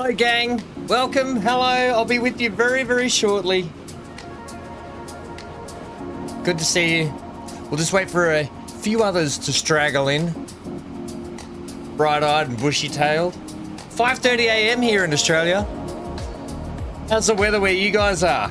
Hello, gang. Welcome. Hello. I'll be with you very, very shortly. Good to see you. We'll just wait for a few others to straggle in. Bright-eyed and bushy-tailed. 5:30 a.m. here in Australia. How's the weather where you guys are?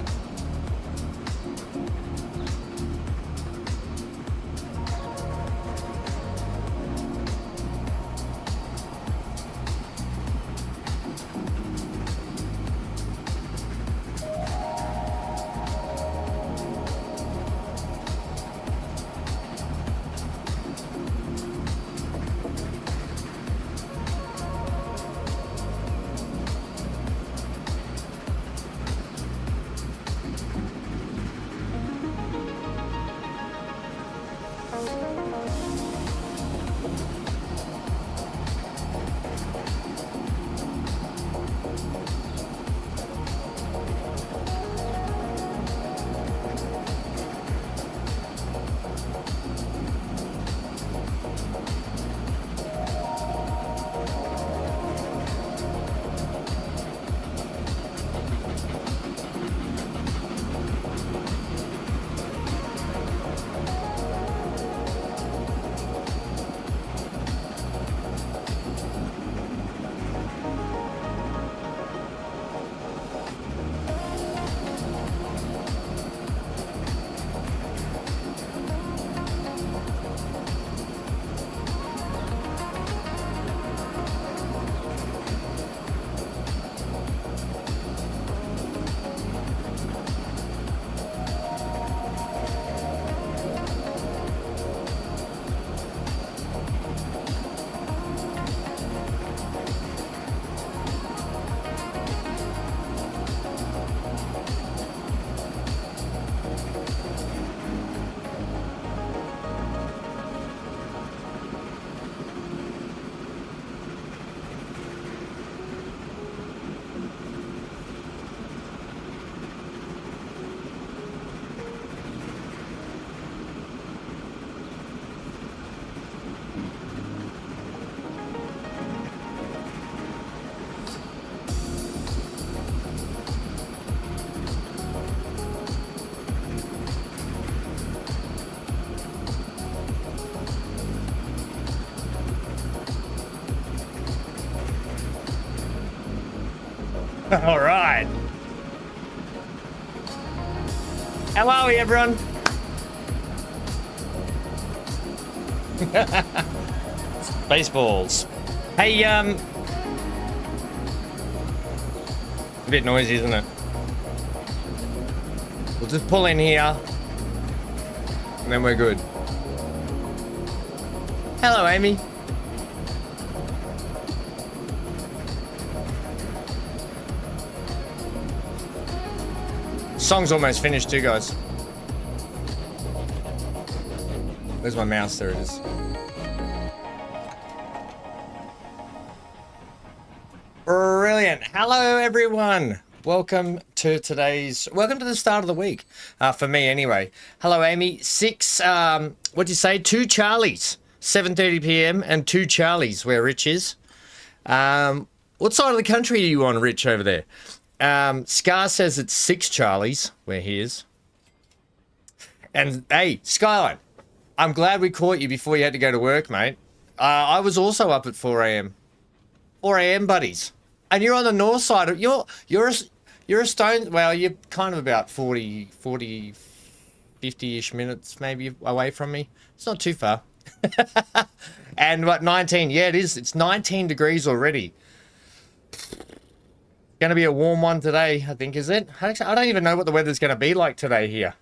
All right. How are we, everyone? Baseballs. Hey, a bit noisy, isn't it? We'll just pull in here, and then we're good. Hello, Amy. Song's almost finished too, guys. Where's my mouse? There it is. Brilliant. Hello, everyone. Welcome to the start of the week. For me, anyway. Hello, Amy. What'd you say? 2 Charlies. 7:30 p.m. and 2 Charlies, where Rich is. What side of the country are you on, Rich, over there? Scar says it's 6 Charlies, where he is. And, hey, Skyline, I'm glad we caught you before you had to go to work, mate. I was also up at 4 a.m. 4 a.m., buddies. And you're on the north side. You're a stone... Well, you're kind of about 40, 50-ish minutes maybe away from me. It's not too far. And, what, 19? Yeah, it is. It's 19 degrees already. Going to be a warm one today, I think, is it? Actually, I don't even know what the weather's going to be like today here.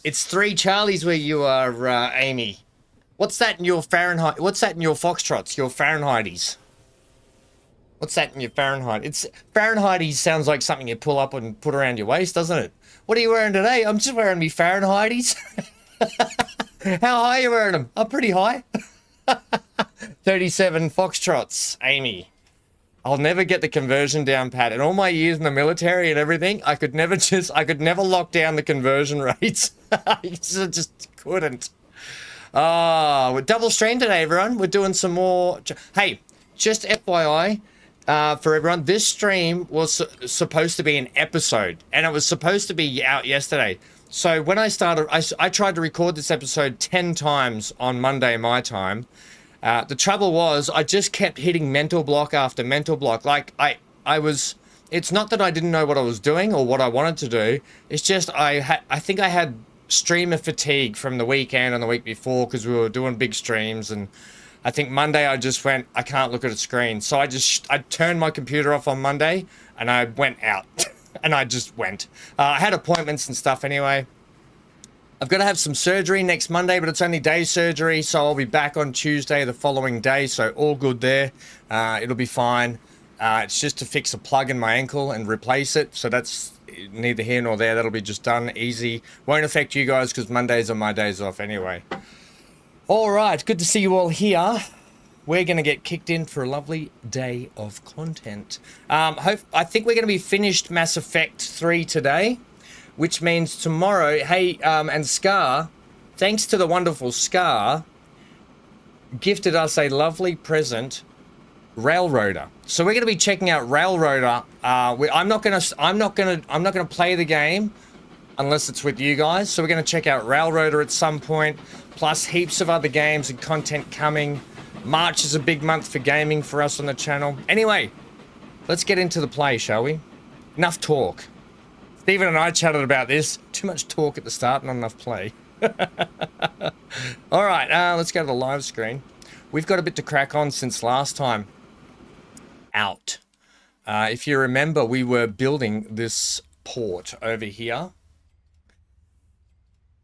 It's 3 Charlies where you are, Amy. What's that in your Fahrenheit? What's that in your Foxtrots? Your Fahrenheities? What's that in your Fahrenheit? It's Fahrenheities sounds like something you pull up and put around your waist, doesn't it? What are you wearing today? I'm just wearing me Fahrenheities. How high are you wearing them? I'm pretty high. 37 Foxtrots, Amy. I'll never get the conversion down pat. In all my years in the military and everything, I could never lock down the conversion rates. I just couldn't. We're double stream today, everyone. We're doing some more. Hey, just FYI, for everyone, this stream was supposed to be an episode, and it was supposed to be out yesterday. So when I started, I tried to record this episode 10 times on Monday my time. The trouble was I just kept hitting mental block after mental block. Like I was, it's not that I didn't know what I was doing or what I wanted to do. It's just I think I had streamer fatigue from the weekend and the week before because we were doing big streams, and I think Monday I just went, I can't look at a screen. So I turned my computer off on Monday and I went out and I just went. I had appointments and stuff anyway. I've got to have some surgery next Monday, but it's only day surgery. So I'll be back on Tuesday the following day. So all good there. It'll be fine. It's just to fix a plug in my ankle and replace it. So that's neither here nor there. That'll be just done easy. Won't affect you guys because Mondays are my days off anyway. All right, good to see you all here. We're going to get kicked in for a lovely day of content. I think we're going to be finished Mass Effect 3 today, which means tomorrow, hey, and Scar, thanks to the wonderful Scar, gifted us a lovely present, Railroader. So we're going to be checking out Railroader. I'm not going to play the game unless it's with you guys. So we're going to check out Railroader at some point, plus heaps of other games and content coming. March is a big month for gaming for us on the channel. Anyway, let's get into the play, shall we? Enough talk. Stephen and I chatted about this. Too much talk at the start, not enough play. All right, let's go to the live screen. We've got a bit to crack on since last time out. If you remember, we were building this port over here.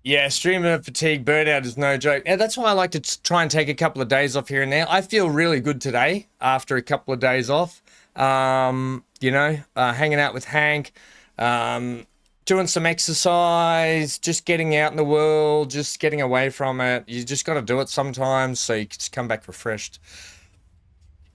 Yeah, streamer fatigue, burnout is no joke. Yeah, that's why I like to try and take a couple of days off here and there. I feel really good today after a couple of days off. You know, hanging out with Hank, doing some exercise, just getting out in the world, just getting away from it. You just got to do it sometimes so you can just come back refreshed.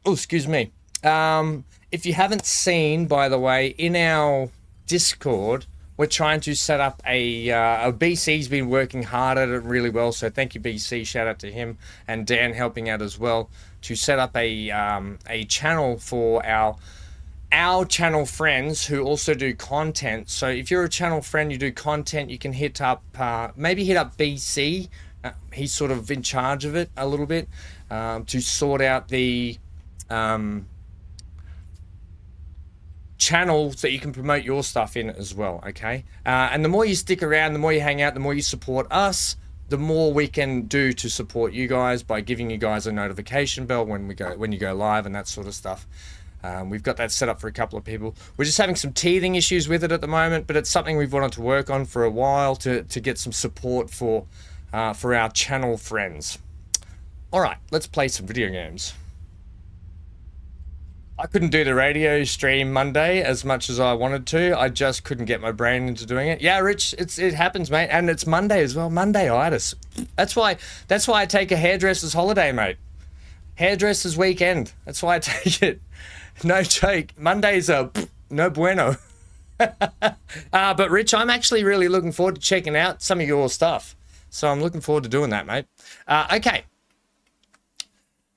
Oh, excuse me. If you haven't seen, by the way, in our Discord, we're trying to set up a BC's been working hard at it really well. So thank you, BC. Shout out to him and Dan helping out as well to set up a channel for our channel friends who also do content. So if you're a channel friend, you do content, you can hit up, maybe hit up BC. He's sort of in charge of it a little bit to sort out the channels that you can promote your stuff in as well, okay? And the more you stick around, the more you hang out, the more you support us, the more we can do to support you guys by giving you guys a notification bell when you go live and that sort of stuff. We've got that set up for a couple of people. We're just having some teething issues with it at the moment, but it's something we've wanted to work on for a while to get some support for our channel friends. All right, let's play some video games. I couldn't do the radio stream Monday as much as I wanted to. I just couldn't get my brain into doing it. Yeah, Rich, it happens, mate. And it's Monday as well. Monday-itis. That's why I take a hairdresser's holiday, mate. Hairdresser's weekend. That's why I take it. No joke. Mondays are no bueno. But Rich, I'm actually really looking forward to checking out some of your stuff. So I'm looking forward to doing that, mate. Okay.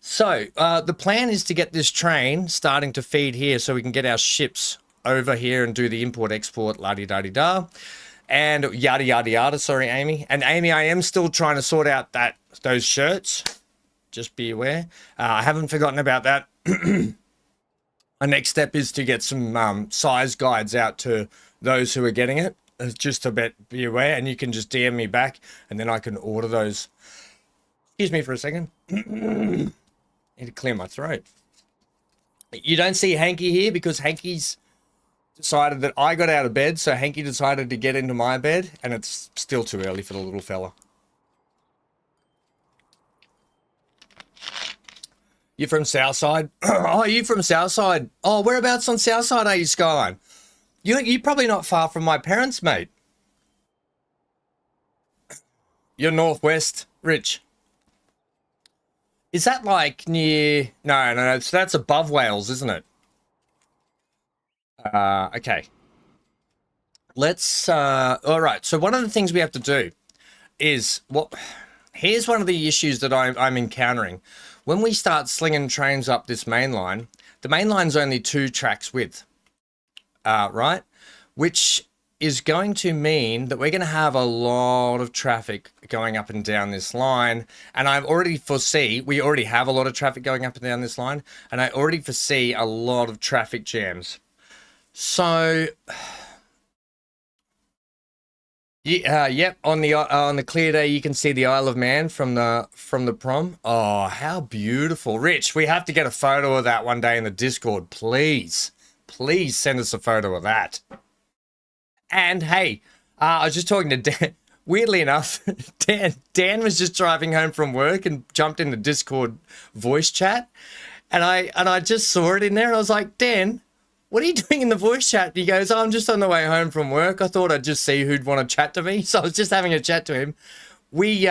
So the plan is to get this train starting to feed here so we can get our ships over here and do the import-export la-di-da-di-da. And yada, yada, yada. Sorry, Amy. And Amy, I am still trying to sort out those shirts. Just be aware. I haven't forgotten about that. My next step is to get some size guides out to those who are getting it. Just to be aware. And you can just DM me back and then I can order those. Excuse me for a second. Need to clear my throat. You don't see Hanky here because Hanky's decided that I got out of bed, so Hanky decided to get into my bed, and it's still too early for the little fella. You from Southside? Oh, you from Southside? Oh, whereabouts on Southside are you, Skyline? You're probably not far from my parents, mate. You're northwest, Rich. Is that like near... No, so that's above Wales, isn't it? Okay. Let's... all right, so one of the things we have to do is... Here's one of the issues that I'm encountering. when we start slinging trains up this main line, the main line's only 2 tracks width, right? Which is going to mean that we're going to have a lot of traffic going up and down this line. And I already foresee, we already have a lot of traffic going up and down this line, and I already foresee a lot of traffic jams. So, yeah, yep, on the clear day you can see the Isle of Man from the prom. Oh, how beautiful. Rich, we have to get a photo of that one day in the Discord, please. Please send us a photo of that. And hey, I was just talking to Dan. Weirdly enough, Dan was just driving home from work and jumped in the Discord voice chat, and I just saw it in there, and I was like, Dan, what are you doing in the voice chat? And he goes, oh, I'm just on the way home from work. I thought I'd just see who'd want to chat to me, so I was just having a chat to him. We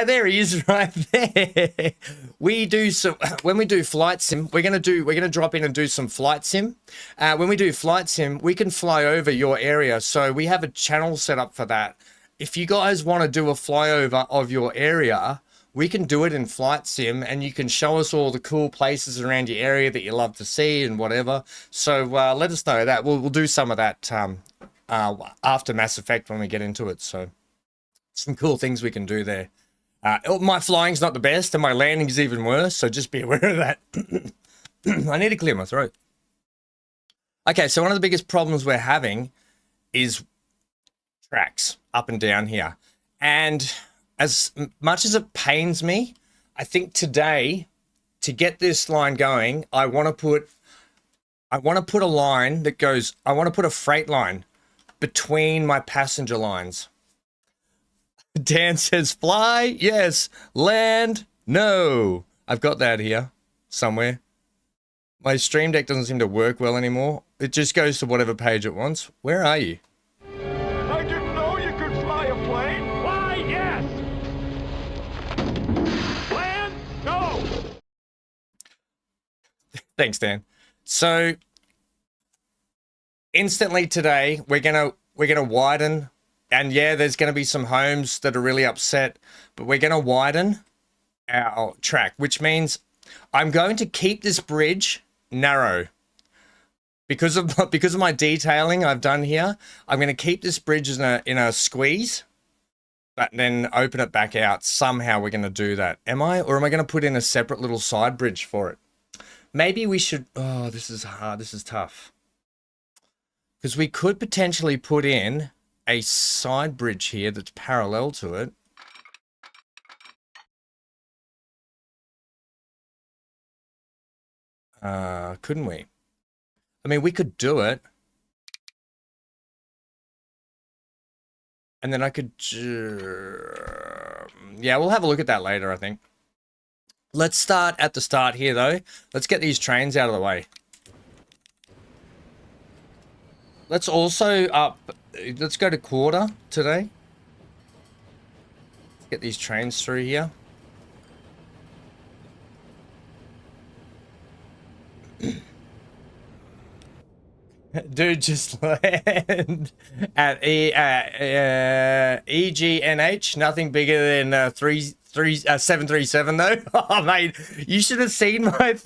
there he is right there. We do some, when we do flight sim, we're gonna drop in and do some flight sim. When we do flight sim, we can fly over your area. So we have a channel set up for that. If you guys want to do a flyover of your area, we can do it in flight sim, and you can show us all the cool places around your area that you love to see and whatever. So let us know that. We'll do some of that after Mass Effect when we get into it. So some cool things we can do there. My flying's not the best, and my landing's even worse, so just be aware of that. I need to clear my throat. Okay, so one of the biggest problems we're having is tracks up and down here. And as much as it pains me, I think today, to get this line going, I want to put a line that goes, I want to put a freight line between my passenger lines. Dan says, fly, yes. Land, no. I've got that here somewhere. My Stream Deck doesn't seem to work well anymore. It just goes to whatever page it wants. Where are you? I didn't know you could fly a plane. Fly, yes. Land, no. Thanks, Dan. So instantly today, we're gonna widen. And yeah, there's going to be some homes that are really upset, but we're going to widen our track, which means I'm going to keep this bridge narrow. Because of my detailing I've done here, I'm going to keep this bridge in a squeeze, but then open it back out. Somehow we're going to do that. Or am I going to put in a separate little side bridge for it? Maybe we should, oh, this is hard. This is tough. Because we could potentially put in a side bridge here that's parallel to it. Couldn't we? I mean, we could do it. And then I could... yeah, we'll have a look at that later, I think. Let's start at the start here, though. Let's get these trains out of the way. Let's also let's go to quarter today. Let's get these trains through here. Dude, just land at EGNH. Nothing bigger than 737 though. Oh mate, you should have seen my.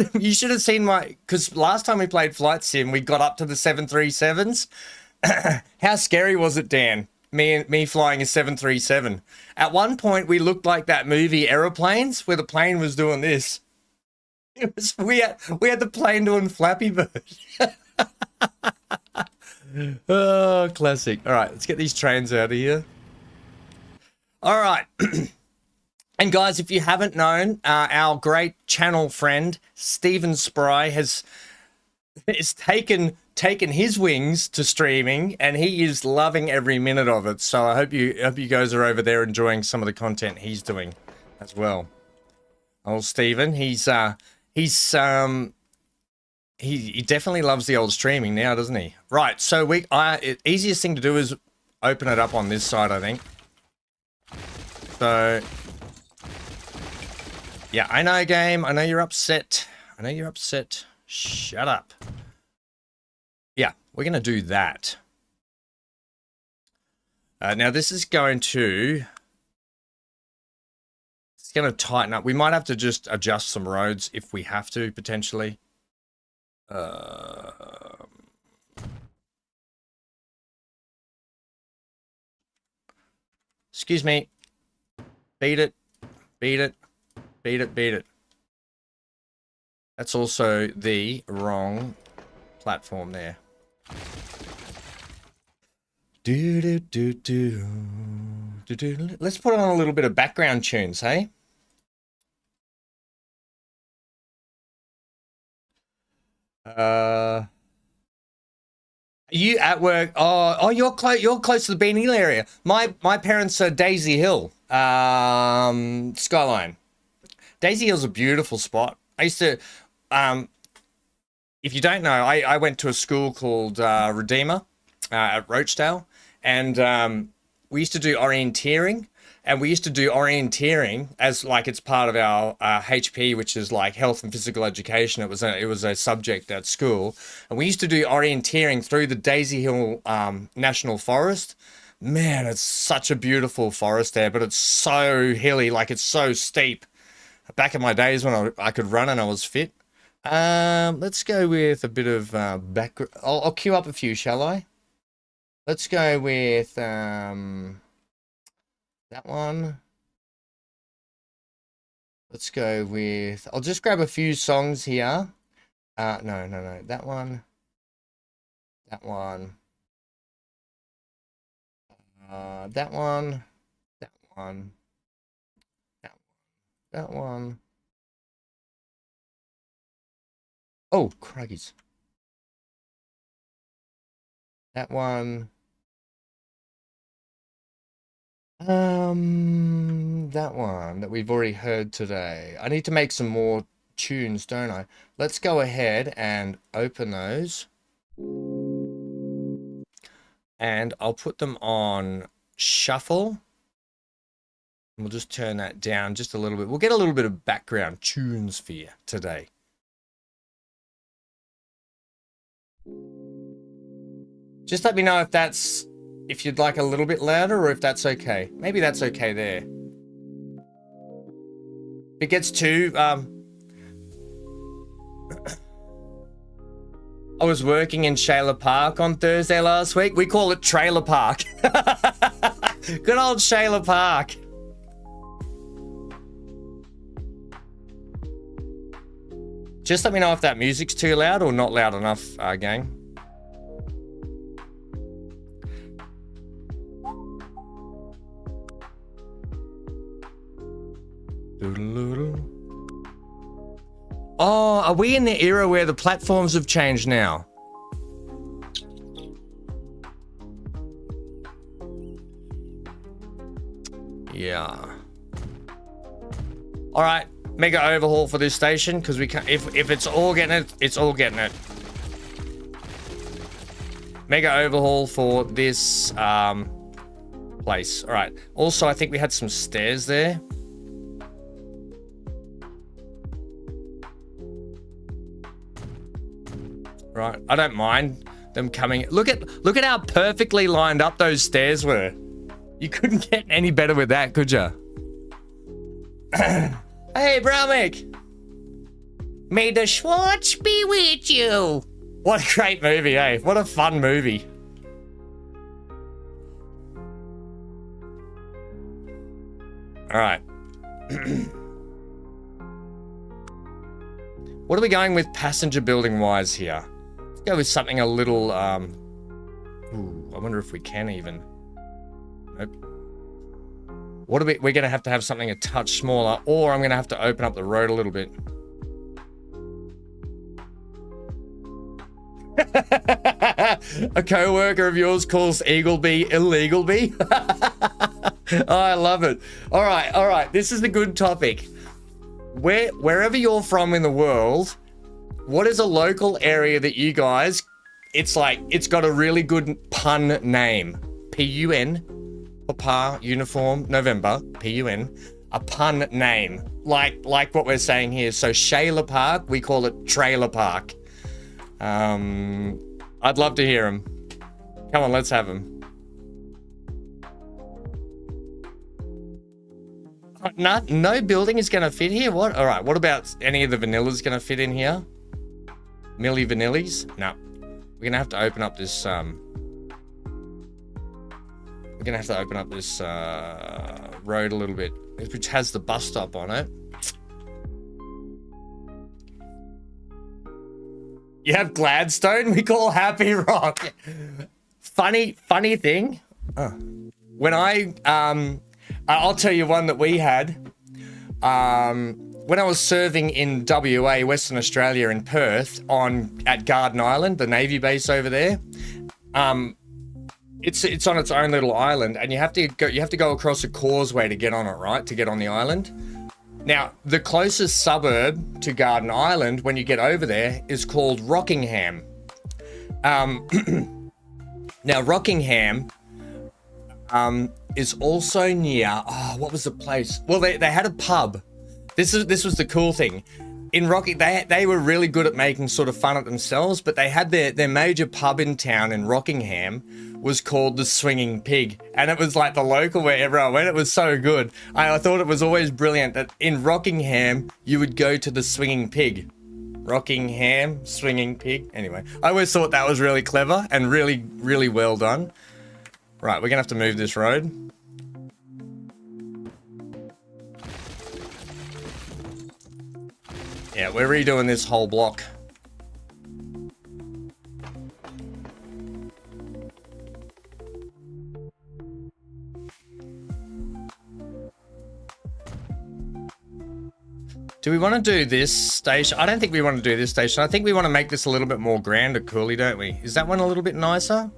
Because last time we played Flight Sim, we got up to the 737s. How scary was it, Dan? Me flying a 737. At one point, we looked like that movie Aeroplanes, where the plane was doing this. It was we had the plane doing Flappy Bird. Oh, classic. All right, let's get these trains out of here. All right. And guys, if you haven't known, our great channel friend, Stephen Spry, has taken his wings to streaming, and he is loving every minute of it. So I hope you guys are over there enjoying some of the content he's doing as well. Old Stephen, he definitely loves the old streaming now, doesn't he? Right, so easiest thing to do is open it up on this side, I think. So, yeah, I know, game. I know you're upset. Shut up. Yeah, we're going to do that. Now, this is going to going to tighten up. We might have to just adjust some roads if we have to, potentially. Excuse me. Beat it. Beat it. Beat it. Beat it. That's also the wrong platform there. Do do do do do do. Let's put on a little bit of background tunes, hey? Are you at work? Oh, you're close. You're close to the Bean Hill area. My parents are Daisy Hill, Skyline. Daisy Hill's a beautiful spot. I used to, if you don't know, I went to a school called Redeemer at Roachdale, and we used to do orienteering. And we used to do orienteering as like it's part of our HP, which is like health and physical education. It was a subject at school, and we used to do orienteering through the Daisy Hill National Forest. Man, it's such a beautiful forest there, but it's so hilly, like it's so steep. Back in my days when I could run and I was fit. Let's go with a bit of background. I'll queue up a few, shall I? Let's go with that one. Let's go with, I'll just grab a few songs here. No. That one. That one. That one. That one. That one. Oh, craggies. That one. That one that we've already heard today. I need to make some more tunes, don't I? Let's go ahead and open those. And I'll put them on shuffle. We'll just turn that down just a little bit. We'll get a little bit of background tunes for you today. Just let me know if you'd like a little bit louder or if that's okay. Maybe that's okay there. If it gets too, I was working in Shayla Park on Thursday last week. We call it Trailer Park. Good old Shayla Park. Just let me know if that music's too loud or not loud enough, gang. Oh, are we in the era where the platforms have changed now? Yeah. All right, mega overhaul for this station because we can't. If it's all getting it, it's all getting it. Mega overhaul for this place. All right. Also, I think we had some stairs there. Right, I don't mind them coming. Look at how perfectly lined up those stairs were. You couldn't get any better with that, could you? Hey, Browmick. May the Schwartz be with you. What a great movie, eh? What a fun movie. All right. What are we going with passenger building wise here? Go with something a little, ooh, I wonder if we can even. Nope. What are we're going to have something a touch smaller, or I'm going to have to open up the road a little bit. A co-worker of yours calls Eagleby Illegalby. Oh, I love it. All right. This is the good topic. Wherever you're from in the world, what is a local area that you guys, it's got a really good pun name. P-U-N, Papa, Uniform, November, P-U-N, a pun name. Like what we're saying here. So Shayla Park, we call it Trailer Park. I'd love to hear them. Come on, let's have them. No building is going to fit here. What? All right. What about any of the vanillas going to fit in here? Milli Vanillis? No. We're going to have to open up this. We're going to have to open up this road a little bit, which has the bus stop on it. You have Gladstone? We call Happy Rock. Funny thing. When I'll tell you one that we had. When I was serving in WA, Western Australia, in Perth, at Garden Island, the Navy base over there. It's on its own little island, and you have to go across a causeway to get on it, right? To get on the island. Now, the closest suburb to Garden Island, when you get over there, is called Rockingham. Now, Rockingham is also near. Oh, what was the place? Well, they had a pub. This was the cool thing. In they were really good at making sort of fun at themselves, but they had their major pub in town in Rockingham was called the Swinging Pig, and it was like the local where everyone went. It was so good. I thought it was always brilliant that in Rockingham you would go to the Swinging Pig. Rockingham, Swinging Pig. Anyway, I always thought that was really clever and really, really well done. Right, we're gonna have to move this road. Yeah, we're redoing this whole block. Do we want to do this station? I don't think we want to do this station. I think we want to make this a little bit more grander, Cooley, don't we? Is that one a little bit nicer?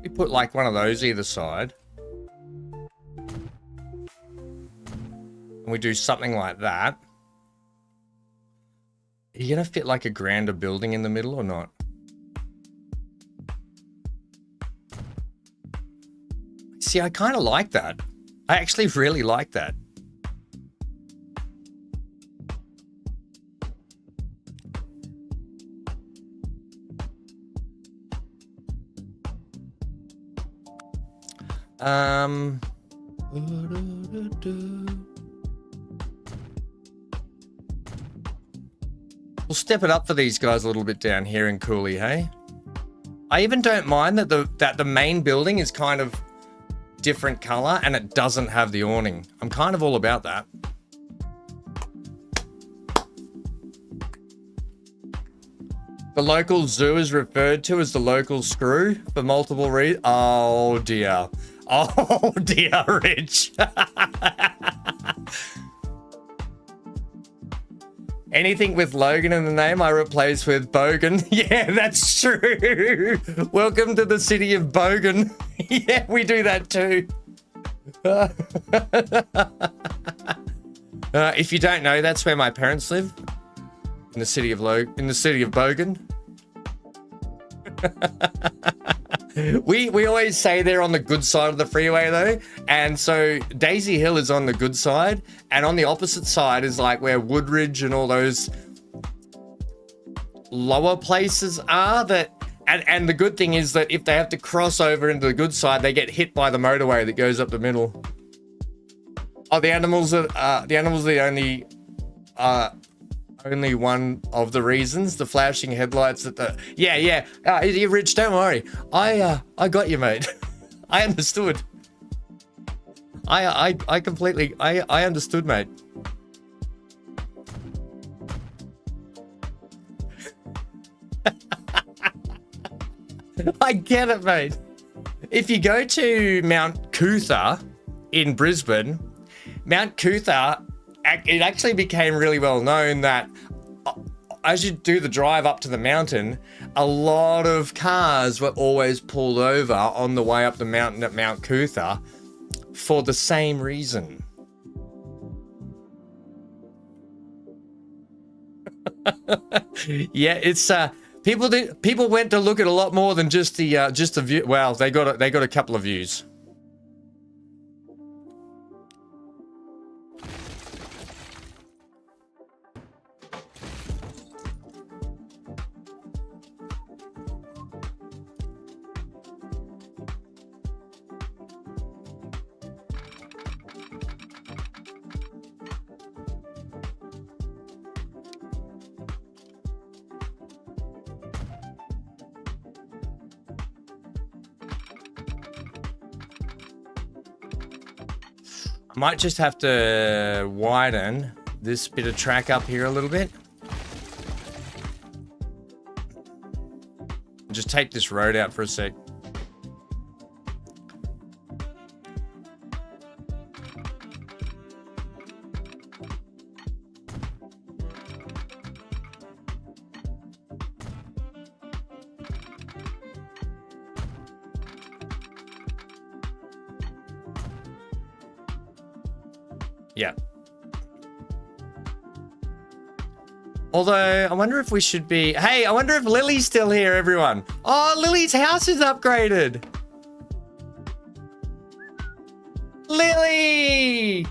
We put like one of those either side. And we do something like that. Are you going to fit like a grander building in the middle or not? See, I kind of like that. I actually really like that. We'll step it up for these guys a little bit down here in Cooley, hey? I even don't mind that the main building is kind of different color and it doesn't have the awning. I'm kind of all about that. The local zoo is referred to as the local screw for multiple reasons. Oh dear. Oh dear, Rich. Anything with Logan in the name, I replace with Bogan. Yeah, that's true. Welcome to the city of Bogan. Yeah, we do that too. If you don't know, that's where my parents live. In the city of Bogan. We always say they're on the good side of the freeway though, and so Daisy Hill is on the good side, and on the opposite side is like where Woodridge and all those lower places are. And the good thing is that if they have to cross over into the good side, they get hit by the motorway that goes up the middle. Oh, the animals are the only one of the reasons. The flashing headlights at the yeah. You're Rich, don't worry. I got you, mate. I understood. I completely I understood, mate. I get it, mate. If you go to Mount Cootha in Brisbane, Mount Cootha, it actually became really well known that as you do the drive up to the mountain, a lot of cars were always pulled over on the way up the mountain at Mount Cootha for the same reason. Yeah, it's people went to look at a lot more than just the view. Well, they got a couple of views. I might just have to widen this bit of track up here a little bit. Just take this road out for a sec. Yeah. Although, I wonder if we should be... Hey, I wonder if Lily's still here, everyone. Oh, Lily's house is upgraded. Lily!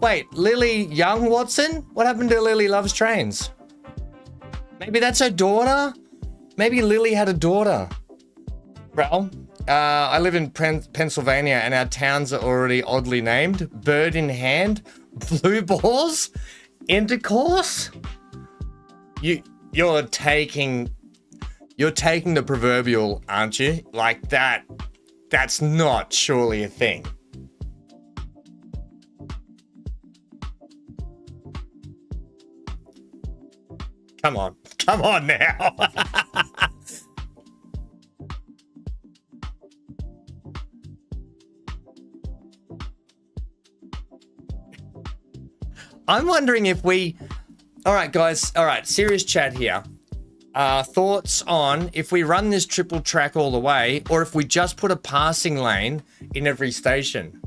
Wait, Lily Young Watson? What happened to Lily Loves Trains? Maybe that's her daughter? Maybe Lily had a daughter. Well, I live in Pennsylvania and our towns are already oddly named. Bird in hand, blue balls, intercourse. You're taking the proverbial, aren't you? Like that's not surely a thing. Come on now. I'm wondering if we... All right, guys. All right, serious chat here. Thoughts on if we run this triple track all the way or if we just put a passing lane in every station.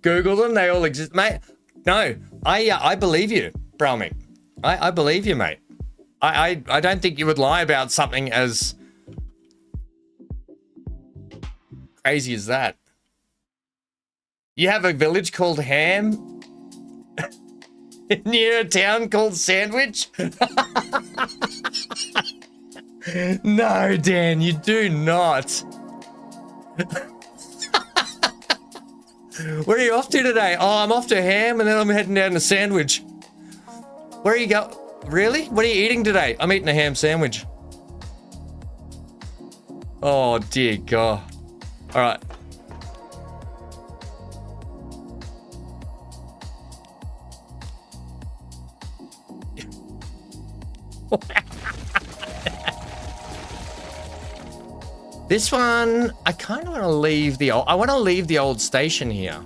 Google them. They all exist. Mate, no. I believe you, Browmick. I believe you, mate. I don't think you would lie about something as crazy as that. You have a village called Ham near a town called Sandwich? No, Dan, you do not. Where are you off to today? Oh, I'm off to Ham and then I'm heading down to Sandwich. Where are you go? Really? What are you eating today? I'm eating a ham sandwich. Oh, dear God. All right. This one, I kind of want to leave the old... I want to leave the old station here.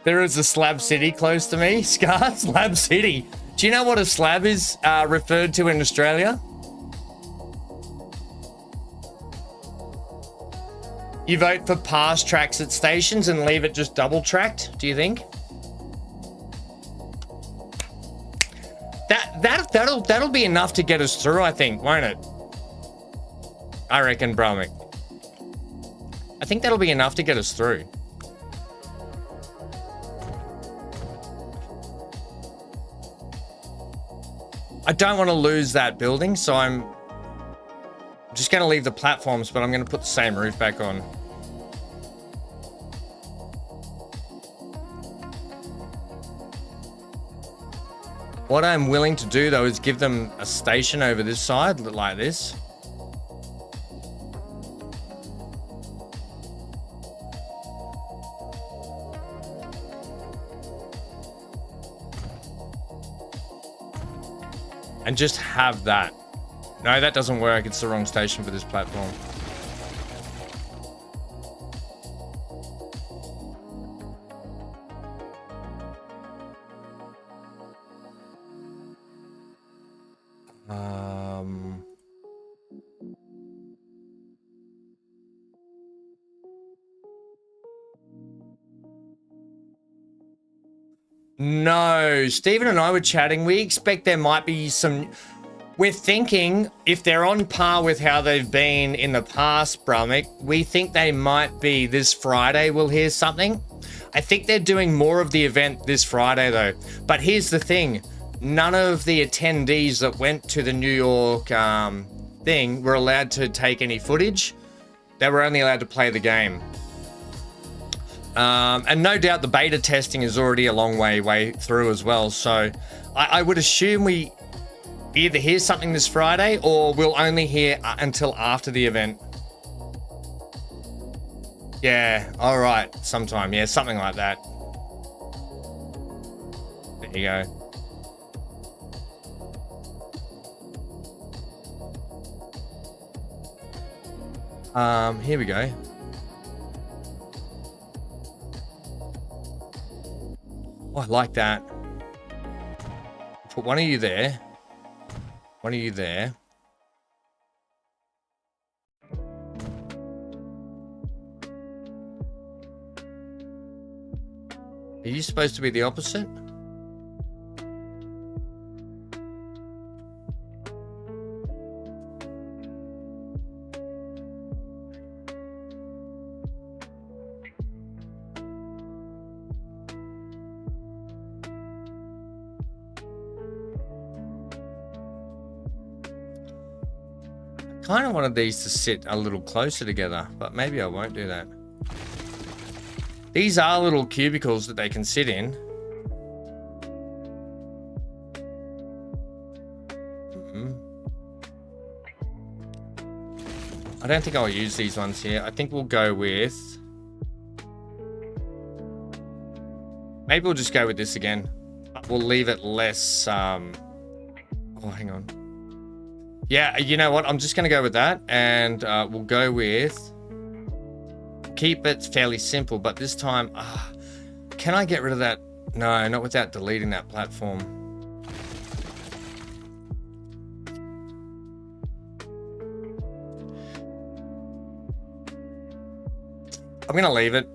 There is a slab city close to me. Scar, slab city. Do you know what a slab is referred to in Australia? You vote for pass tracks at stations and leave it just double tracked, do you think? That'll be enough to get us through, I think, won't it? I reckon, Brahmic. I think that'll be enough to get us through. I don't want to lose that building, so I'm just going to leave the platforms, but I'm going to put the same roof back on. What I'm willing to do, though, is give them a station over this side, like this. And just have that. No, that doesn't work. It's the wrong station for this platform. No, Stephen and I were chatting. We expect there might be some... We're thinking if they're on par with how they've been in the past, Brahmic, we think they might be this Friday. We'll hear something. I think they're doing more of the event this Friday, though. But here's the thing. None of the attendees that went to the New York thing were allowed to take any footage. They were only allowed to play the game. And no doubt the beta testing is already a long way through as well. So I would assume we either hear something this Friday or we'll only hear until after the event. Yeah, all right, sometime. Yeah, something like that. There you go. Here we go. Oh, I like that. Put one of you there. One of you there. Are you supposed to be the opposite? Kind of wanted these to sit a little closer together, but maybe I won't do that. These are little cubicles that they can sit in. I don't think I'll use these ones here. I think we'll go with... Maybe we'll just go with this again. We'll leave it less... Oh, hang on. Yeah, you know what? I'm just going to go with that. And we'll go with... Keep it fairly simple, but this time... can I get rid of that? No, not without deleting that platform. I'm going to leave it.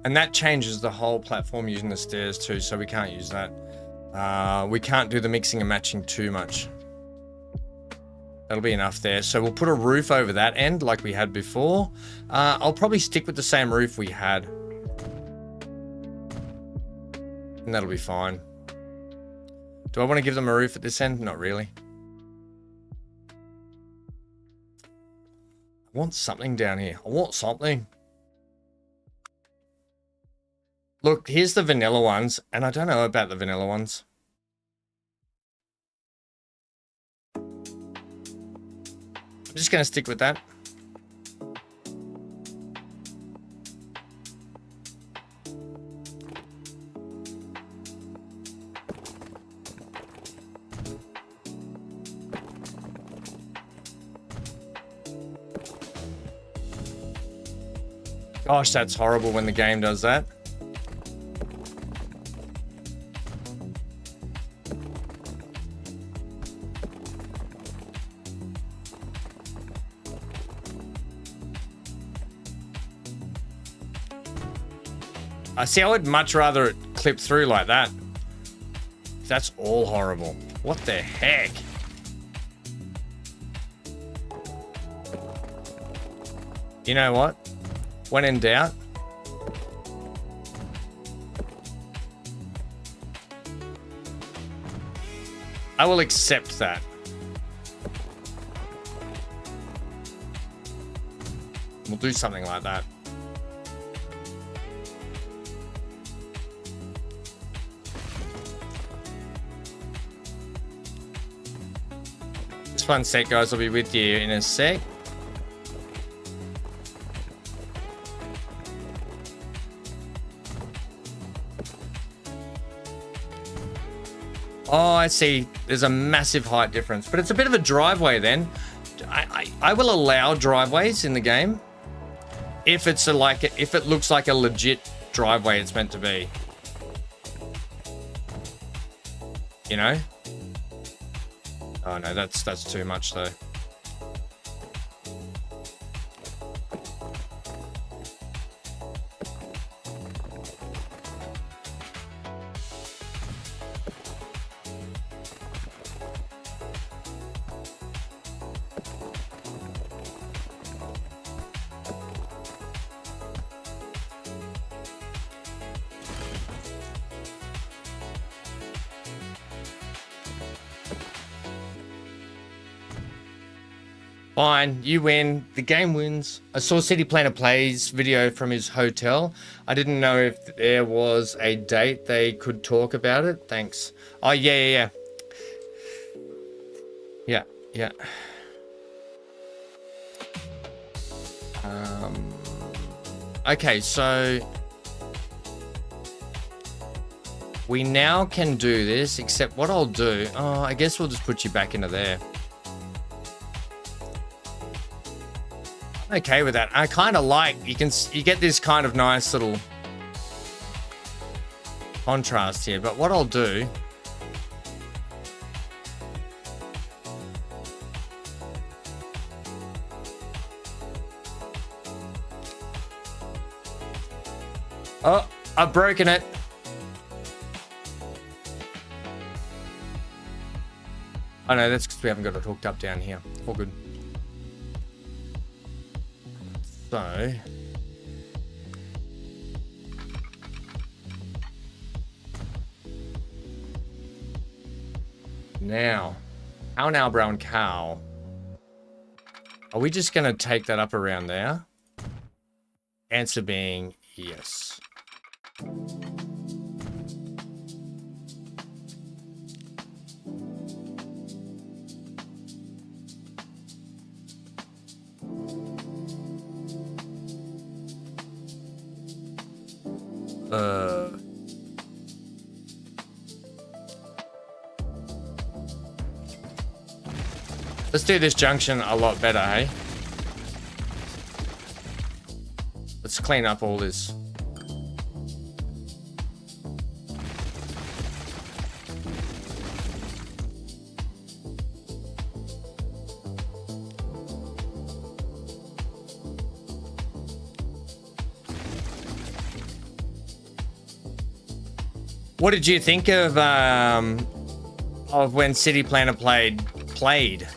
And that changes the whole platform using the stairs too, so we can't use that. We can't do the mixing and matching too much. That'll be enough there. So we'll put a roof over that end like we had before. I'll probably stick with the same roof we had. And that'll be fine. Do I want to give them a roof at this end? Not really. I want something down here. I want something. Look, here's the vanilla ones, and I don't know about the vanilla ones. I'm just going to stick with that. Gosh, that's horrible when the game does that. I see, I would much rather it clip through like that. That's all horrible. What the heck? You know what? When in doubt, I will accept that. We'll do something like that. Just one sec, guys. I'll be with you in a sec. Oh, I see. There's a massive height difference, but it's a bit of a driveway then. I will allow driveways in the game if it's if it looks like a legit driveway it's meant to be. You know? Oh no, that's too much though. Fine, you win. The game wins. I saw City Planner Plays video from his hotel. I didn't know if there was a date they could talk about it. Thanks. Oh, yeah. Yeah. Okay, so we now can do this, except what I'll do, I guess we'll just put you back into there. I'm okay with that. I kind of like, you get this kind of nice little contrast here, but what I'll do, oh, I've broken it. Oh no, that's because we haven't got it hooked up down here. All good. So, now, our brown cow. Are we just going to take that up around there? Answer being yes. Let's do this junction a lot better, hey? Let's clean up all this. What did you think of when City Planner played?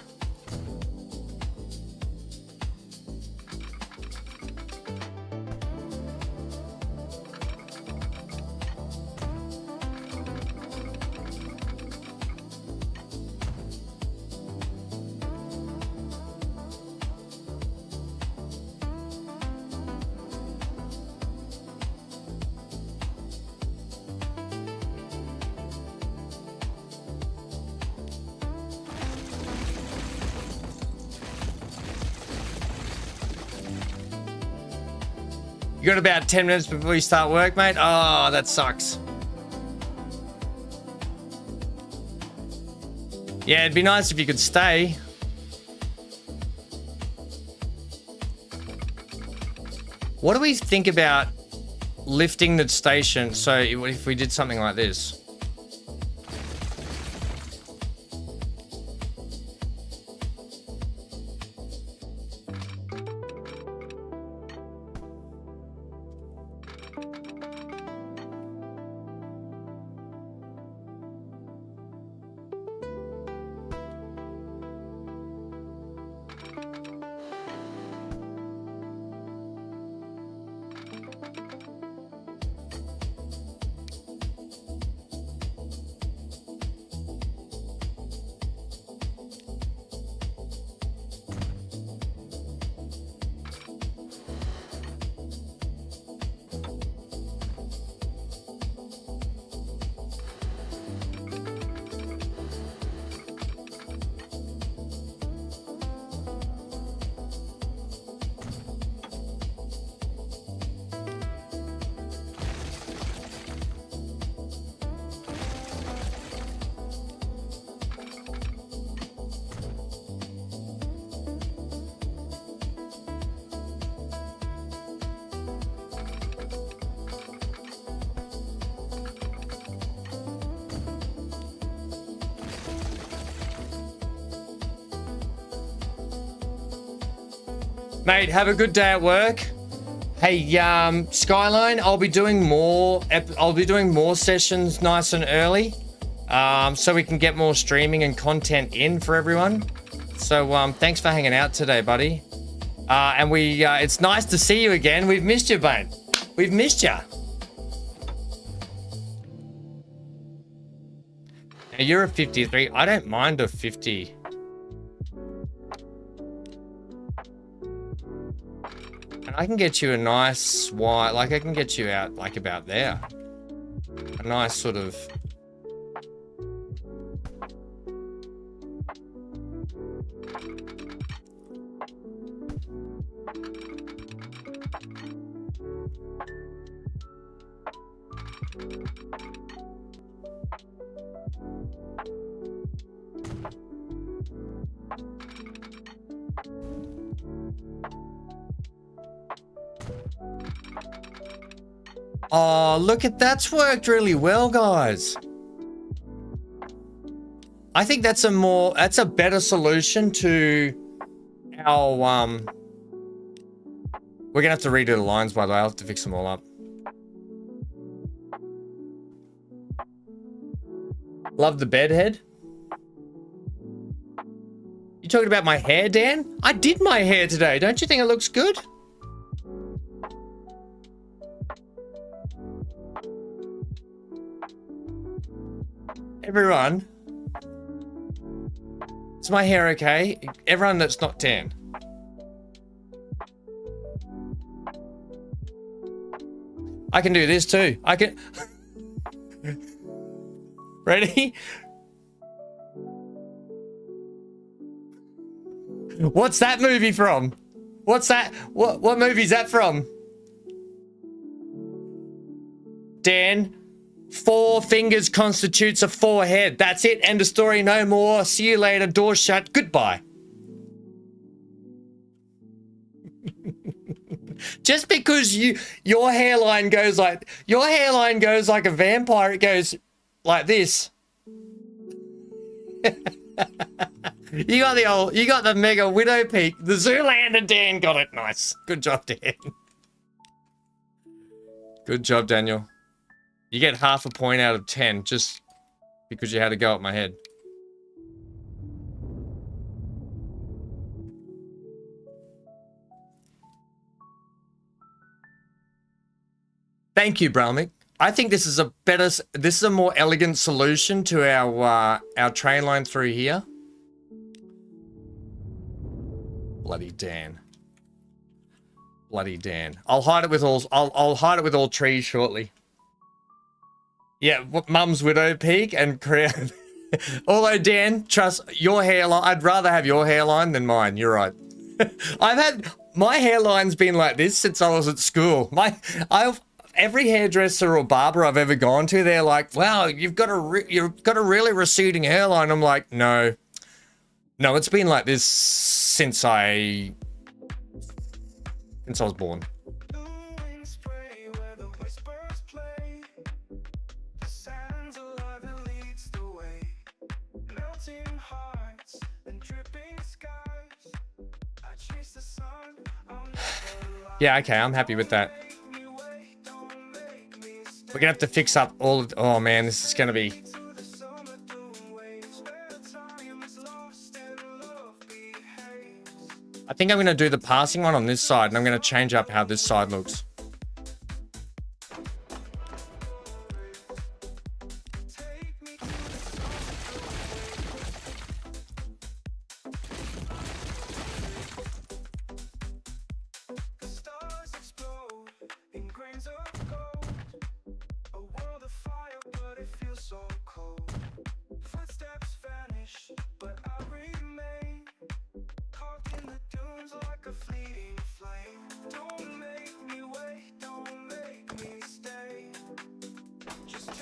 You got about 10 minutes before you start work, mate? Oh, that sucks. Yeah, it'd be nice if you could stay. What do we think about lifting the station? So if we did something like this. Mate, have a good day at work. Hey, Skyline, I'll be doing more sessions nice and early, so we can get more streaming and content in for everyone. So, thanks for hanging out today, buddy. And it's nice to see you again. We've missed you, mate. We've missed you. Now, you're a 53. I don't mind a 50. And I can get you a nice wide, like I can get you out like about there. A nice sort of... Oh, look at that's worked really well, guys. I think that's a better solution to our we're gonna have to redo the lines, by the way. I'll have to fix them all up. Love the bed head. You talking about my hair, Dan? I did my hair today. Don't you think it looks good? Everyone, is my hair okay? Everyone that's not tan. I can do this too. I can... Ready? What's that movie from? What's that? What movie's that from? Dan, 4 fingers constitutes a 4-head. That's it. End of story. No more. See you later. Door shut. Goodbye. Just because your hairline goes like a vampire, it goes like this. You got the mega widow peak. The Zoolander Dan got it. Nice. Good job, Dan. Good job, Daniel. You get half a point out of 10 just because you had to go up my head. Thank you, Brahmic. I think this is a more elegant solution to our train line through here. Bloody Dan. Bloody Dan. I'll hide it with all trees shortly. Yeah, Mum's widow peak and crown. Although Dan, trust your hairline. I'd rather have your hairline than mine. You're right. My hairline's been like this since I was at school. Every hairdresser or barber I've ever gone to, they're like, "Wow, you've got a really receding hairline." I'm like, no, it's been like this since I was born. Yeah, okay, I'm happy with that. We're gonna have to fix up all of... Oh man, this is gonna be... I think I'm gonna do the passing one on this side, and I'm gonna change up how this side looks.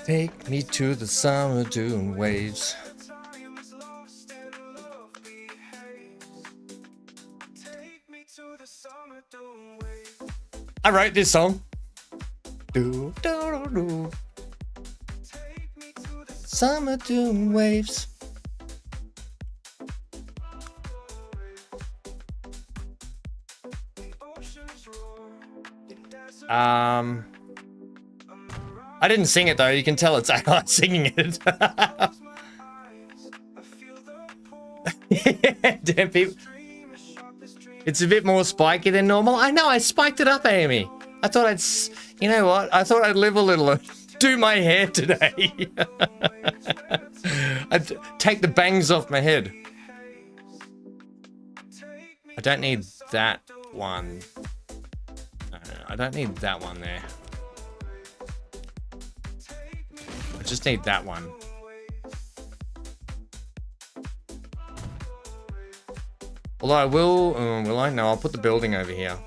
Take me to the summer dune waves. I wrote this song. Do, do, do, do. Summer dune waves. I didn't sing it though. You can tell it's AI singing it. Damn people. It's a bit more spiky than normal. I know, I spiked it up, Amy. I thought you know what? I thought I'd live a little, do my hair today. I'd take the bangs off my head. I don't need that one. I don't need that one there. I just need that one. Although I will I? No, I'll put the building over here.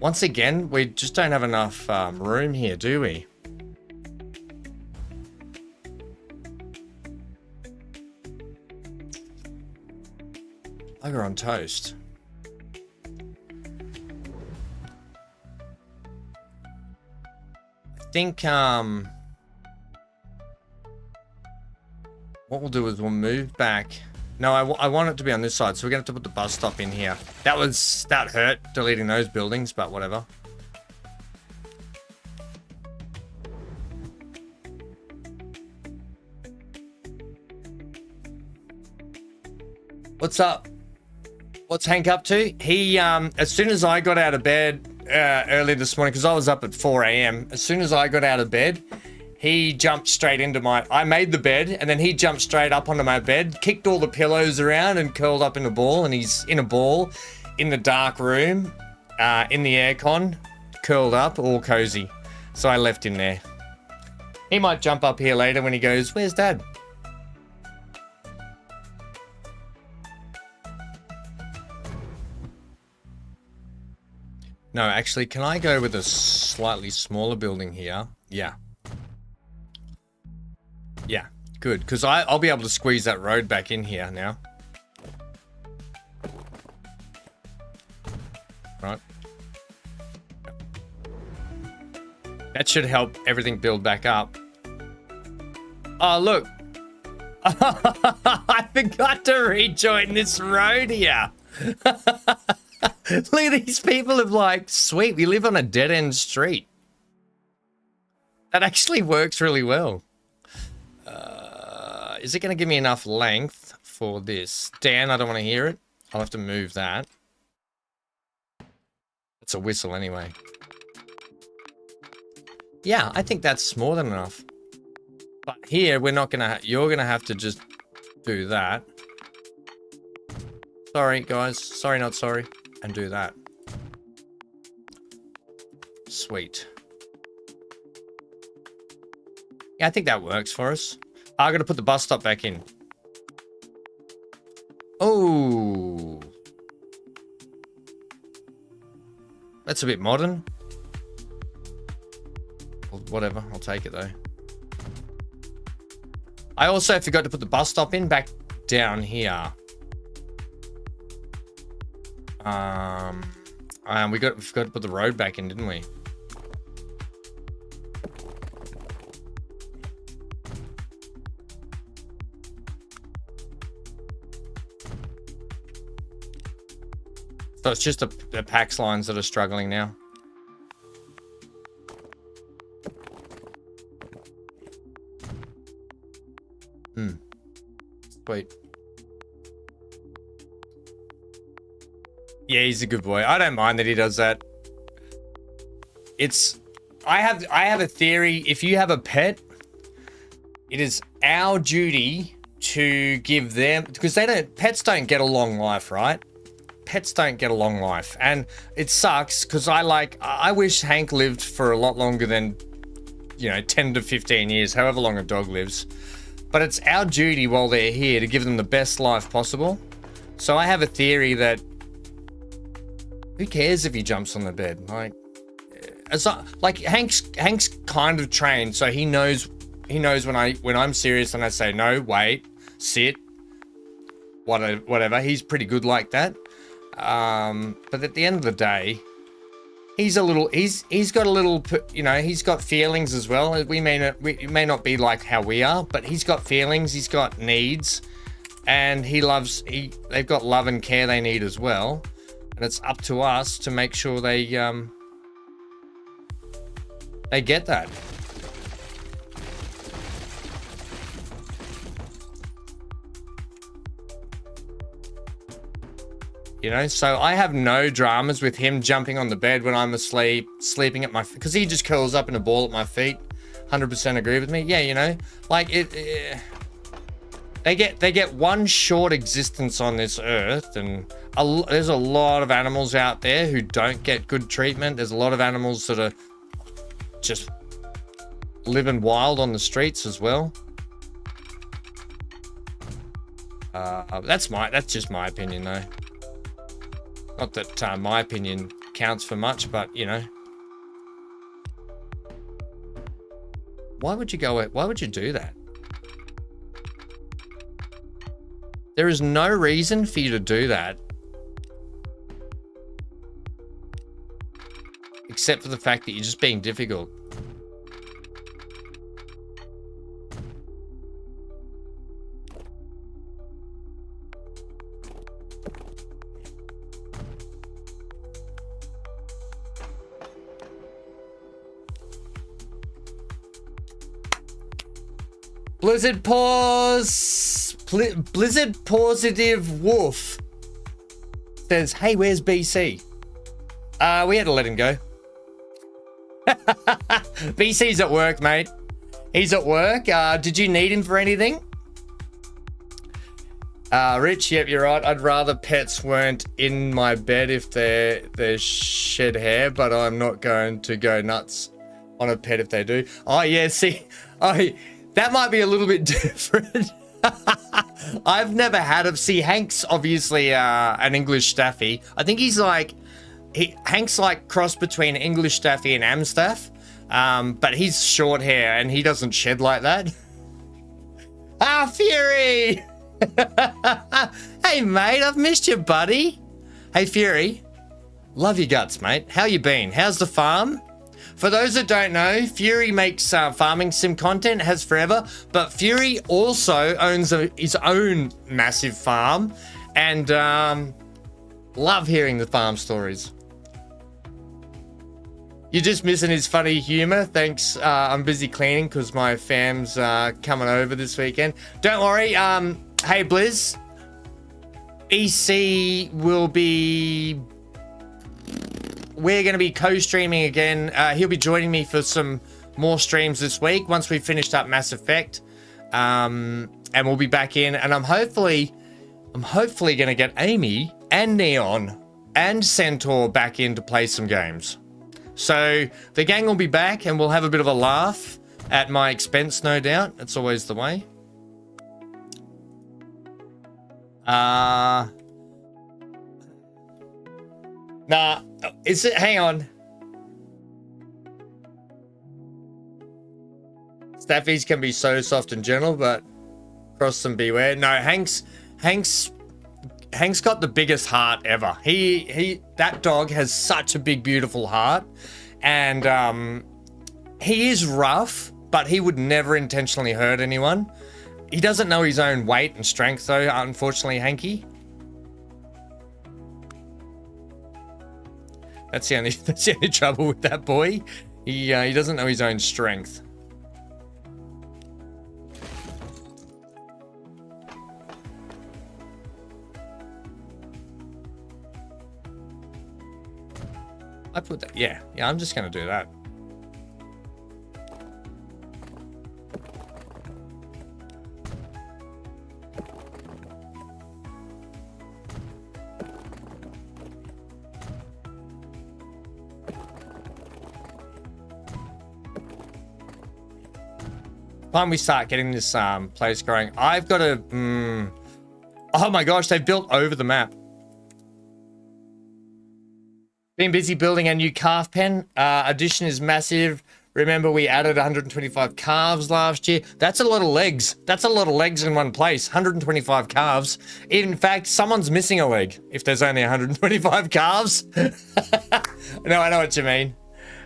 Once again, we just don't have enough room here, do we? Bugger on toast. I think what we'll do is we'll move back. No, I want it to be on this side, so we're gonna have to put the bus stop in here. That hurt, deleting those buildings, but whatever. What's up? What's Hank up to? He, as soon as I got out of bed early this morning, because I was up at 4 a.m. As soon as I got out of bed, he jumped straight into I made the bed, and then he jumped straight up onto my bed, kicked all the pillows around, and curled up in a ball. And he's in a ball in the dark room, in the aircon, curled up, all cozy. So I left him there. He might jump up here later when he goes, "Where's Dad?" No, actually, can I go with a slightly smaller building here? Yeah. Yeah, good, because I'll be able to squeeze that road back in here now. Right. That should help everything build back up. Oh, look. I forgot to rejoin this road here. Look at these people have like, sweet, we live on a dead-end street. That actually works really well. Is it going to give me enough length for this? Dan, I don't want to hear it. I'll have to move that. It's a whistle anyway. Yeah, I think that's more than enough. But here, we're not going to... You're going to have to just do that. Sorry, guys. Sorry, not sorry. And do that. Sweet. Yeah, I think that works for us. I'm going to put the bus stop back in. Oh. That's a bit modern. Well, whatever, I'll take it though. I also forgot to put the bus stop in back down here. We forgot to put the road back in, didn't we? So it's just the PAX lines that are struggling now. Sweet. Yeah, he's a good boy. I don't mind that he does that. I have a theory. If you have a pet, it is our duty to give them, because pets don't get a long life, right? Pets don't get a long life, and it sucks because I wish Hank lived for a lot longer than, 10 to 15 years, however long a dog lives. But it's our duty while they're here to give them the best life possible. So I have a theory that who cares if he jumps on the bed? Hank's kind of trained, so he knows when I'm serious and I say no, wait, sit, whatever. He's pretty good like that. But at the end of the day, he's got a little, he's got feelings as well. We may not be like how we are, but he's got feelings, he's got needs, and they've got love and care they need as well. And it's up to us to make sure they get that. So I have no dramas with him jumping on the bed when I'm asleep, sleeping at because he just curls up in a ball at my feet. 100% agree with me. Yeah, They get one short existence on this earth, and there's a lot of animals out there who don't get good treatment. There's a lot of animals that are just living wild on the streets as well. That's just my opinion, though. Not that my opinion counts for much, but you know. Why would you do that? There is no reason for you to do that. Except for the fact that you're just being difficult. Blizzard Positive Wolf says, hey, where's BC? We had to let him go. BC's at work, mate. He's at work. Did you need him for anything? Rich, yep, you're right. I'd rather pets weren't in my bed if they shed hair, but I'm not going to go nuts on a pet if they do. Oh, yeah, see, that might be a little bit different. I've never had him. See, Hank's obviously an English Staffy. I think Hank's like cross between English Staffy and Amstaff, but he's short hair and he doesn't shed like that. Fury! Hey, mate, I've missed you, buddy. Hey, Fury. Love your guts, mate. How you been? How's the farm? For those that don't know, Fury makes farming sim content, has forever, but Fury also owns his own massive farm, and love hearing the farm stories. You're just missing his funny humor. Thanks. I'm busy cleaning because my fam's coming over this weekend. Don't worry. Hey, Blizz. EC will be... We're going to be co-streaming again. He'll be joining me for some more streams this week once we've finished up Mass Effect. And we'll be back in. And I'm hopefully going to get Amy and Neon and Centaur back in to play some games. So the gang will be back and we'll have a bit of a laugh at my expense, no doubt. That's always the way. Nah, is it? Hang on. Staffies can be so soft and gentle, but cross them beware. No, Hank's got the biggest heart ever. That dog has such a big, beautiful heart, and he is rough, but he would never intentionally hurt anyone. He doesn't know his own weight and strength, though. Unfortunately, Hanky. That's the only trouble with that boy. He doesn't know his own strength. I put that. Yeah, I'm just gonna do that. Time we start getting this place growing, I've got to oh my gosh, they've built over the map. Been busy building a new calf pen. Addition is massive. Remember, we added 125 calves last year. That's a lot of legs. That's a lot of legs in one place. 125 calves. In fact, someone's missing a leg if there's only 125 calves. No, I know what you mean.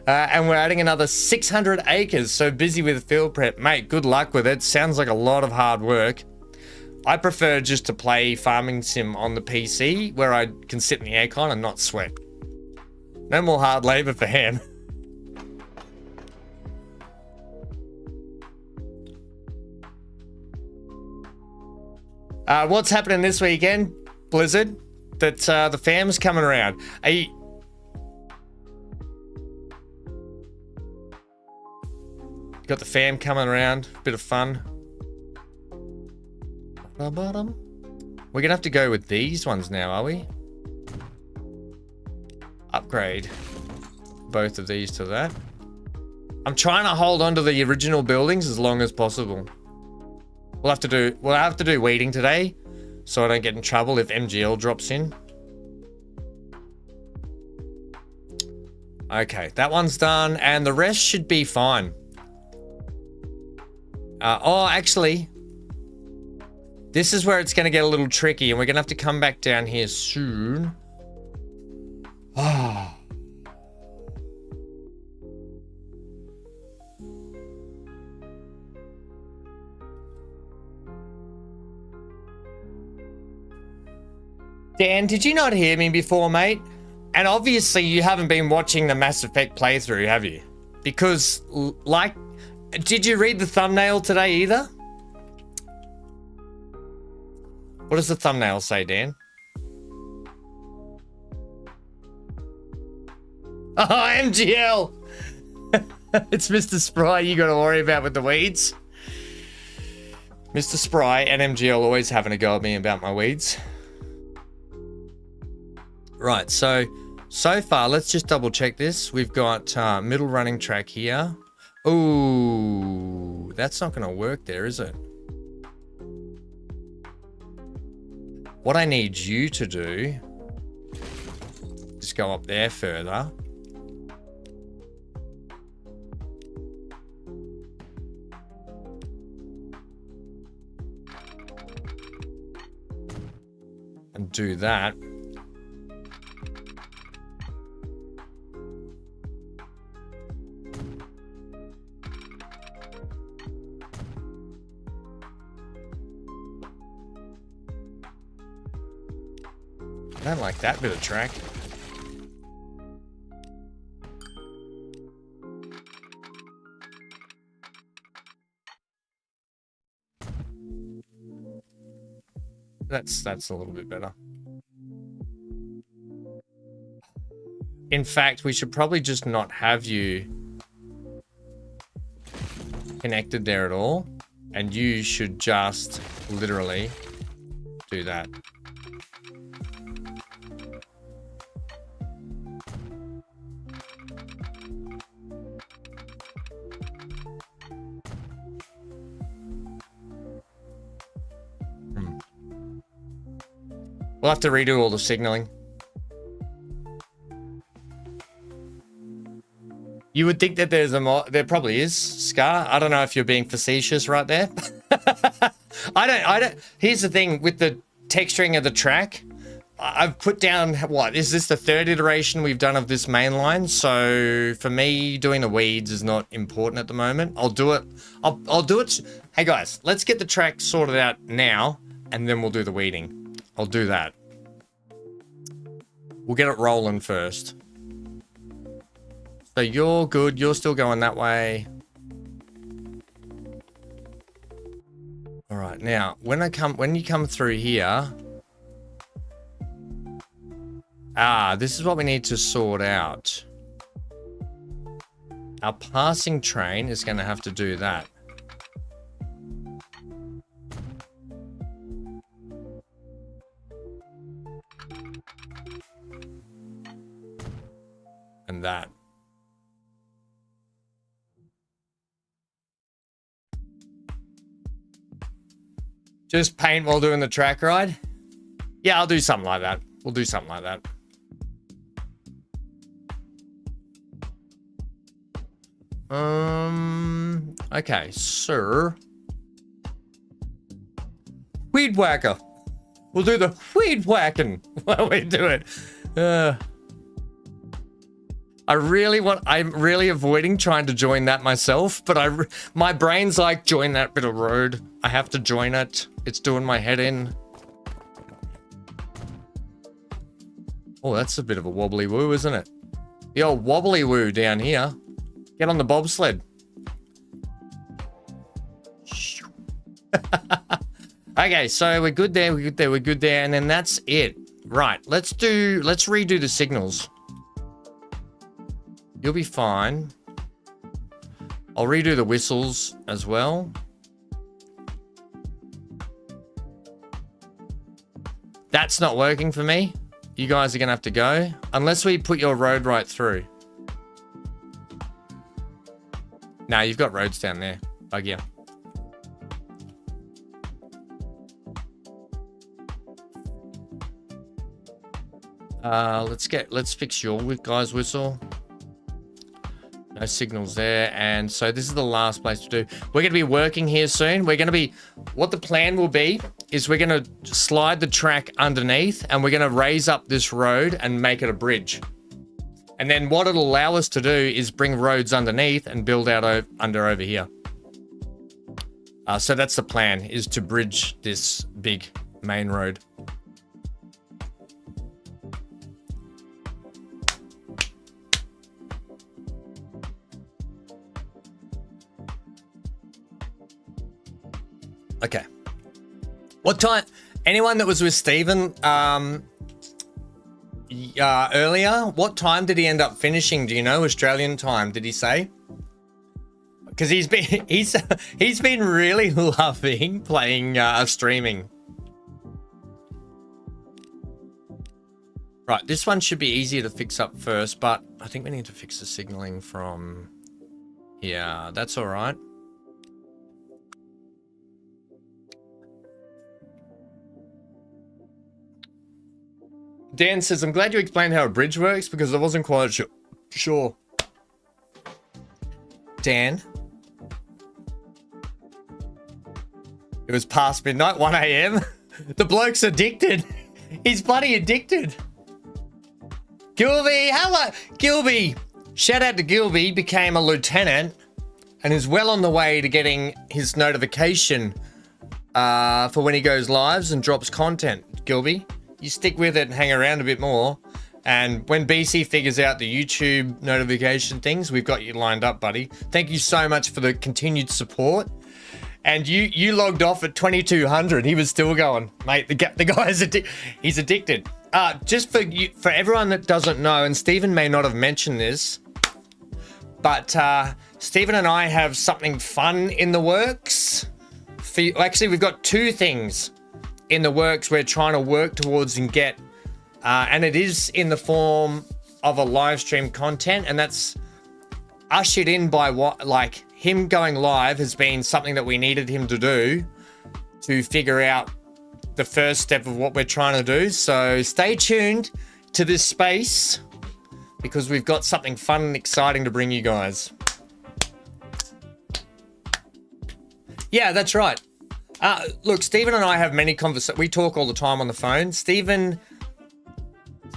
And we're adding another 600 acres. So busy with field prep. Mate, good luck with it. Sounds like a lot of hard work. I prefer just to play farming sim on the PC where I can sit in the aircon and not sweat. No more hard labor for him. What's happening this weekend, Blizzard? That the fam's coming around. Got the fam coming around. Bit of fun. Bottom. We're gonna have to go with these ones now, are we? Upgrade both of these to that. I'm trying to hold on to the original buildings as long as possible. We'll have to do weeding today, so I don't get in trouble if MGL drops in. Okay, that one's done, and the rest should be fine. Oh, actually, this is where it's going to get a little tricky, and we're going to have to come back down here soon. Ah. Dan, did you not hear me before, mate? And obviously you haven't been watching the Mass Effect playthrough, have you? Because, like, did you read the thumbnail today either? What does the thumbnail say, Dan? Oh, MGL! It's Mr. Spry you got to worry about with the weeds. Mr. Spry and MGL always having a go at me about my weeds. Right, so far, let's just double check this. We've got middle running track here. Ooh, that's not going to work there, is it? What I need you to do is go up there further. And do that. I don't like that bit of track. That's a little bit better. In fact, we should probably just not have you connected there at all. And you should just literally do that. We'll have to redo all the signaling. You would think that there's a more, there probably is, Scar. I don't know if you're being facetious right there. I don't, here's the thing with the texturing of the track. I've put down, what, is this the third iteration we've done of this main line? So for me, doing the weeds is not important at the moment. I'll do it. I'll do it. Hey guys, let's get the track sorted out now and then we'll do the weeding. I'll do that. We'll get it rolling first. So you're good. You're still going that way. All right. Now, when you come through here, this is what we need to sort out. Our passing train is going to have to do that. And that. Just paint while doing the track ride? Yeah, I'll do something like that. We'll do something like that. Okay, sir. Weed whacker. We'll do the weed whacking while we do it. I'm really avoiding trying to join that myself, but my brain's like, join that bit of road. I have to join it. It's doing my head in. Oh, that's a bit of a wobbly woo, isn't it? The old wobbly woo down here. Get on the bobsled. Okay, so we're good there, we're good there, and then that's it. Right, let's redo the signals. You'll be fine. I'll redo the whistles as well. That's not working for me. You guys are gonna have to go. Unless we put your road right through. Nah, you've got roads down there. Bug yeah. Let's fix your guy's whistle. No signals there. And so this is the last place to do. We're going to be working here soon. What the plan will be is we're going to slide the track underneath and we're going to raise up this road and make it a bridge. And then what it'll allow us to do is bring roads underneath and build out over here. So that's the plan, is to bridge this big main road. Okay. What time? Anyone that was with Stephen earlier, what time did he end up finishing? Do you know? Australian time, did he say? Because he's been really loving playing streaming. Right, this one should be easier to fix up first, but I think we need to fix the signaling from here. That's all right. Dan says, I'm glad you explained how a bridge works because I wasn't quite sure. Dan? It was past midnight, 1 a.m. The bloke's addicted. He's bloody addicted. Gilby, hello. Gilby. Shout out to Gilby, became a lieutenant and is well on the way to getting his notification for when he goes lives and drops content. Gilby, you stick with it and hang around a bit more. And when BC figures out the YouTube notification things, we've got you lined up, buddy. Thank you so much for the continued support. And you logged off at 2200. He was still going, mate. The guy's he's addicted. Just for everyone that doesn't know, and Stephen may not have mentioned this, but Stephen and I have something fun in the works. Actually, we've got two things in the works we're trying to work towards and get, and it is in the form of a live stream content, and that's ushered in by him going live has been something that we needed him to do to figure out the first step of what we're trying to do. So stay tuned to this space because we've got something fun and exciting to bring you guys. Yeah, that's right. Look, Stephen and I have many conversations. We talk all the time on the phone. Stephen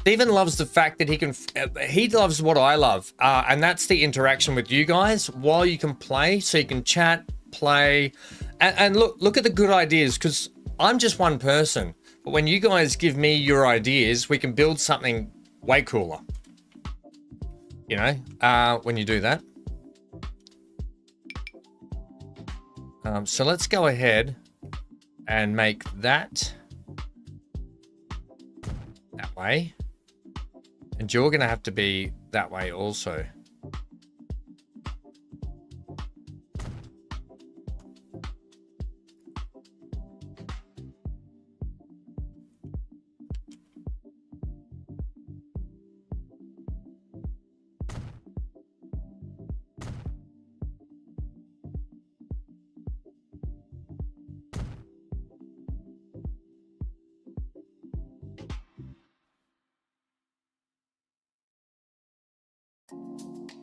loves the fact that he loves what I love. And that's the interaction with you guys while you can play. So you can chat, play, and look at the good ideas, because I'm just one person. But when you guys give me your ideas, we can build something way cooler. You know, when you do that. So let's go ahead and make that way. And you're going to have to be that way also.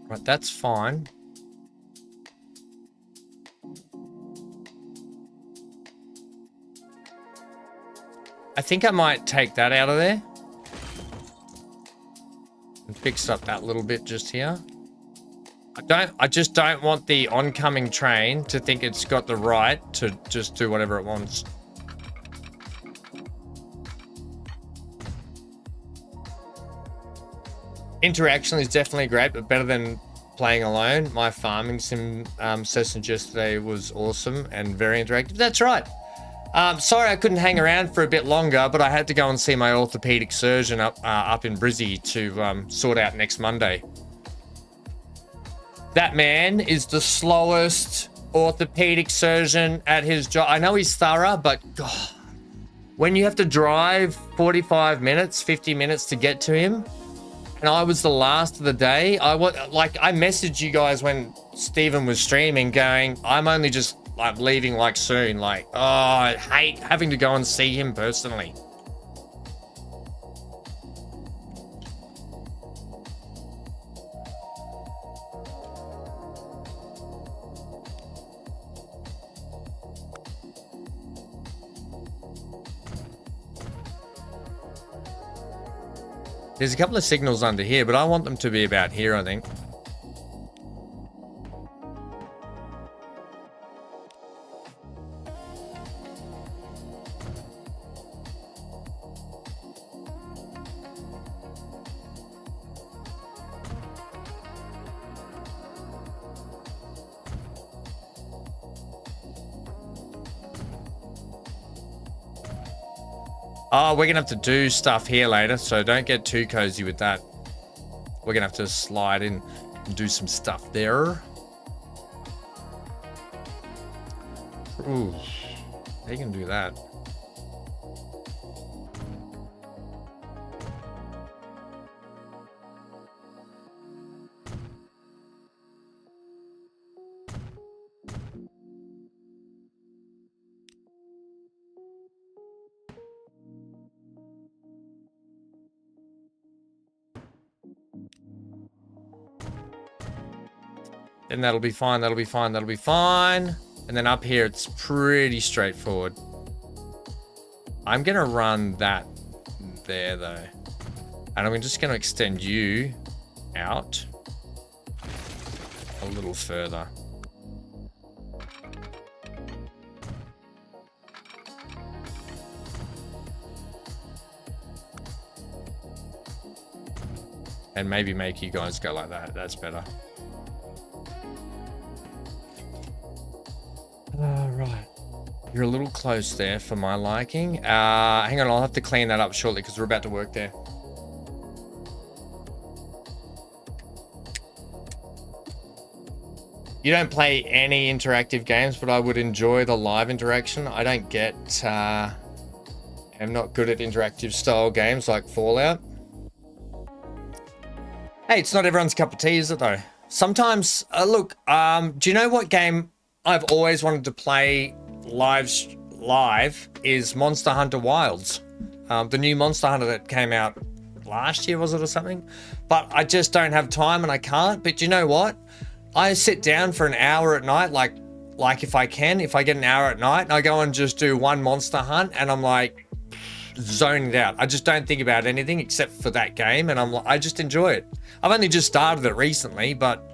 Right, that's fine. I think I might take that out of there and fix up that little bit just here. I just don't want the oncoming train to think it's got the right to just do whatever it wants. Interaction is definitely great, but better than playing alone. My farming sim session yesterday was awesome and very interactive. That's right. Sorry I couldn't hang around for a bit longer, but I had to go and see my orthopedic surgeon up in Brizzy to sort out next Monday. That man is the slowest orthopedic surgeon at his job. I know he's thorough, but God, when you have to drive 45 minutes, 50 minutes to get to him, and I was the last of the day, I messaged you guys when Steven was streaming going, I'm only just like leaving like soon. Like, oh, I hate having to go and see him personally. There's a couple of signals under here, but I want them to be about here, I think. Oh, we're gonna have to do stuff here later, so don't get too cozy with that. We're gonna have to slide in and do some stuff there. Ooh, they can do that. Then that'll be fine, that'll be fine, that'll be fine. And then up here, it's pretty straightforward. I'm gonna run that there though. And I'm just gonna extend you out a little further. And maybe make you guys go like that, that's better. Right. You're a little close there for my liking. Hang on, I'll have to clean that up shortly because we're about to work there. You don't play any interactive games, but I would enjoy the live interaction. I don't get... I'm not good at interactive style games like Fallout. Hey, it's not everyone's cup of tea, is it though? Sometimes, look, do you know what game I've always wanted to play live is Monster Hunter Wilds. The new Monster Hunter that came out last year, was it, or something? But I just don't have time and I can't. But you know what? I sit down for an hour at night, like if I get an hour at night, I go and just do one monster hunt and I'm like zoning out. I just don't think about anything except for that game and I just enjoy it. I've only just started it recently, but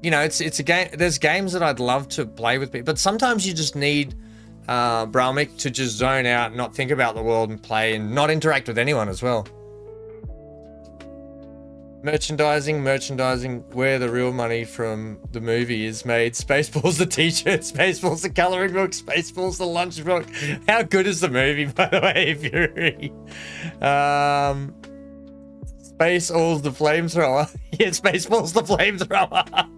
you know, it's a game. There's games that I'd love to play with people, but sometimes you just need Bralmic to just zone out and not think about the world and play and not interact with anyone as well. Merchandising, where the real money from the movie is made. Spaceballs the t-shirt, Spaceballs the coloring book, Spaceballs the lunch book. How good is the movie, by the way, Fury? Spaceballs the flamethrower. Yeah, Spaceballs the flamethrower.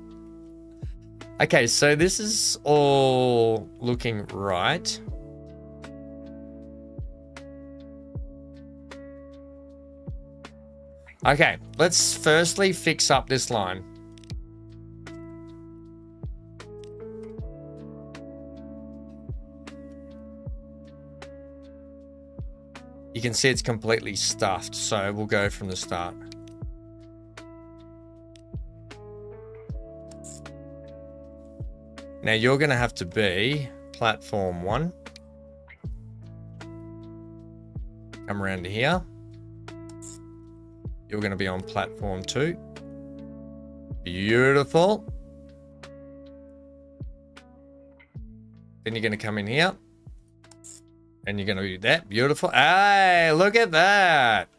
Okay, so this is all looking right. Okay, let's firstly fix up this line. You can see it's completely stuffed, so we'll go from the start. Now you're going to have to be platform 1. Come around to here. You're going to be on platform 2. Beautiful. Then you're going to come in here. And you're going to do that. Beautiful. Hey, look at that.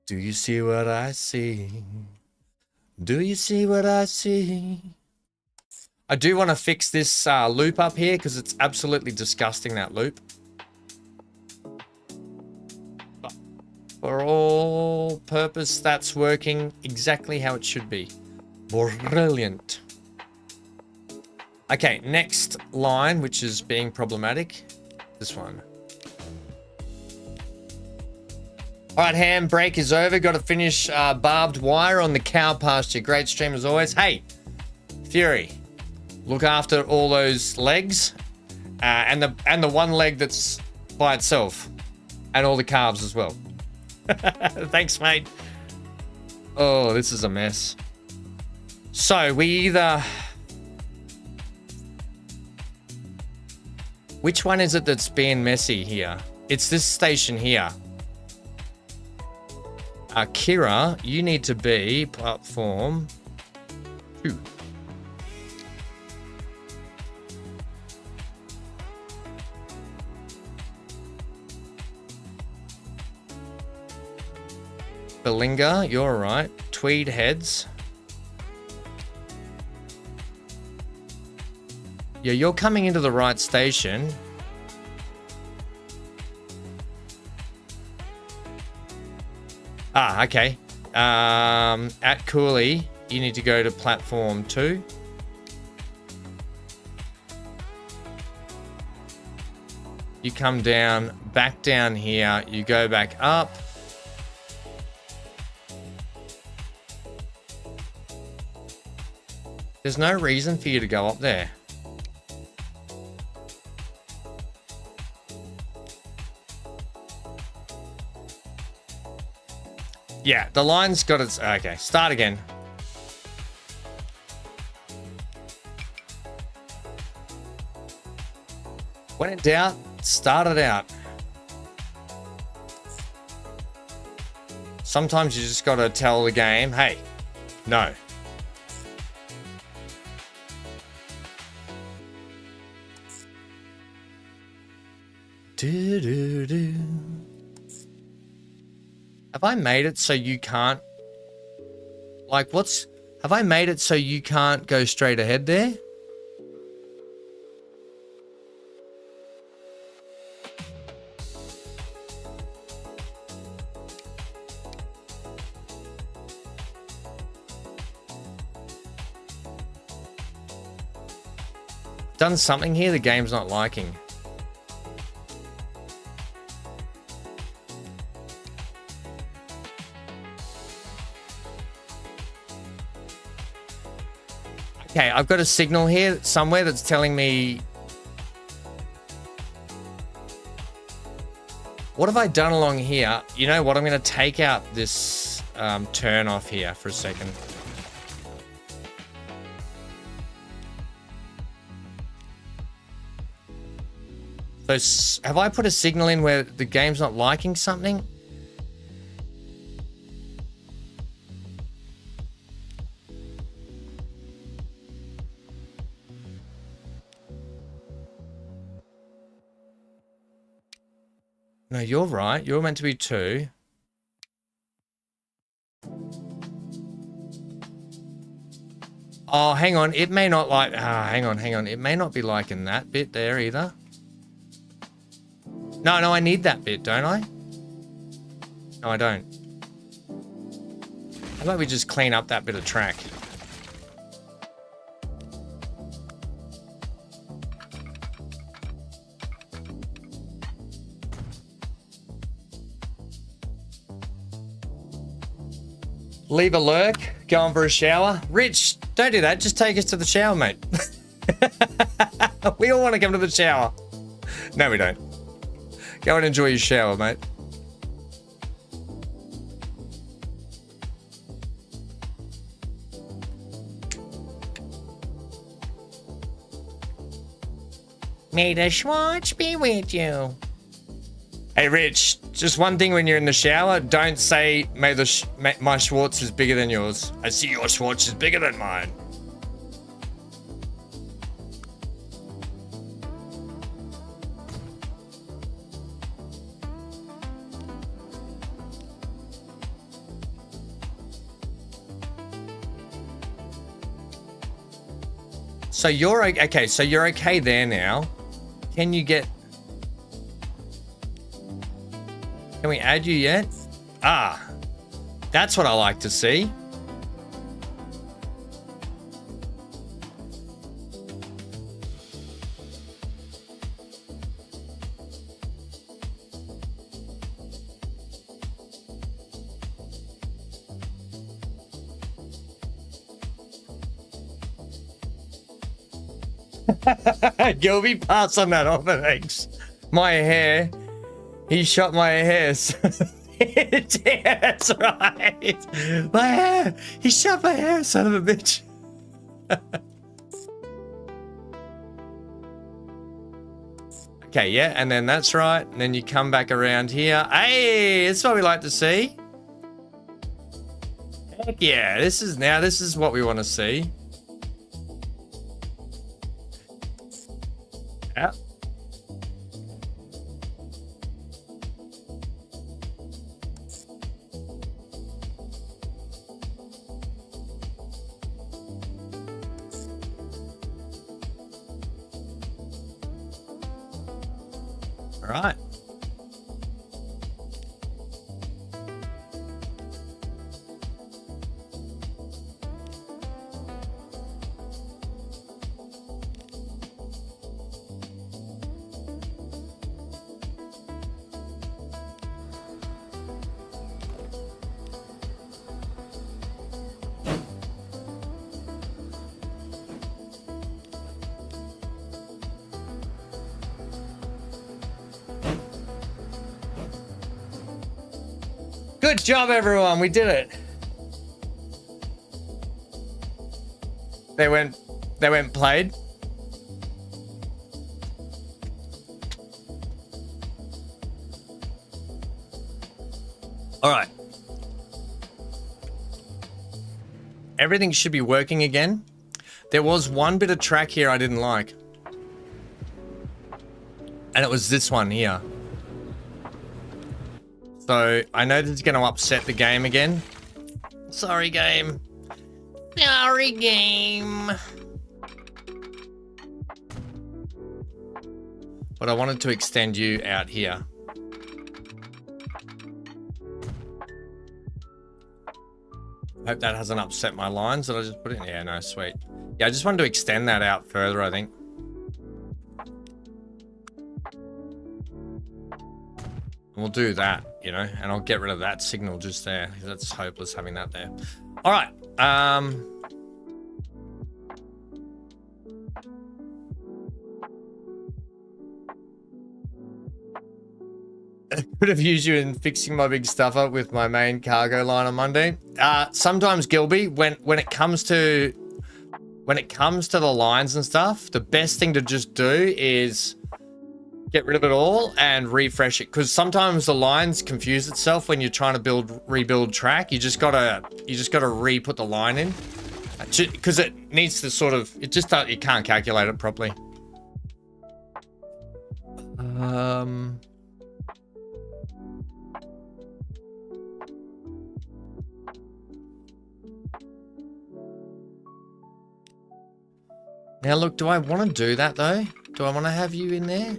Do you see what I see? Do you see what I see? I do want to fix this loop up here because it's absolutely disgusting, that loop. But for all purpose, that's working exactly how it should be. Brilliant. Okay, next line, which is being problematic. This one. All right, Ham, break is over. Got to finish barbed wire on the cow pasture. Great stream as always. Hey, Fury, look after all those legs and the one leg that's by itself, and all the calves as well. Thanks, mate. Oh, this is a mess. So we either... Which one is it that's being messy here? It's this station here. Kira, you need to be platform 2. Belinga, you're all right. Tweed Heads. Yeah, you're coming into the right station. Ah, okay. At Cooley, you need to go to platform 2. You come down, back down here. You go back up. There's no reason for you to go up there. Yeah, the line's got its... Okay, start again. When in doubt, start it out. Sometimes you just got to tell the game, hey, no. Do. Have I made it so you can't... Like, what's... Have I made it so you can't go straight ahead there? Done something here the game's not liking. Okay, I've got a signal here somewhere that's telling me... What have I done along here? You know what? I'm going to take out this turn off here for a second. So have I put a signal in where the game's not liking something? No, you're right. You're meant to be 2. Oh, hang on. It may not like... hang on. It may not be liking that bit there either. No, I need that bit, don't I? No, I don't. How about we just clean up that bit of track? Leave a lurk, going for a shower. Rich, don't do that. Just take us to the shower, mate. We all want to come to the shower. No, we don't. Go and enjoy your shower, mate. May the Schwartz be with you. Hey, Rich, just one thing when you're in the shower, don't say, my Schwartz is bigger than yours. I see your Schwartz is bigger than mine. So you're okay. So you're okay there now. Can you get... Can we add you yet? Ah, that's what I like to see. Gilby, pass on that offer, thanks. My hair. He shot my hair. Yeah, that's right. My hair. He shot my hair, son of a bitch. Okay, yeah, and then that's right. And then you come back around here. Hey, that's what we like to see. Heck yeah, this is what we want to see. Yeah. All right. Good job, everyone. We did it. They went played. All right. Everything should be working again. There was one bit of track here I didn't like. And it was this one here. So I know this is going to upset the game again. Sorry, game. Sorry, game. But I wanted to extend you out here. Hope that hasn't upset my lines that I just put in. Yeah, no, sweet. Yeah, I just wanted to extend that out further, I think. We'll do that, you know, and I'll get rid of that signal just there. That's hopeless having that there. All right. I could have used you in fixing my big stuff up with my main cargo line on Monday. Sometimes, Gilby, when it comes to the lines and stuff, the best thing to just do is get rid of it all and refresh it, because sometimes the lines confuse itself when you're trying to rebuild track. You just gotta re-put the line in, because it needs to sort of, it can't calculate it properly. Now look, do I want to do that though? Do I want to have you in there?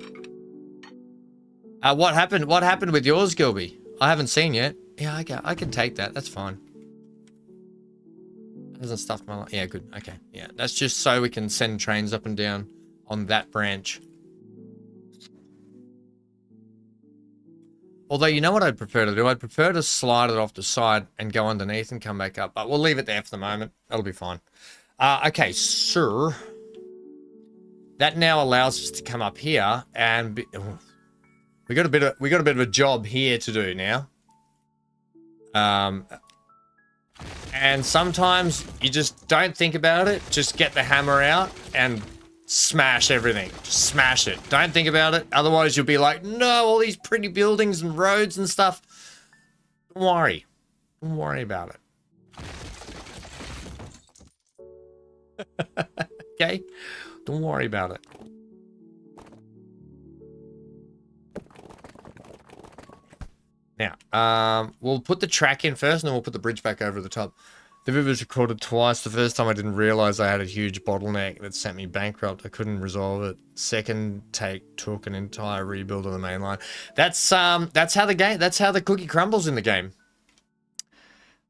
What happened? What happened with yours, Gilby? I haven't seen yet. Yeah, I can take that. That's fine. Hasn't stuffed my line. Yeah, good. Okay. Yeah, that's just so we can send trains up and down on that branch. Although, you know what I'd prefer to do? I'd prefer to slide it off the side and go underneath and come back up. But we'll leave it there for the moment. That'll be fine. Okay, sir. That now allows us to come up here and we got a bit of a job here to do now. And sometimes you just don't think about it. Just get the hammer out and smash everything. Just smash it. Don't think about it. Otherwise you'll be like, no, all these pretty buildings and roads and stuff. Don't worry. Don't worry about it. Okay? Don't worry about it. Now, we'll put the track in first, and then we'll put the bridge back over the top. The video was recorded twice. The first time I didn't realize I had a huge bottleneck that sent me bankrupt. I couldn't resolve it. Second take took an entire rebuild of the main line. That's how the cookie crumbles in the game.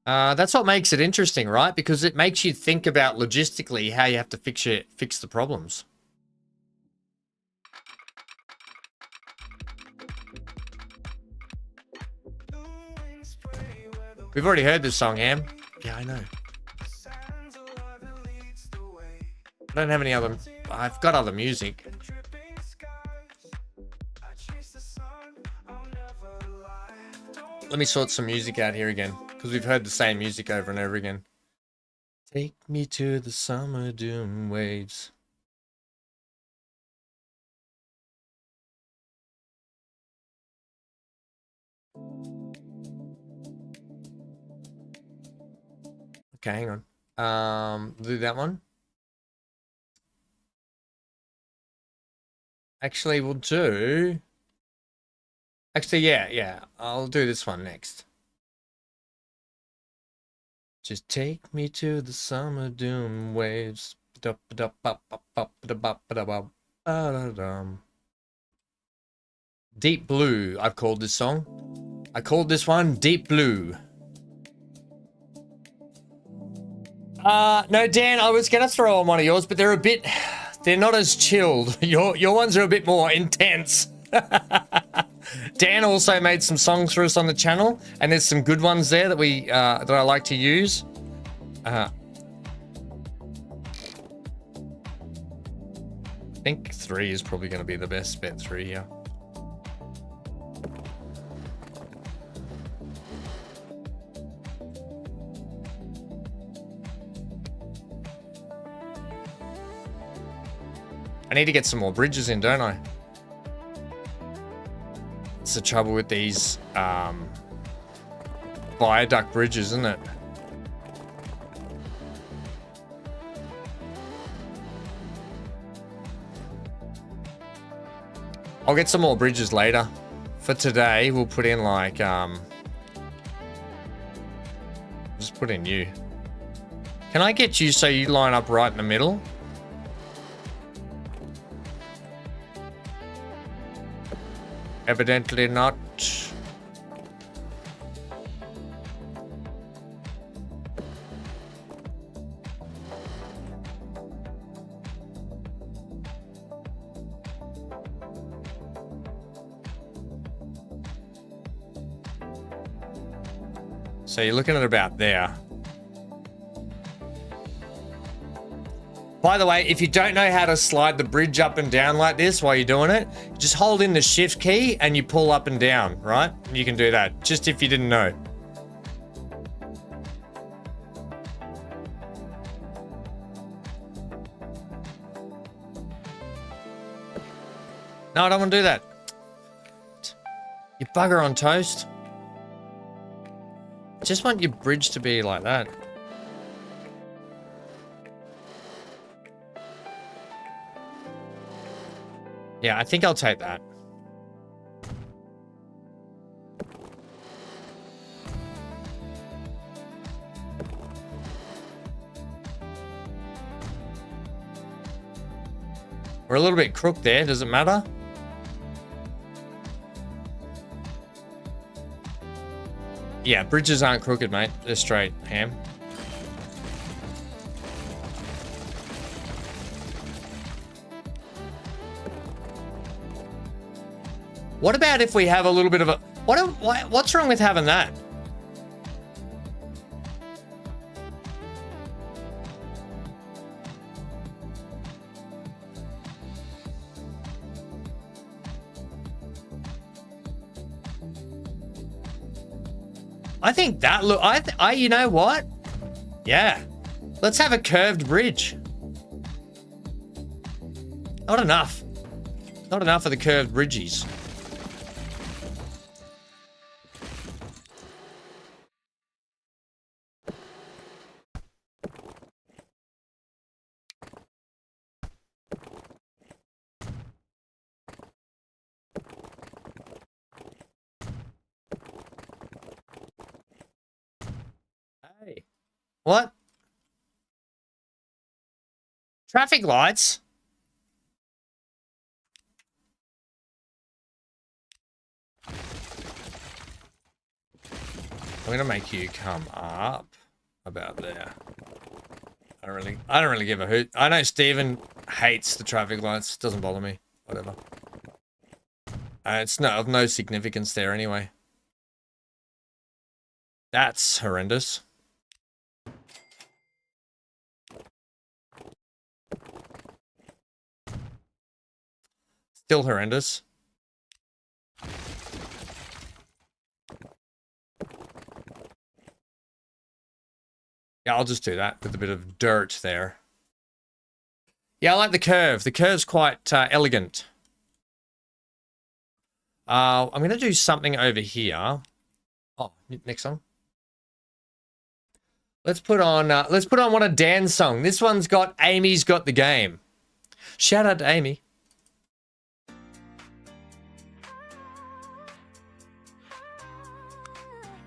That's what makes it interesting, right? Because it makes you think about logistically how you have to fix the problems. We've already heard this song, Ham. Yeah, I know. I don't have any other... I've got other music. Let me sort some music out here again, because we've heard the same music over and over again. Take me to the summer doom waves. Okay, hang on. Do that one. Actually, we'll do... Actually, yeah. I'll do this one next. Just take me to the summer doom waves. Deep Blue, I've called this song. I called this one Deep Blue. No, Dan, I was gonna throw on one of yours, but they're not as chilled. Your ones are a bit more intense. Dan also made some songs for us on the channel, and there's some good ones there that that I like to use. I think 3 is probably going to be the best bet. 3, yeah. I need to get some more bridges in, don't I? It's the trouble with these viaduct bridges, isn't it? I'll get some more bridges later. For today, we'll put in like, just put in you. Can I get you so you line up right in the middle? Evidently not. So you're looking at about there. By the way, if you don't know how to slide the bridge up and down like this while you're doing it, just hold in the shift key and you pull up and down, right? You can do that, just if you didn't know. No, I don't want to do that. You bugger on toast. Just want your bridge to be like that. Yeah, I think I'll take that. We're a little bit crooked there, does it matter? Yeah, bridges aren't crooked, mate. They're straight, Ham. What about if we have a little bit of a... What's wrong with having that? I think that look... you know what? Yeah. Let's have a curved bridge. Not enough. Not enough of the curved bridges. What? Traffic lights? I'm gonna make you come up about there. I don't really give a hoot. I know Steven hates the traffic lights. Doesn't bother me. Whatever. It's of no significance there anyway. That's horrendous. Still horrendous. Yeah, I'll just do that with a bit of dirt there. Yeah, I like the curve. The curve's quite elegant. I'm going to do something over here. Oh, next song. Let's put on one of Dan's song. This one's got Amy's Got the Game. Shout out to Amy.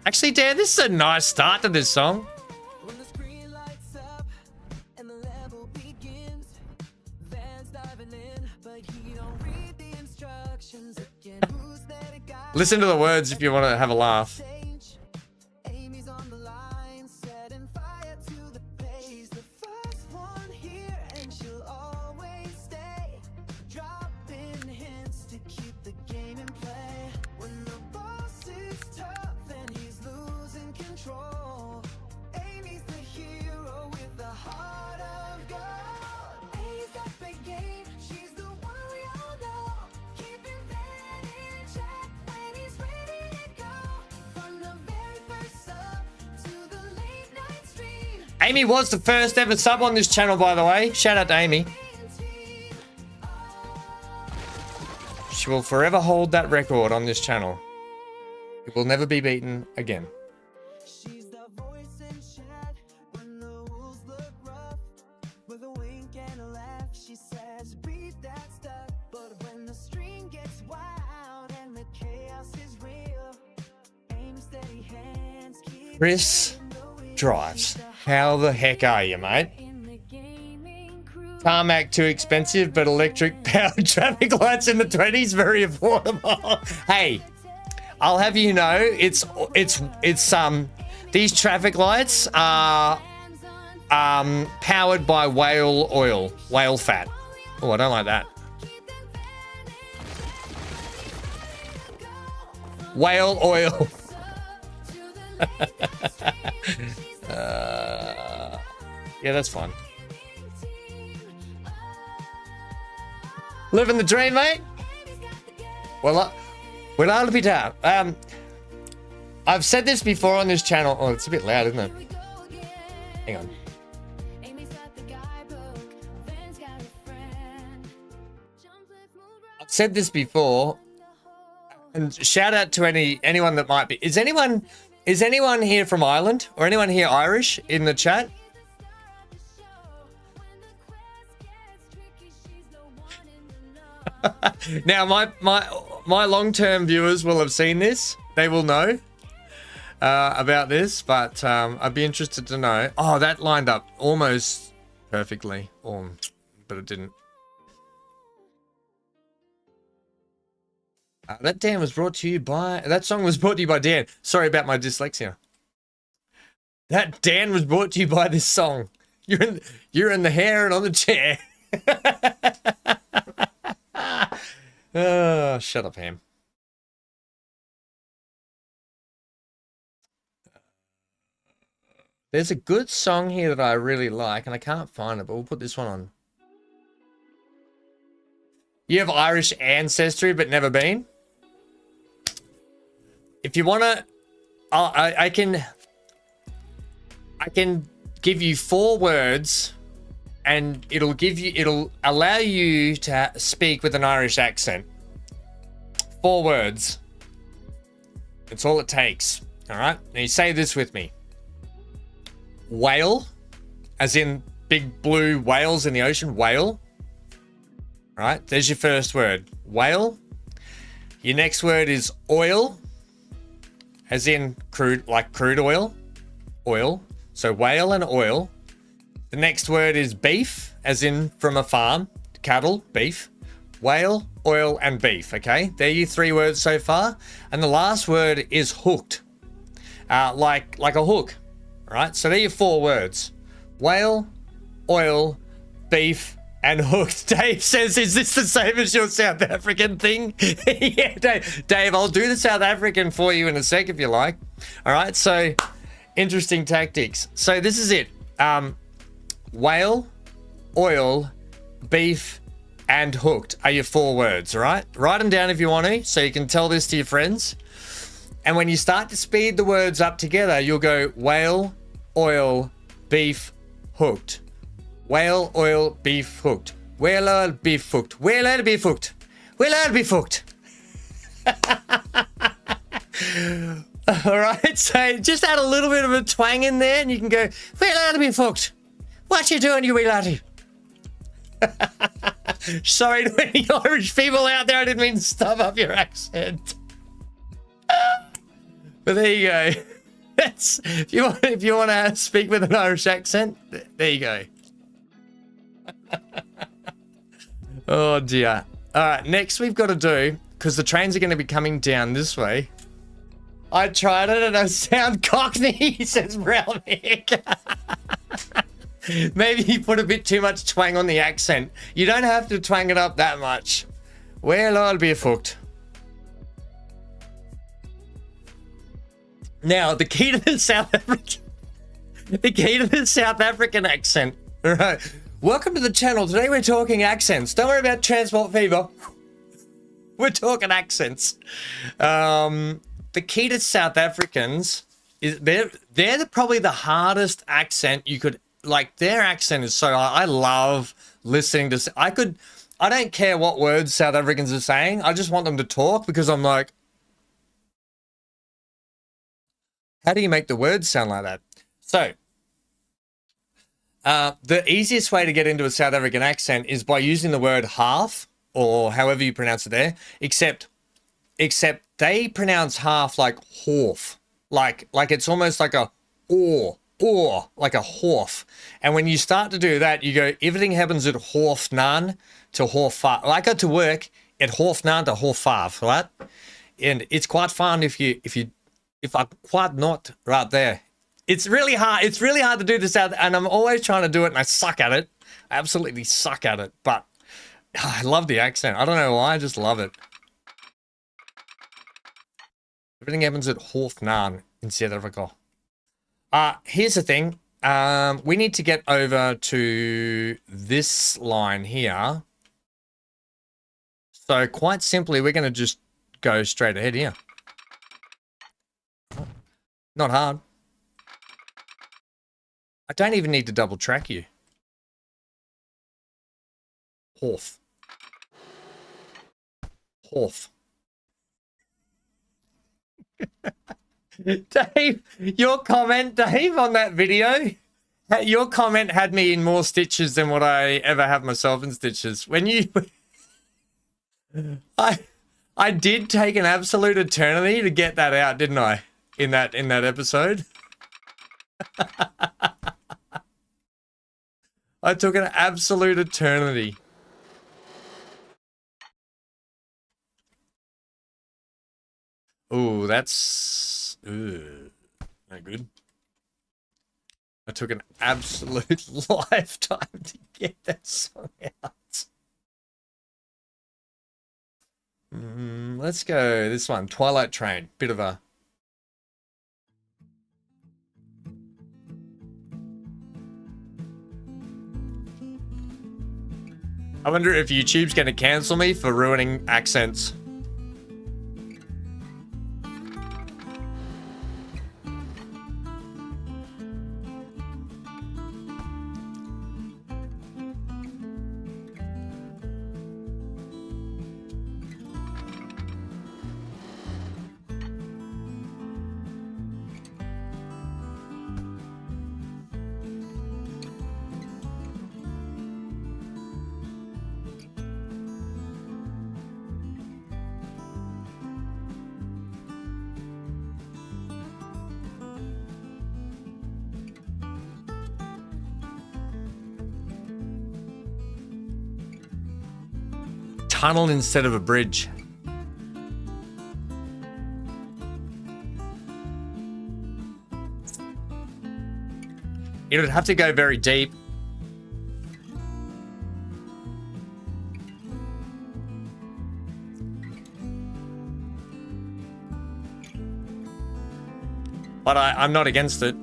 Actually, Dan, this is a nice start to this song. Listen to the words if you want to have a laugh. Amy was the first ever sub on this channel, by the way. Shout out to Amy. She will forever hold that record on this channel. It will never be beaten again. Chris drives. How the heck are you, mate? Tarmac too expensive, but electric powered traffic lights in the 20s very affordable. Hey, I'll have you know, it's these traffic lights are powered by whale oil, whale fat. Oh, I don't like that. Whale oil. Yeah, that's fun. Living the dream, mate. Well, I'll be down. I've said this before on this channel. Oh, it's a bit loud, isn't it? Hang on. I've said this before, and shout out to anyone that might be. Is anyone here from Ireland or anyone here Irish in the chat? Now, my long-term viewers will have seen this. They will know about this, but I'd be interested to know. Oh, that lined up almost perfectly, but it didn't. That song was brought to you by Dan. Sorry about my dyslexia. That Dan was brought to you by this song. You're in the hair and on the chair. Oh, shut up, Ham. There's a good song here that I really like, and I can't find it, but we'll put this one on. You have Irish ancestry, but never been? If you want to, I can give you 4 words, and it'll allow you to speak with an Irish accent. 4 words. That's all it takes. All right. Now you say this with me. Whale, as in big blue whales in the ocean. Whale. All right. There's your first word. Whale. Your next word is oil, as in crude, like crude oil. Oil. So whale and oil. The next word is beef, as in from a farm, cattle, beef, whale, oil, and beef, okay? They're your 3 words so far. And the last word is hooked, like a hook, all right? So they're your 4 words. Whale, oil, beef, and hooked. Dave says, is this the same as your South African thing? Yeah, Dave, I'll do the South African for you in a sec if you like. All right, so interesting tactics. So this is it. Whale, oil, beef, and hooked are your 4 words, all right? Write them down if you want to, so you can tell this to your friends. And when you start to speed the words up together, you'll go whale, oil, beef, hooked. Whale, oil, beef, hooked. Whale, oil, beef, hooked. Whale, oil, beef, hooked. Whale, oil, beef, hooked. All right, so just add a little bit of a twang in there and you can go, whale, oil, beef, hooked. What you doing, you wee laddie? Sorry to any Irish people out there, I didn't mean to stuff up your accent. But there you go. That's if you want to speak with an Irish accent, there you go. Oh dear. All right, next we've got to do, because the trains are going to be coming down this way. I tried it and I sound cockney, says Brown Mick. Maybe you put a bit too much twang on the accent. You don't have to twang it up that much. Well, I'll be fucked. Now, the key to the South African accent. All right. Welcome to the channel. Today we're talking accents. Don't worry about transport fever. We're talking accents. The key to South Africans is they're probably the hardest accent you could, like, their accent is so, I love listening to, I don't care what words South Africans are saying. I just want them to talk because I'm like, how do you make the words sound like that? So, the easiest way to get into a South African accent is by using the word half, or however you pronounce it there, except they pronounce half like horf, like it's almost like a or like a horf. And when you start to do that, you go, everything happens at horf nan to horf far. Like I got to work at horf nan to horf far, right? And it's quite fun if I quite not right there. It's really hard. It's really hard to do this out, and I'm always trying to do it, and I suck at it. I absolutely suck at it, but I love the accent. I don't know why, I just love it. Everything happens at Hoofdnaam in South Africa. Here's the thing. We need to get over to this line here. So quite simply, we're going to just go straight ahead here. Not hard. I don't even need to double track you. Horf. Dave, your comment, Dave, on that video, your comment had me in more stitches than what I ever have myself in stitches. When you... I did take an absolute eternity to get that out, didn't I? In that episode. I took an absolute eternity. Ooh, that's not good. I took an absolute lifetime to get that song out. Let's go this one, Twilight Train. Bit of a... I wonder if YouTube's going to cancel me for ruining accents. Tunnel instead of a bridge. It would have to go very deep. But I'm not against it.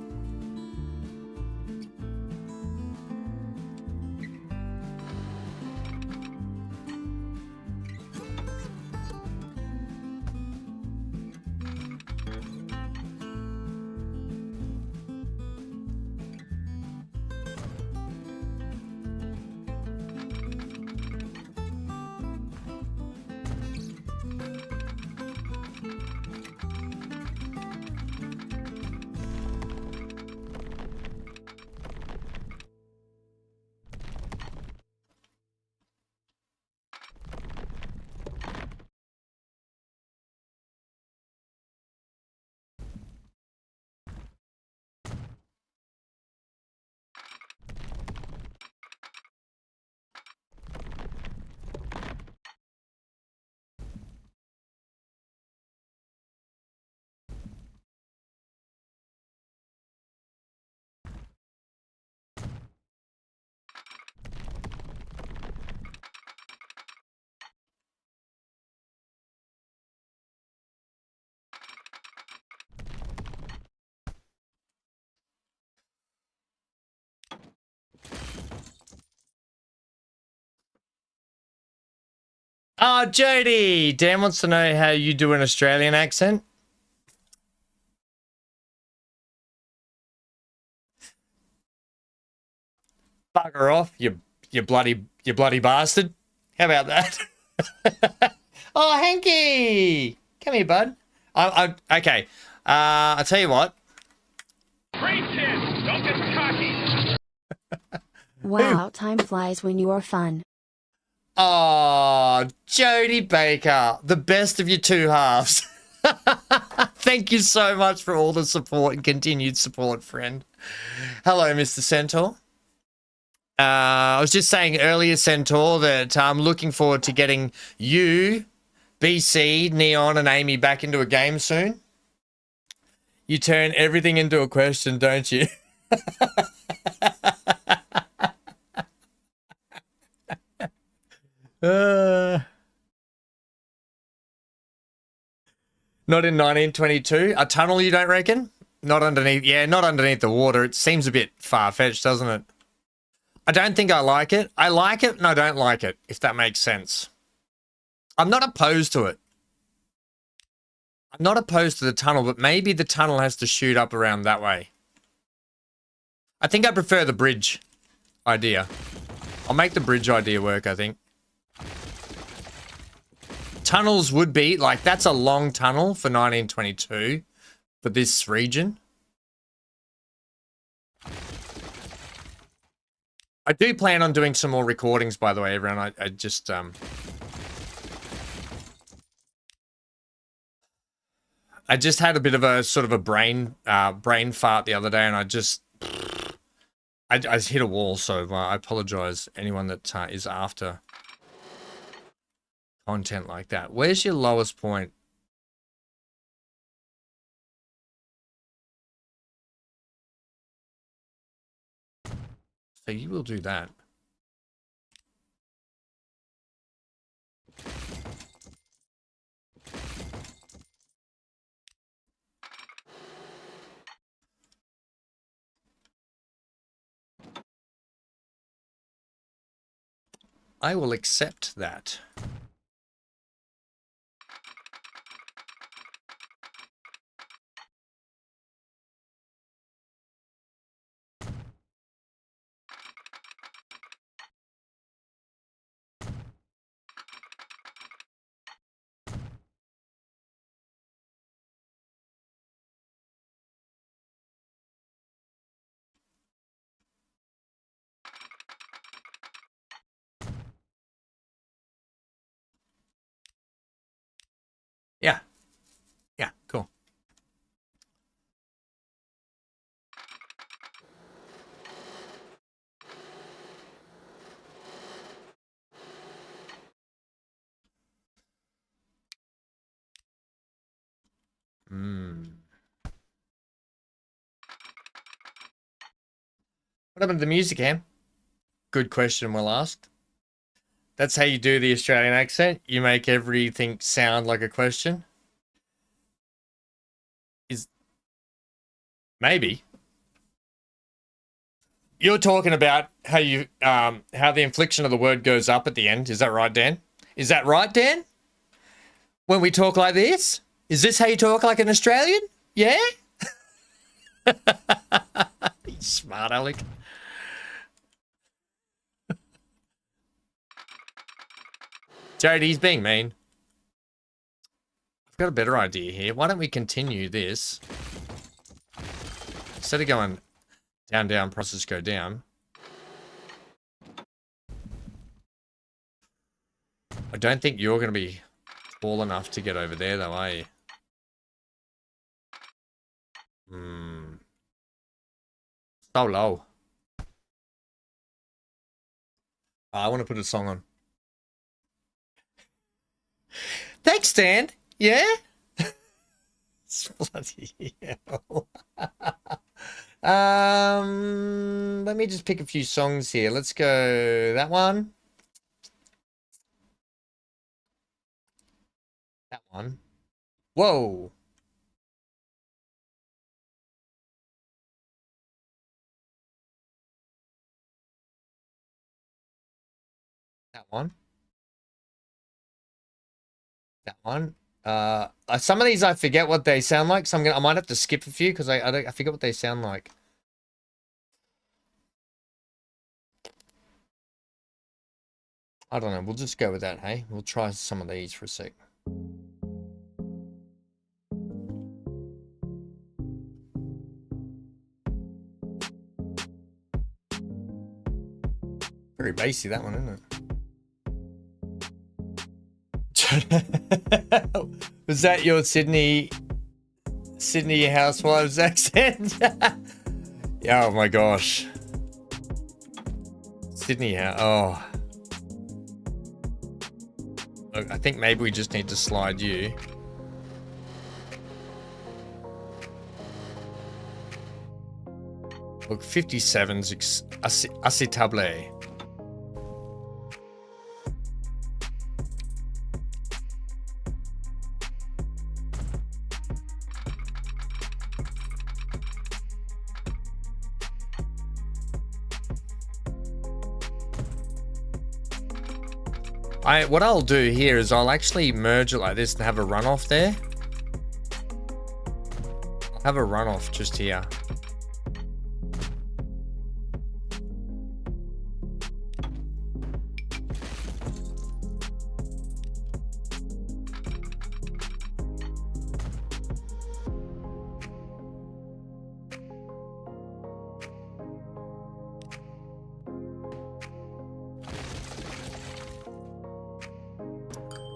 Oh, Jody! Dan wants to know how you do an Australian accent. Bugger off, you bloody bastard. How about that? Oh, Hanky! Come here, bud. Okay. I'll tell you what. Great kid! Don't get cocky! Wow, time flies when you are fun. Oh, Jody Baker, the best of your two halves. Thank you so much for all the support and continued support, friend. Hello, Mr. Centaur. I was just saying earlier, Centaur, that I'm looking forward to getting you, BC, Neon, and Amy back into a game soon. You turn everything into a question, don't you? Not in 1922. A tunnel, you don't reckon? Not underneath. Yeah, not underneath the water. It seems a bit far-fetched, doesn't it? I don't think I like it. I like it and I don't like it, if that makes sense. I'm not opposed to it. I'm not opposed to the tunnel, but maybe the tunnel has to shoot up around that way. I think I prefer the bridge idea. I'll make the bridge idea work, I think. Tunnels would be, like, that's a long tunnel for 1922 for this region. I do plan on doing some more recordings, by the way, everyone. I just, I just had a bit of a sort of a brain fart the other day, and I hit a wall, so I apologize anyone that is after content like that. Where's your lowest point? So you will do that. I will accept that. Yeah. Yeah, cool. What happened to the music, Am? Good question, well asked. That's how you do the Australian accent. You make everything sound like a question. Maybe. You're talking about how you how the inflection of the word goes up at the end. Is that right, Dan? Is that right, Dan? When we talk like this? Is this how you talk like an Australian? Yeah? You smart Alec. Jody's being mean. I've got a better idea here. Why don't we continue this? Instead of going down, down, process go down. I don't think you're going to be tall enough to get over there, though, are you? So low. I want to put a song on. Thanks, Dan. Yeah? Bloody hell. Let me just pick a few songs here. Let's go that one. That one. Whoa. That one. That one. Some of these I forget what they sound like, so I might have to skip a few because I forget what they sound like. I don't know. We'll just go with that, hey? We'll try some of these for a sec. Very bassy, that one, isn't it? Was that your Sydney housewives accent? Yeah, oh my gosh. Sydney, oh. Look, I think maybe we just need to slide you. Look, 57's acceptable. What I'll do here is I'll actually merge it like this and have a runoff there. I'll have a runoff just here.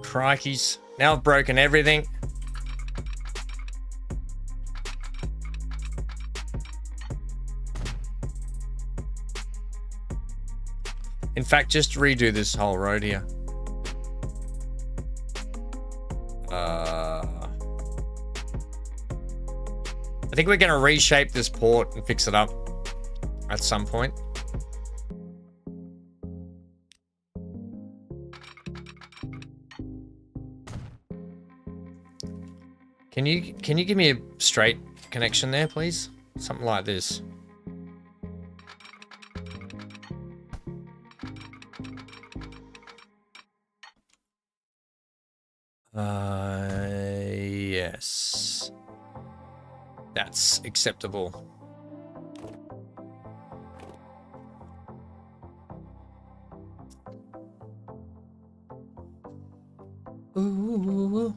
Crikeys. Now I've broken everything. In fact, just redo this whole road here. I think we're going to reshape this port and fix it up at some point. Can you give me a straight connection there, please? Something like this. Yes. That's acceptable. Ooh.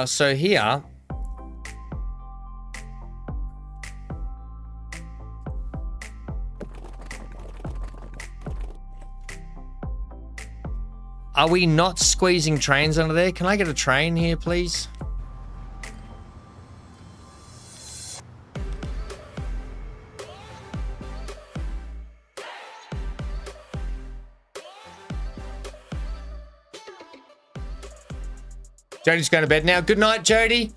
So here, are we not squeezing trains under there? Can I get a train here, please? Jody's going to bed now. Good night, Jody.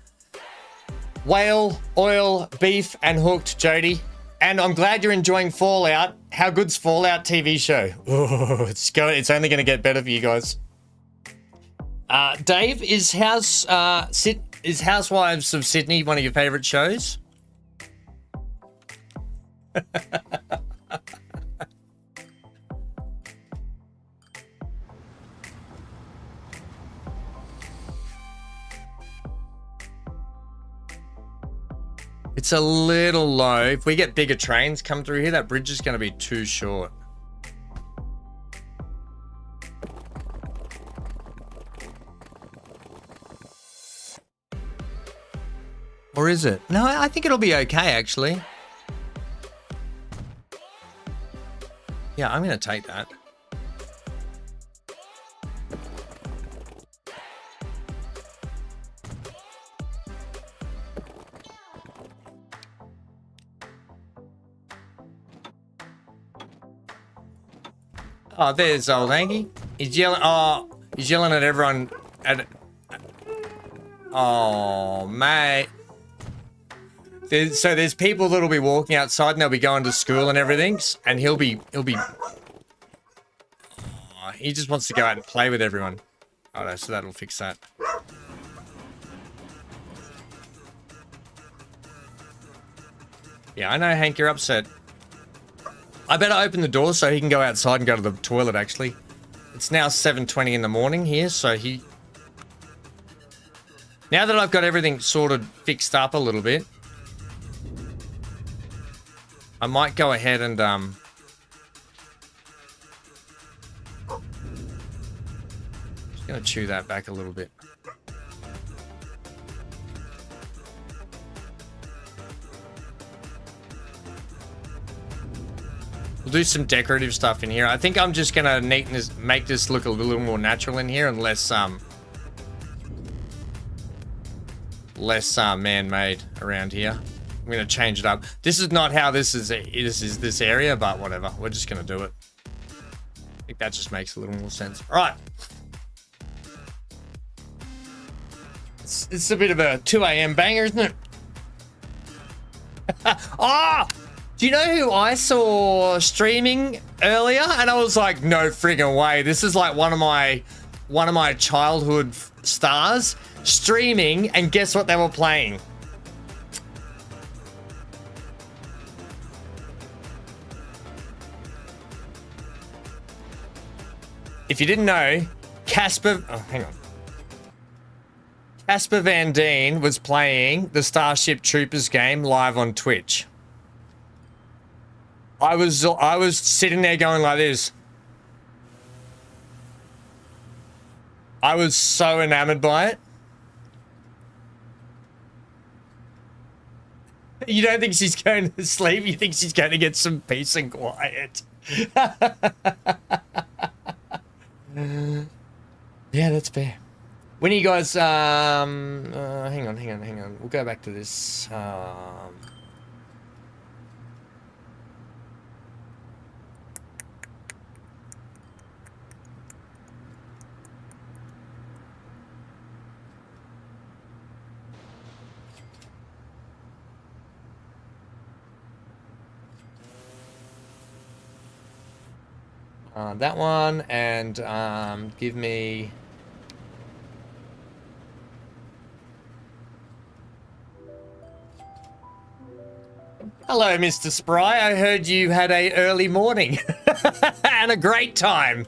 Whale, oil, beef, and hooked, Jody. And I'm glad you're enjoying Fallout. How good's Fallout TV show? Oh, it's only going to get better for you guys. Dave, is Housewives of Sydney one of your favorite shows? It's a little low. If we get bigger trains come through here, that bridge is going to be too short. Or is it? No, I think it'll be okay, actually. Yeah, I'm going to take that. Oh, there's old Angie. He's yelling. Oh, he's yelling at everyone. Oh, mate. There's people that'll be walking outside and they'll be going to school and everything, and he'll be. Oh, he just wants to go out and play with everyone. Oh no, so that'll fix that. Yeah, I know, Hank, you're upset. I better open the door so he can go outside and go to the toilet, actually. It's now 7:20 in the morning here, so he... Now that I've got everything sort of fixed up a little bit, I might go ahead and, just gonna chew that back a little bit. We'll do some decorative stuff in here. I think I'm just gonna make this look a little more natural in here and less man-made around here. I'm gonna change it up. This is not how this is this area, but whatever. We're just gonna do it. I think that just makes a little more sense. All right. It's a bit of a 2 a.m. banger, isn't it? Oh! Do you know who I saw streaming earlier? And I was like, no friggin' way. This is like one of my childhood stars streaming, and guess what they were playing? If you didn't know, Casper Van Dien was playing the Starship Troopers game live on Twitch. I was sitting there going like this. I was so enamored by it. You don't think she's going to sleep? You think she's going to get some peace and quiet? Yeah, that's fair. When you guys, hang on. We'll go back to this. That one, and give me... Hello, Mr. Spry. I heard you had a early morning and a great time.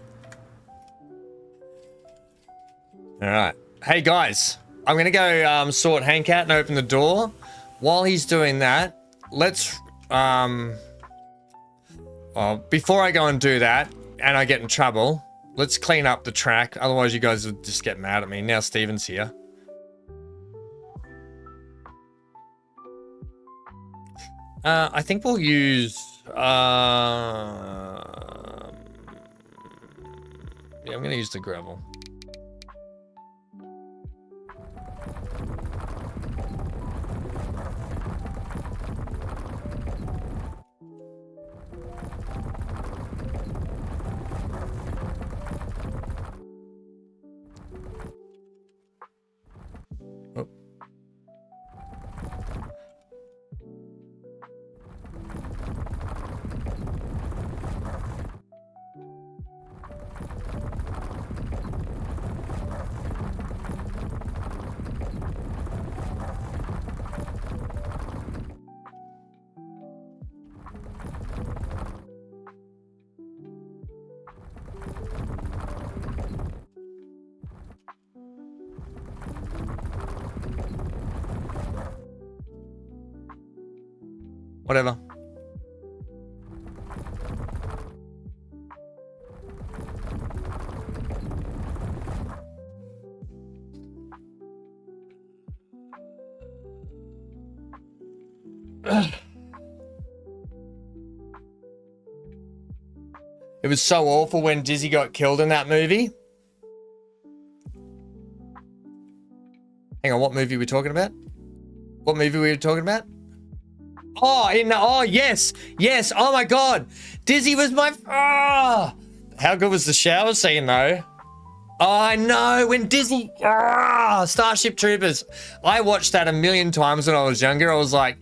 All right. Hey, guys. I'm going to go sort Hank out and open the door. While he's doing that, let's... before I go and do that, and I get in trouble, let's clean up the track. Otherwise, you guys would just get mad at me. Now Steven's here. I think we'll use... yeah, I'm going to use the gravel. Whatever. It was so awful when Dizzy got killed in that movie. Hang on, what movie are we talking about? What movie were we talking about? Oh, yes. Oh my God. Dizzy was my... Oh, how good was the shower scene though? Oh, I know, when Dizzy... Oh, Starship Troopers. I watched that a million times when I was younger. I was like...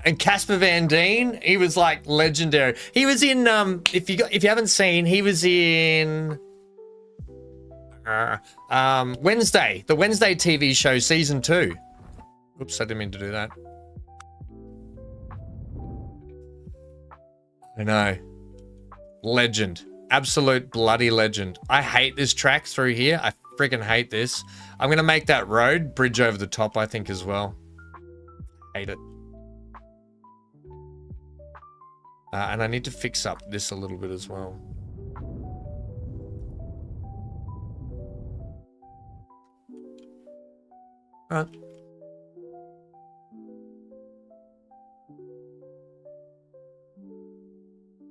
And Casper Van Dien, he was like legendary. He was in, if you haven't seen, he was in... Wednesday. The Wednesday TV show, season 2. Oops, I didn't mean to do that. I know. Legend. Absolute bloody legend. I hate this track through here. I freaking hate this. I'm going to make that road bridge over the top, I think, as well. Hate it. And I need to fix up this a little bit as well. All right.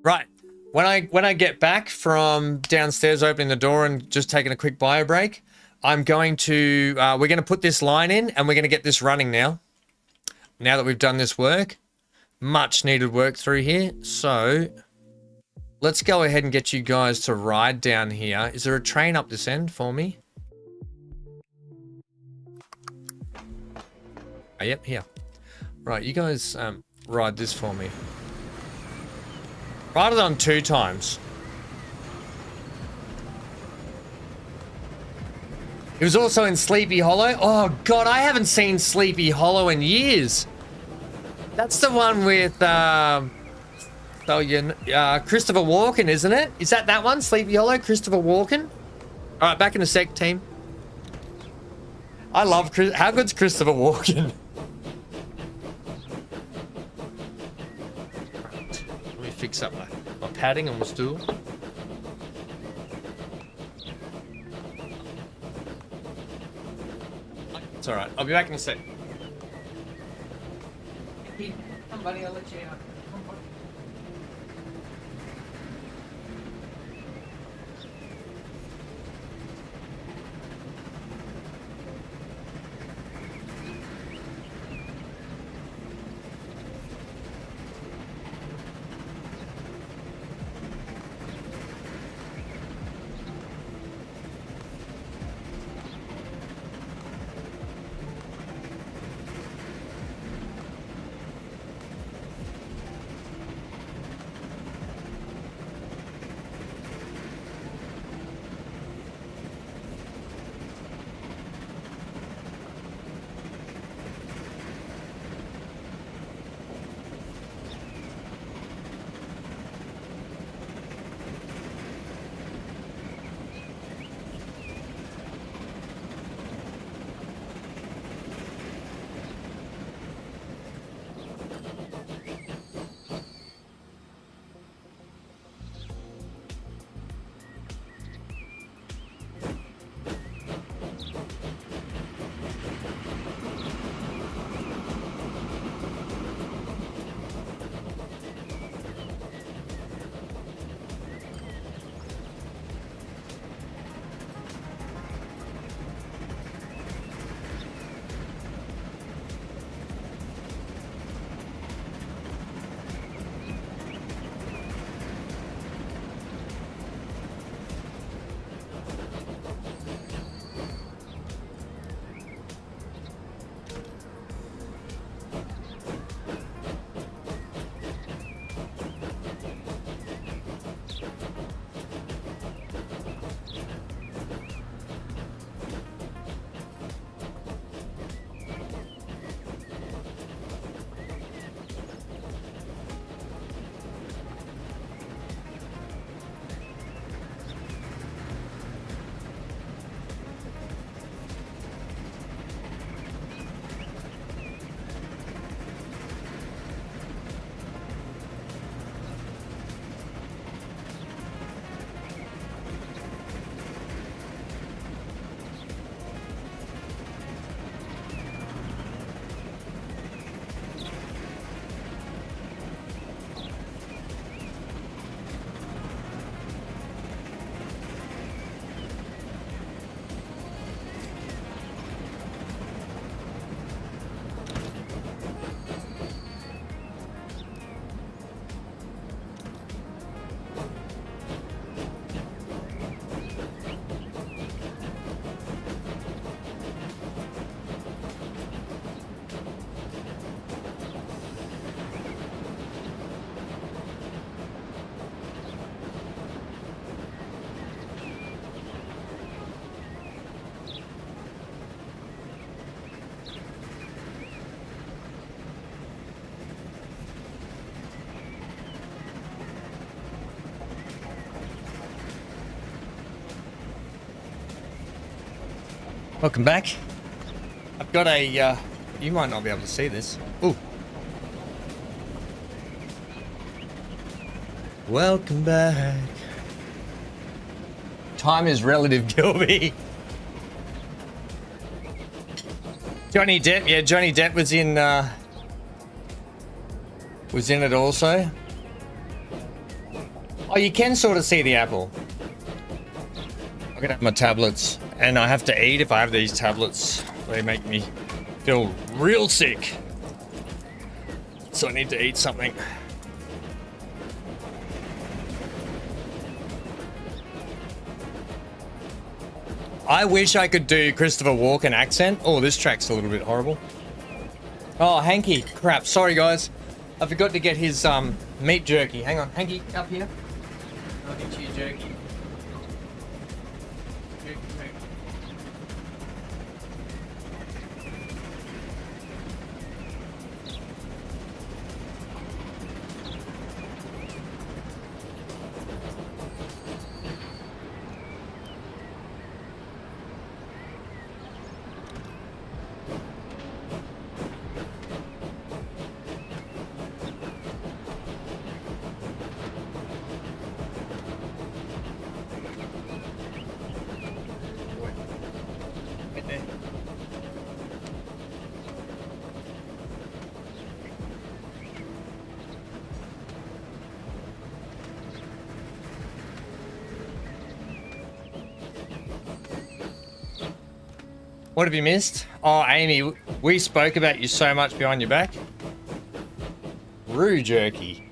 Right. When I get back from downstairs opening the door and just taking a quick bio break, I'm going to we're going to put this line in and we're going to get this running now. Now that we've done this work, much needed work through here. So let's go ahead and get you guys to ride down here. Is there a train up this end for me? Oh, yep, here. Right, you guys ride this for me. Ride it on 2 times. It was also in Sleepy Hollow. Oh, God, I haven't seen Sleepy Hollow in years. That's the one with Christopher Walken, isn't it? Is that one? Sleepy Hollow, Christopher Walken? All right, back in a sec, team. I love Chris. How good's Christopher Walken? Let me fix up my padding on the stool. It's all right. I'll be back in a sec. Come, buddy. I'll let you out. Come, buddy. Welcome back. I've got a, you might not be able to see this. Ooh. Welcome back. Time is relative, Gilby. Johnny Depp, yeah, Johnny Depp was in it also. Oh, you can sort of see the apple. I'm gonna have my tablets, and I have to eat if I have these tablets. They make me feel real sick. So I need to eat something. I wish I could do Christopher Walken accent. Oh, this track's a little bit horrible. Oh, Hanky, crap. Sorry, guys. I forgot to get his meat jerky. Hang on, Hanky, up here. I'll get you your jerky. What have you missed? Oh, Amy, we spoke about you so much behind your back. Roo jerky.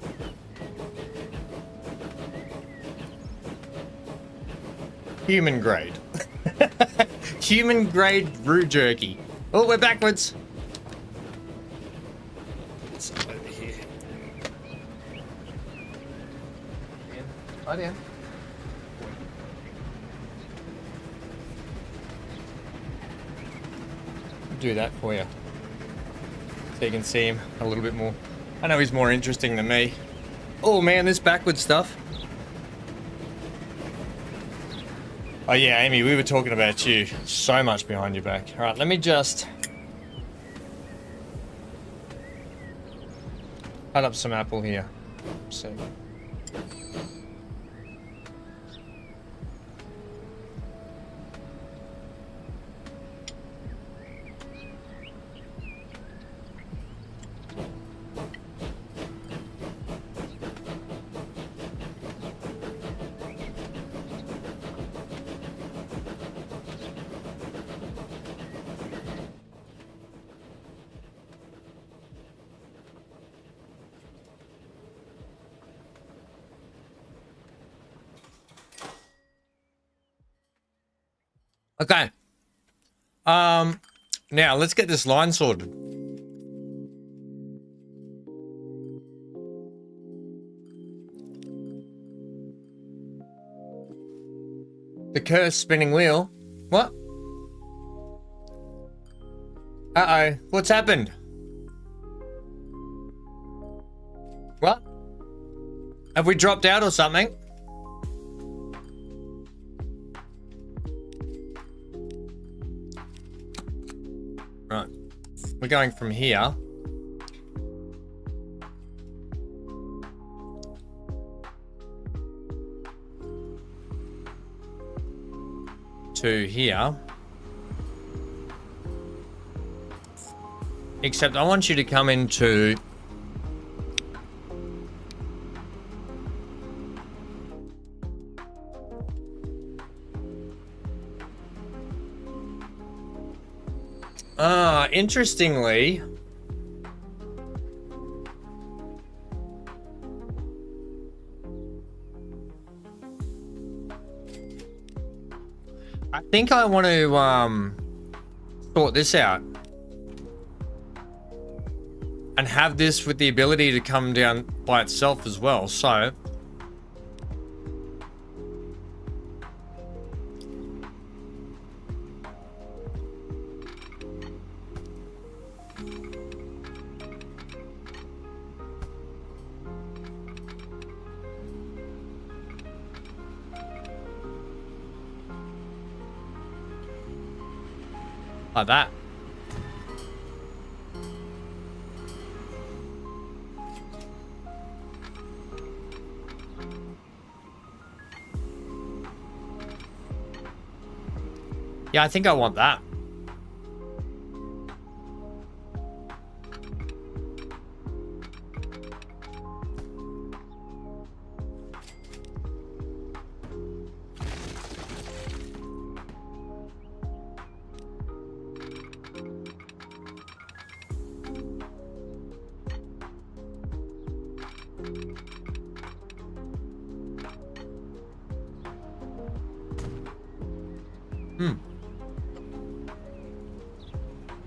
Human grade. Human grade roo jerky. Oh, we're backwards. It's over here. Lie down. Do that for you so you can see him a little bit more. I know he's more interesting than me. Oh man, this backwards stuff. Oh yeah, Amy, we were talking about you so much behind your back. All right, let me just cut up some apple here. So okay. Now let's get this line sorted. The cursed spinning wheel. What? Uh-oh. What's happened? What? Have we dropped out or something? Right. We're going from here. To here. Except I want you to come into interestingly, I think I want to sort this out and have this with the ability to come down by itself as well. So Like that. Yeah, I think I want that.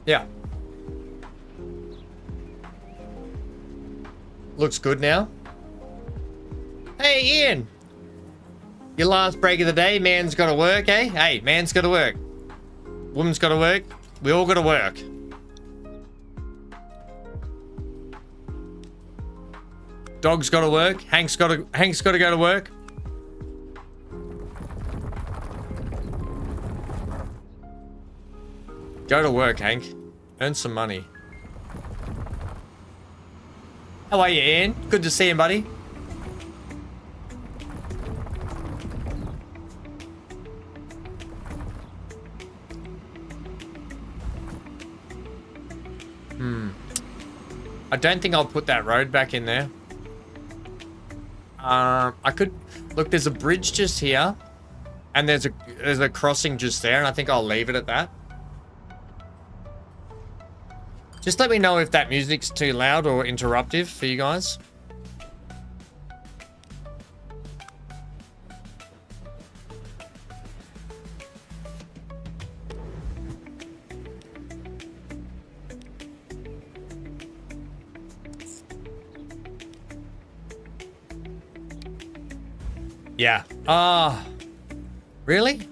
Yeah. Looks good now. Hey, Ian. Your last break of the day. Man's got to work, eh? Hey, man's got to work. Woman's got to work. We all got to work. Dog's got to work. Hank's got to go to work. Go to work, Hank. Earn some money. How are you, Ian? Good to see you, buddy. I don't think I'll put that road back in there. I could... Look, there's a bridge just here. And there's a crossing just there, and I think I'll leave it at that. Just let me know if that music's too loud or interruptive for you guys. Yeah. Really?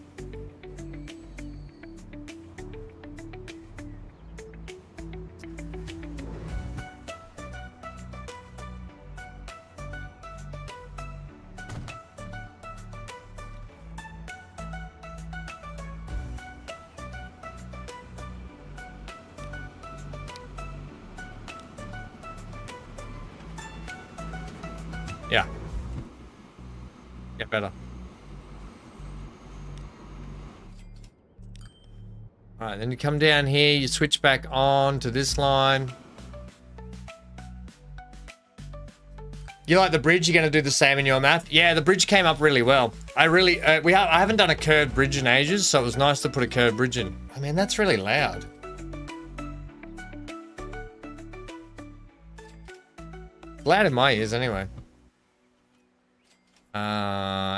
Yeah. Get better. Alright, then you come down here, you switch back on to this line. You like the bridge? You're going to do the same in your map? Yeah, the bridge came up really well. I haven't done a curved bridge in ages, so it was nice to put a curved bridge in. I mean, that's really loud. Loud in my ears anyway.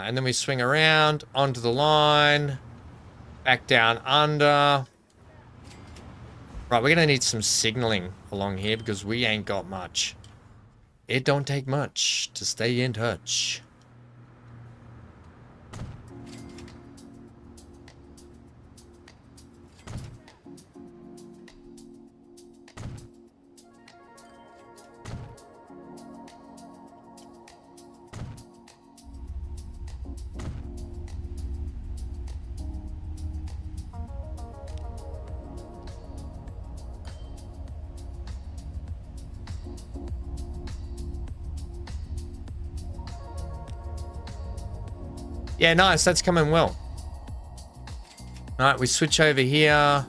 And then we swing around onto the line, back down under. Right, we're gonna need some signaling along here because we ain't got much. It don't take much to stay in touch. Yeah, nice. That's coming well. All right, we switch over here.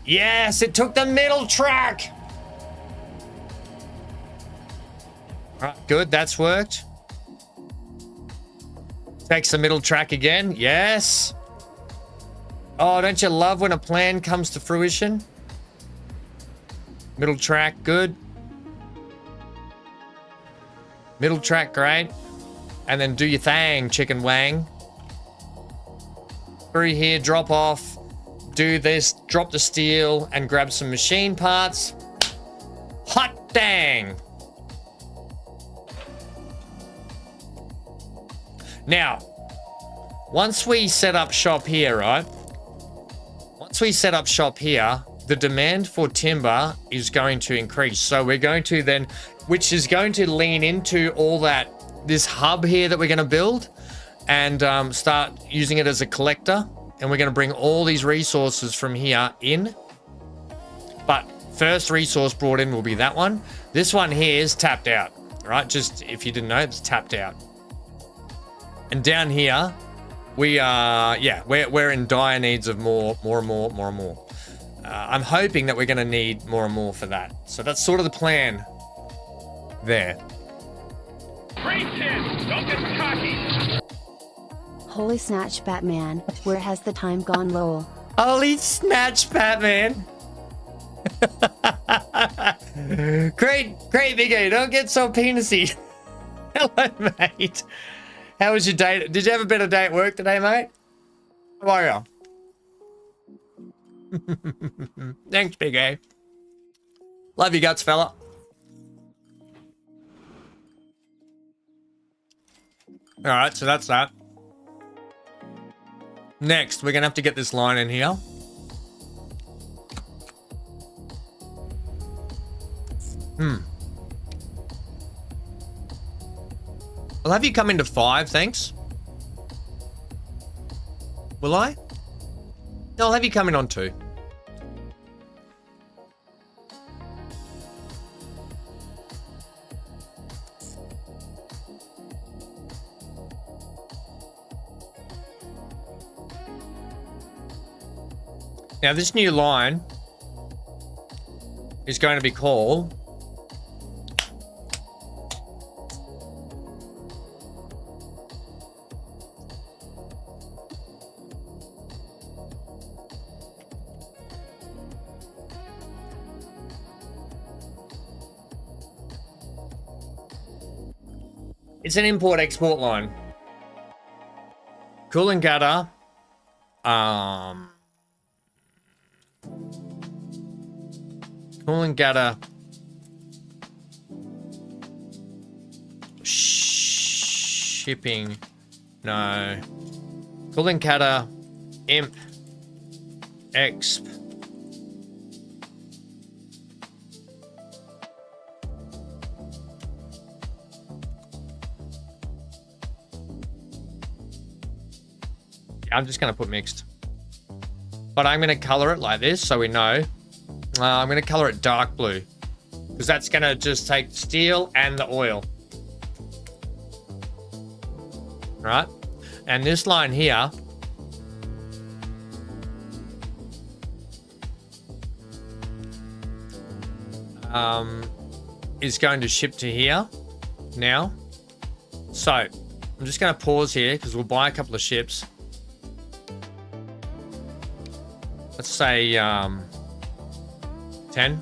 Yes, it took the middle track. All right, good. That's worked. Takes the middle track again. Yes. Oh, don't you love when a plan comes to fruition? Middle track, good. Middle track, great. And then do your thing, chicken wang. Through here, drop off. Do this, drop the steel, and grab some machine parts. Hot dang! Now, once we set up shop here, right? Once we set up shop here, the demand for timber is going to increase. So we're going to then, which is going to lean into all that, this hub here that we're going to build and start using it as a collector and we're going to bring all these resources from here in. But first resource brought in will be that one. This one here is tapped out, right? Just if you didn't know, it's tapped out. And down here, we are, yeah, we're in dire needs of more and more. I'm hoping that we're going to need more and more for that. So that's sort of the plan there. Race in! Don't get cocky! Holy snatch, Batman, where has the time gone, lol? Holy snatch, Batman. Great, Big A. Don't get so penisy. Hello, mate. How was your day? Did you have a better day at work today, mate? How are you? Thanks, Big A. Love your guts, fella. All right, so that's that. Next, we're going to have to get this line in here. I'll have you come into 5, thanks. Will I? No, I'll have you come in on 2. Now, this new line is going to be called it's an import-export line. Coolangatta, Coolangatta shipping, no. Coolangatta imp exp. I'm just going to put mixed. But I'm going to color it like this so we know. I'm going to color it dark blue. Because that's going to just take steel and the oil. Right? And this line here is going to ship to here now. So I'm just going to pause here because we'll buy a couple of ships. Let's say 10. And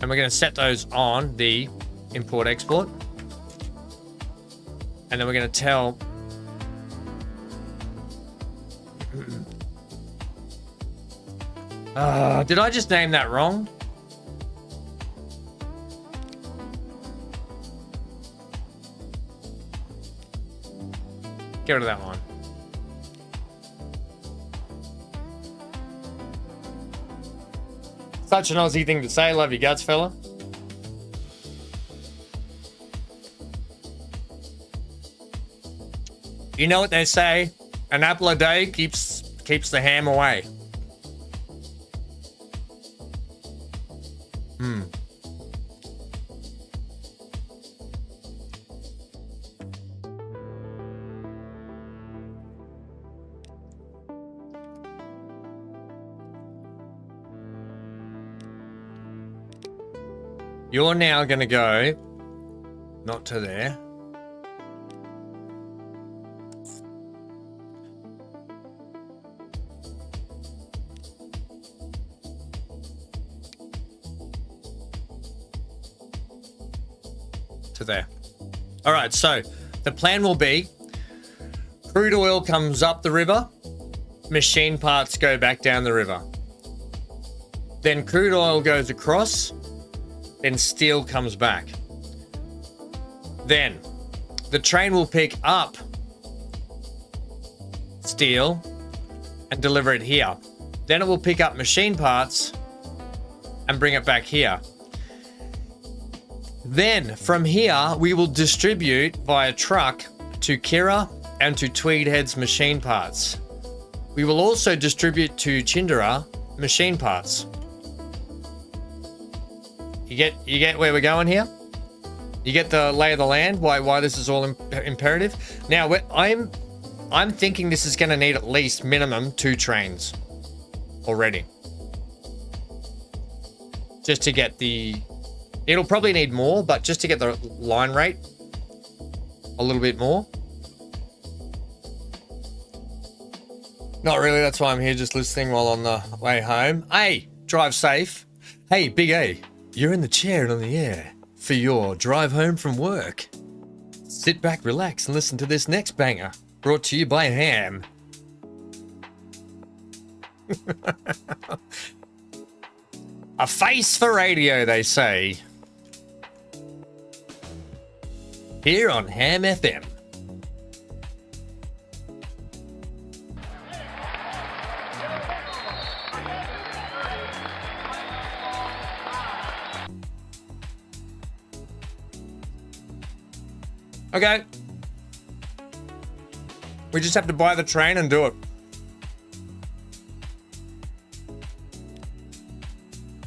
we're going to set those on the import export. And then we're going to tell did I just name that wrong? Get rid of that one. Such an Aussie thing to say. Love your guts, fella. You know what they say? An apple a day keeps the ham away. You're now going to go, not to there. To there. All right, so the plan will be crude oil comes up the river, machine parts go back down the river. Then crude oil goes across, then steel comes back. Then the train will pick up steel and deliver it here. Then it will pick up machine parts and bring it back here. Then from here, we will distribute via truck to Kira and to Tweed Heads machine parts. We will also distribute to Chindera machine parts. You get where we're going here? You get the lay of the land, why this is all imperative. Now, I'm thinking this is going to need at least minimum 2 trains already. Just to get the... It'll probably need more, but just to get the line rate a little bit more. Not really, that's why I'm here just listening while on the way home. Hey, drive safe. Hey, Big A, you're in the chair and on the air for your drive home from work. Sit back, relax, and listen to this next banger, brought to you by Ham. A face for radio, they say. Here on Ham FM. Okay. We just have to buy the train and do it.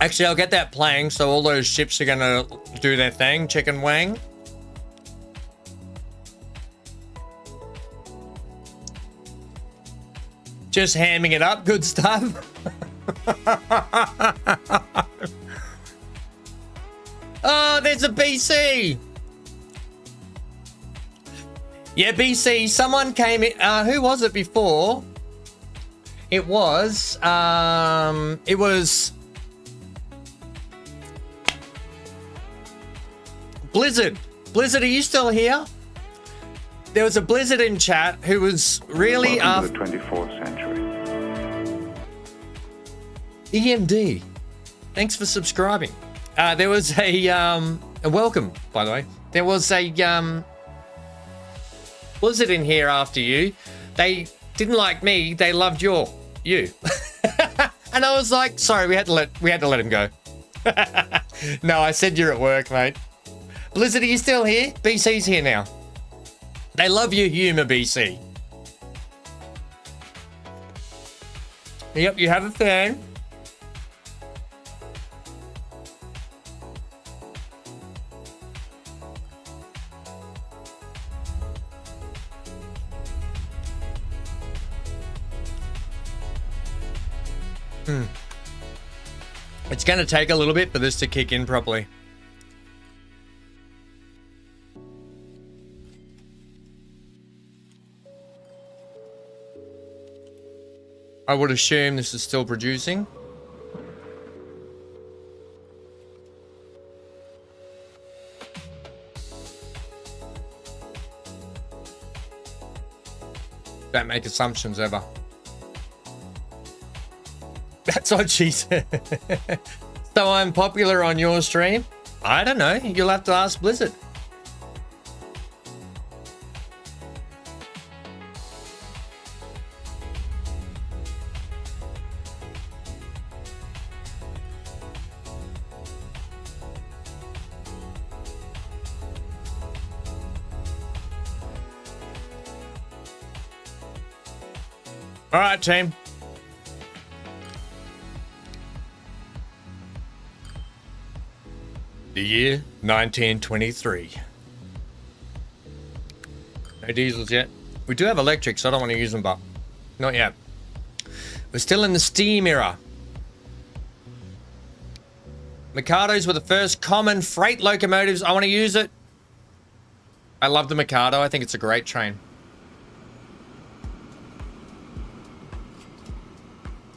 Actually, I'll get that playing, so all those ships are going to do their thing. Chicken wang. Just hamming it up. Good stuff. Oh, there's a BC. Yeah, BC. Someone came in. Who was it before? It was. Blizzard. Blizzard, are you still here? There was a Blizzard in chat who was really Welcome to the 24th century. EMD. Thanks for subscribing. There was a welcome, by the way. There was a Blizzard in here after you. They didn't like me. They loved you. And I was like, sorry, we had to let him go. No, I said you're at work, mate. Blizzard, are you still here? BC's here now. They love your humor, BC. Yep, you have a fan. It's going to take a little bit for this to kick in properly. I would assume this is still producing. Don't make assumptions ever. That's what she said. So I'm popular on your stream? I don't know. You'll have to ask Blizzard. All right, team. The year 1923. No diesels yet. We do have electric, so I don't want to use them, but not yet. We're still in the steam era. Mikados were the first common freight locomotives. I want to use it. I love the Mikado. I think it's a great train.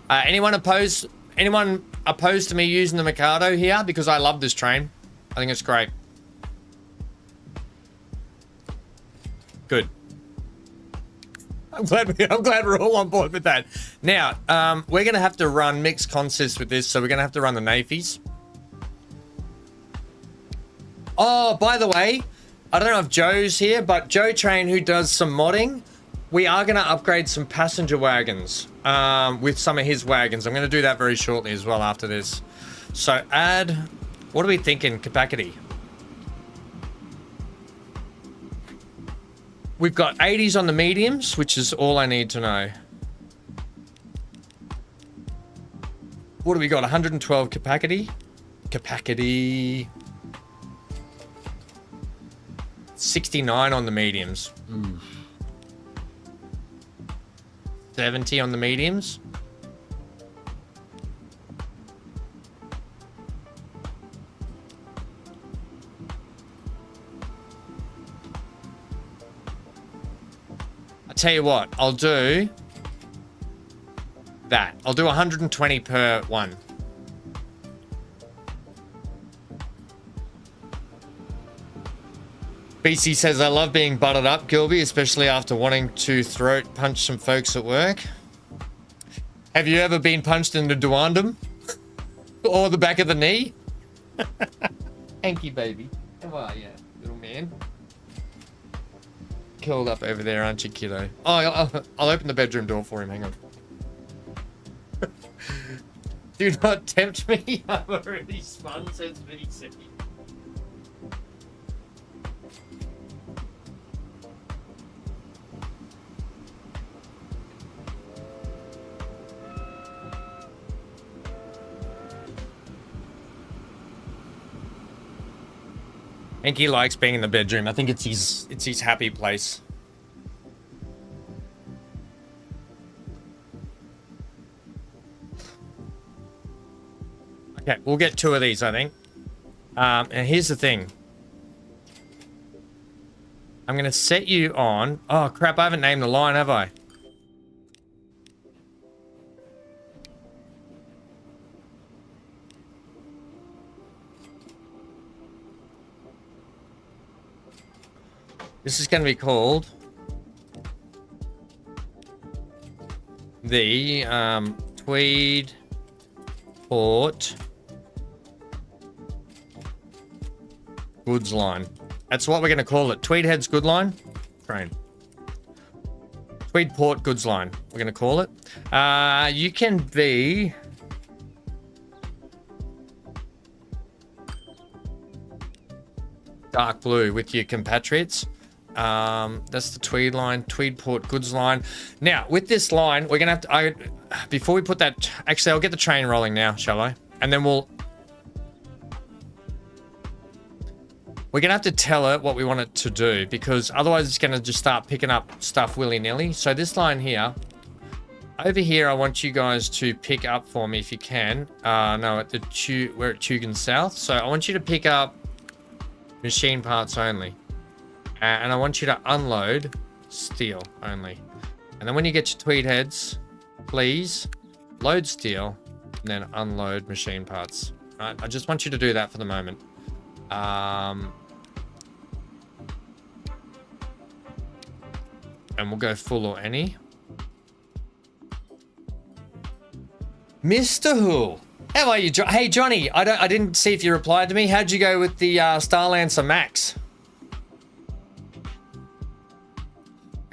Anyone opposed to me using the Mikado here? Because I love this train. I think it's great. Good. I'm glad we're all on board with that. Now, we're going to have to run mixed consists with this, so we're going to have to run the Nafies. Oh, by the way, I don't know if Joe's here, but Joe Train, who does some modding, we are going to upgrade some passenger wagons with some of his wagons. I'm going to do that very shortly as well after this. So add, what are we thinking, capacity? We've got 80s on the mediums, which is all I need to know. What do we got? 112 capacity. Capacity. 69 on the mediums. 70 on the mediums. I tell you what, I'll do that. I'll do 120 per one. BC says, I love being buttered up, Gilby, especially after wanting to throat punch some folks at work. Have you ever been punched in the duandum? Or the back of the knee? Hanky baby. How are you, little man? Curled up over there, aren't you, kiddo? Oh, I'll open the bedroom door for him. Hang on. Do not tempt me. I'm already spun, says BC. I think he likes being in the bedroom. I think it's his happy place. Okay, we'll get 2 of these, I think. And here's the thing. I'm going to set you on... Oh, crap, I haven't named the line, have I? This is going to be called the Tweed Port Goods Line. That's what we're going to call it. Tweed Heads Good Line. Train. Tweed Port Goods Line. We're going to call it. You can be... dark blue with your compatriots. That's the Tweed line, Tweed Port Goods line. Now, with this line, we're gonna have to. Before we put that, actually, I'll get the train rolling now, shall I? And then we're gonna have to tell it what we want it to do, because otherwise it's gonna just start picking up stuff willy-nilly. So this line here, over here, I want you guys to pick up for me if you can. No, we're at Tugan South, so I want you to pick up machine parts only. And I want you to unload steel only. And then when you get your Tweed Heads, please load steel and then unload machine parts. Right? I just want you to do that for the moment. And we'll go full or any. Mr. Who? How are you, Hey, Johnny, I didn't see if you replied to me. How'd you go with the Starlancer Max?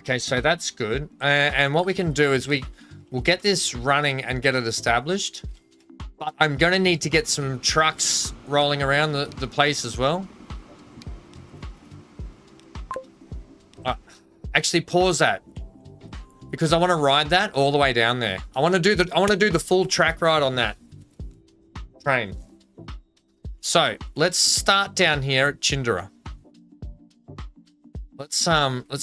Okay, so that's good. And what we can do is we'll get this running and get it established. But I'm going to need to get some trucks rolling around the place as well. Actually, pause that, because I want to ride that all the way down there. I want to do the full track ride on that train. So let's start down here at Chindera. Let's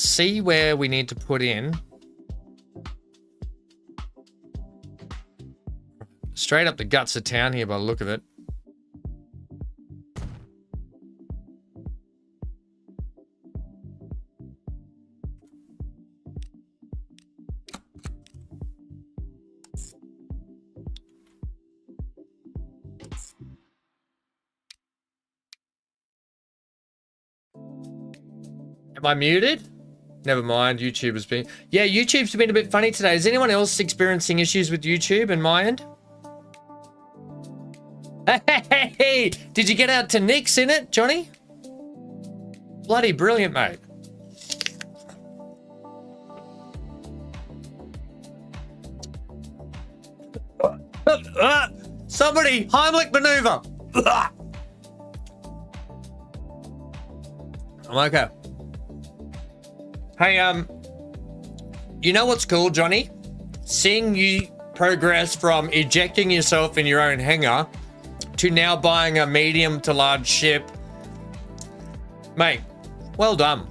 see where we need to put in. Straight up the guts of town here by the look of it. Am I muted? Never mind, YouTube has been... Yeah, YouTube's been a bit funny today. Is anyone else experiencing issues with YouTube and my end? Hey, did you get out to Nick's in it, Johnny? Bloody brilliant, mate. Somebody, Heimlich maneuver. I'm okay. Hey, you know what's cool, Johnny? Seeing you progress from ejecting yourself in your own hangar to now buying a medium to large ship. Mate, well done.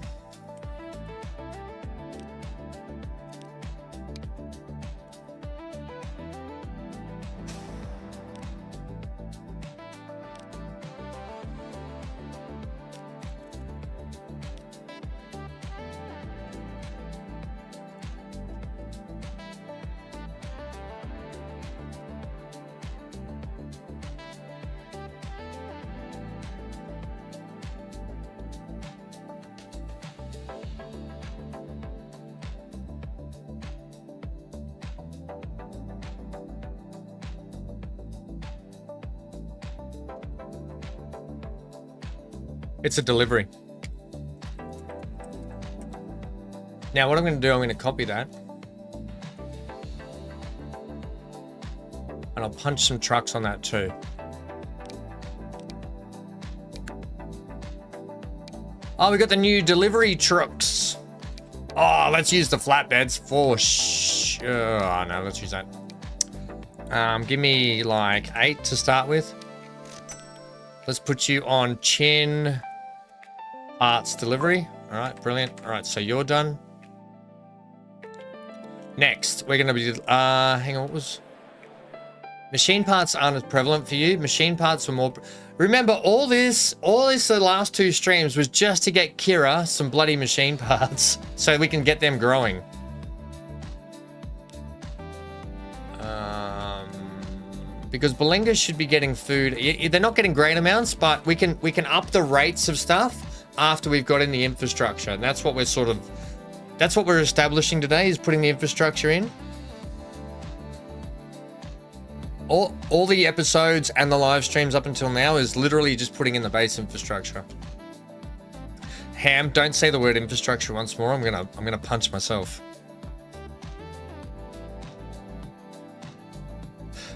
It's a delivery. Now what I'm going to do, I'm going to copy that. And I'll punch some trucks on that too. Oh, we got the new delivery trucks. Oh, let's use the flatbeds for sure. Oh, no, let's use that. Give me like 8 to start with. Let's put you on chin parts delivery. All right, brilliant. All right, so you're done. Next, we're going to be, hang on, what was... Machine parts aren't as prevalent for you. Machine parts were more... Remember, all this the last 2 streams was just to get Kira some bloody machine parts so we can get them growing. Because Belinga should be getting food. They're not getting great amounts, but we can up the rates of stuff after we've got in the infrastructure. And that's what we're establishing today, is putting the infrastructure in. All the episodes and the live streams up until now is literally just putting in the base infrastructure. Ham, don't say the word infrastructure once more. I'm gonna punch myself.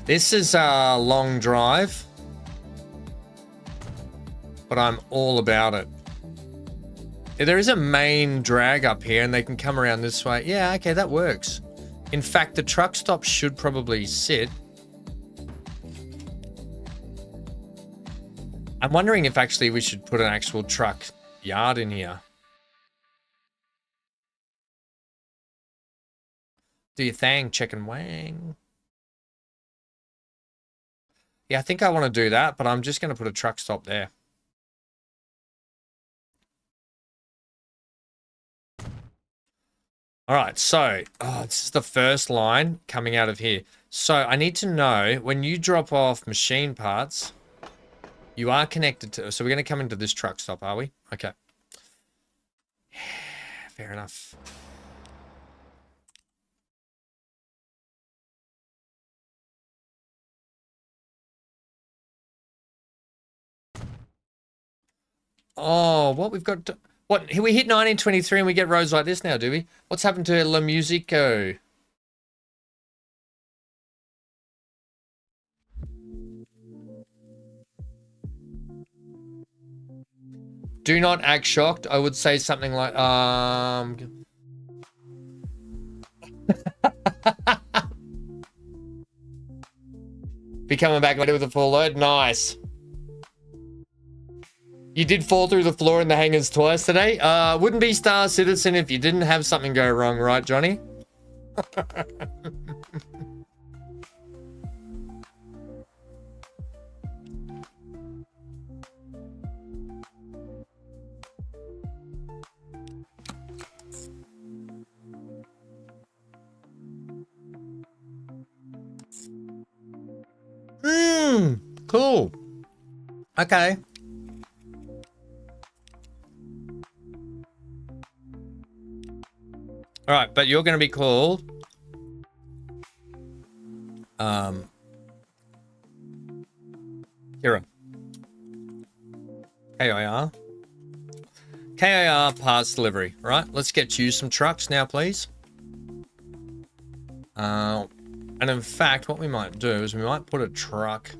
This is a long drive, but I'm all about it. There is a main drag up here and they can come around this way. Yeah, okay, that works. In fact, the truck stop should probably sit. I'm wondering if actually we should put an actual truck yard in here. Do your thing, chicken wang. Yeah, I think I want to do that, but I'm just going to put a truck stop there. All right, so this is the first line coming out of here. So I need to know, when you drop off machine parts, you are connected to... So we're going to come into this truck stop, are we? Okay. Fair enough. Oh, what we've got to, what, we hit 1923 and we get roads like this now, do we? What's happened to La Musico? Do not act shocked. I would say something like, be coming back later with a full load. Nice. You did fall through the floor in the hangars twice today. Wouldn't be Star Citizen if you didn't have something go wrong, right, Johnny? Cool. Okay. All right, but you're going to be called Kira. KIR. KIR parts delivery. All right, let's get you some trucks now, please. And in fact, what we might do is we might put a truck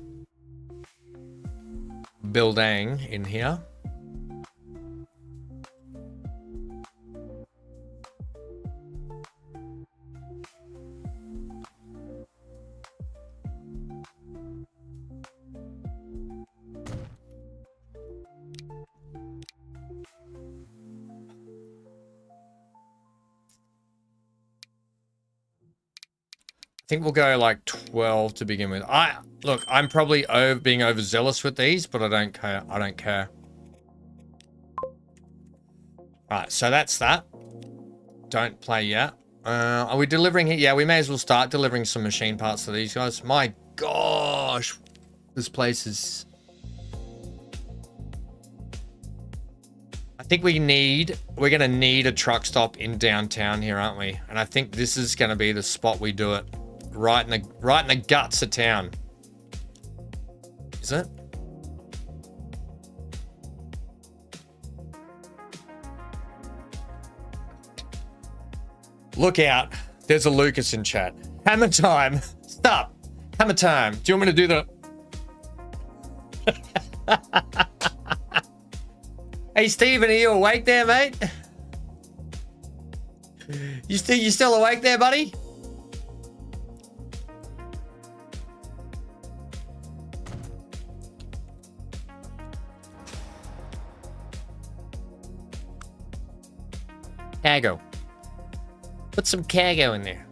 building in here. think we'll go like 12 to begin with. Look, I'm probably being overzealous with these, but I don't care. I don't care. Right, so that's that. Don't play yet. Are we delivering it? Yeah, we may as well start delivering some machine parts to these guys. My gosh, this place is... I think we're going to need a truck stop in downtown here, aren't we? And I think this is going to be the spot we do it. Right in the guts of town. Is it? Look out. There's a Lucas in chat. Hammer time. Stop. Hammer time. Do you want me to do the... Hey, Steven, are you awake there, mate? You still awake there, buddy? Cargo. Put some cargo in there.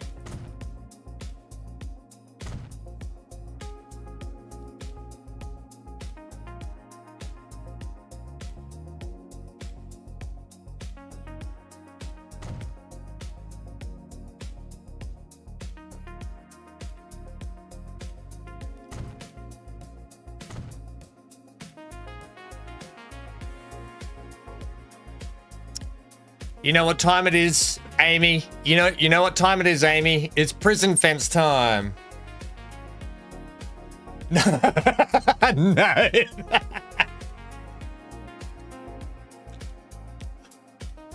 You know what time it is, Amy? You know what time it is, Amy? It's prison fence time. No. No.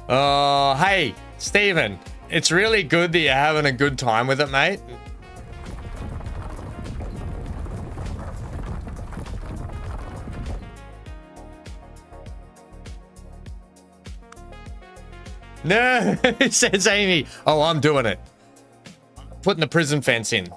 Oh, hey, Steven. It's really good that you're having a good time with it, mate. No, says Amy. Oh, I'm doing it. Putting the prison fence in.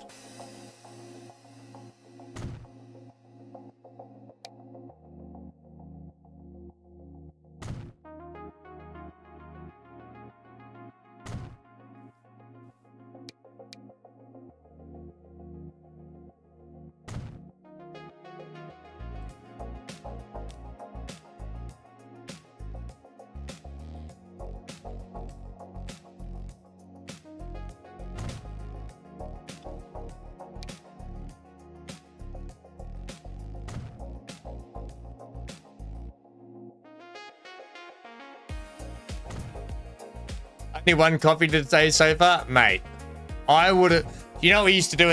Only one coffee today so far, mate. I would have. You know what we used to do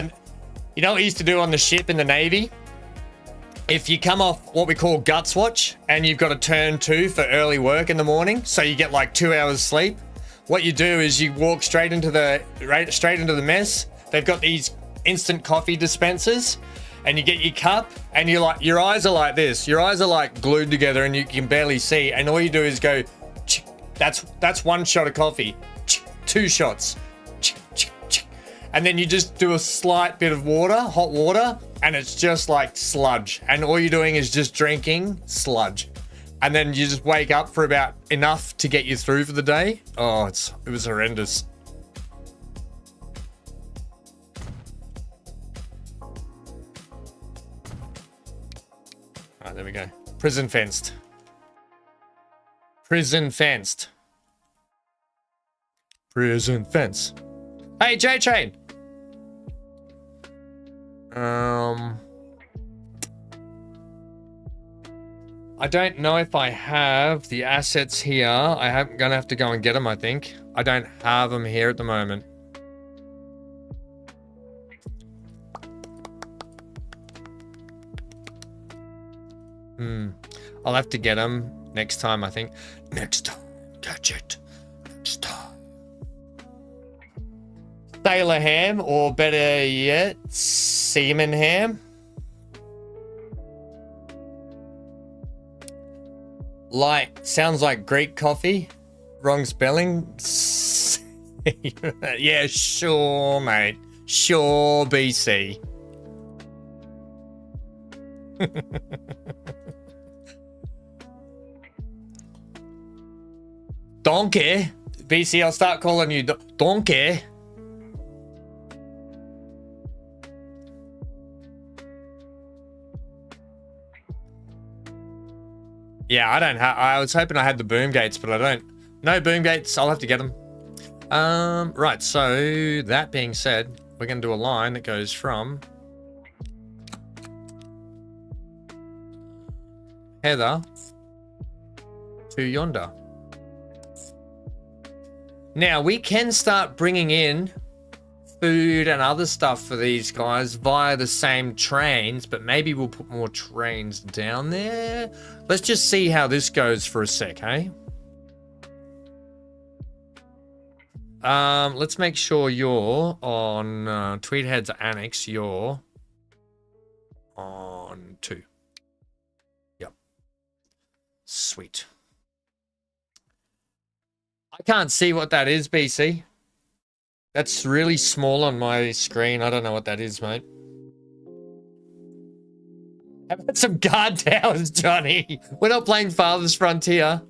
on the ship in the Navy? If you come off what we call guts watch and you've got a turn 2 for early work in the morning, so you get like 2 hours sleep. What you do is you walk straight into the mess. They've got these instant coffee dispensers, and you get your cup, and you're like, your eyes are like this. Your eyes are like glued together, and you can barely see. And all you do is go. That's one shot of coffee, 2 shots, and then you just do a slight bit of water, hot water, and it's just like sludge. And all you're doing is just drinking sludge, and then you just wake up for about enough to get you through for the day. Oh, it was horrendous. All right, there we go. Prison fenced. Prison fenced. Prison fence. Hey, J-Train. I don't know if I have the assets here. I'm gonna have to go and get them, I think. I don't have them here at the moment. I'll have to get them next time, I think. Next time. Catch it. Next time. Sailor ham, or better yet, seaman ham. Sounds like Greek coffee. Wrong spelling. Yeah, sure, mate. Sure, BC. Donkey. BC, I'll start calling you Donkey. Yeah, I don't have. I was hoping I had the boom gates, but I don't. No boom gates. I'll have to get them. Right. So that being said, we're going to do a line that goes from Heather to yonder. Now we can start bringing in food and other stuff for these guys via the same trains, but maybe we'll put more trains down there. Let's just see how this goes for a sec, hey? Let's make sure you're on Tweed Heads Annex. You're on 2. Yep. Sweet. I can't see what that is, BC. That's really small on my screen. I don't know what that is, mate. How about some guard towers, Johnny? We're not playing Father's Frontier.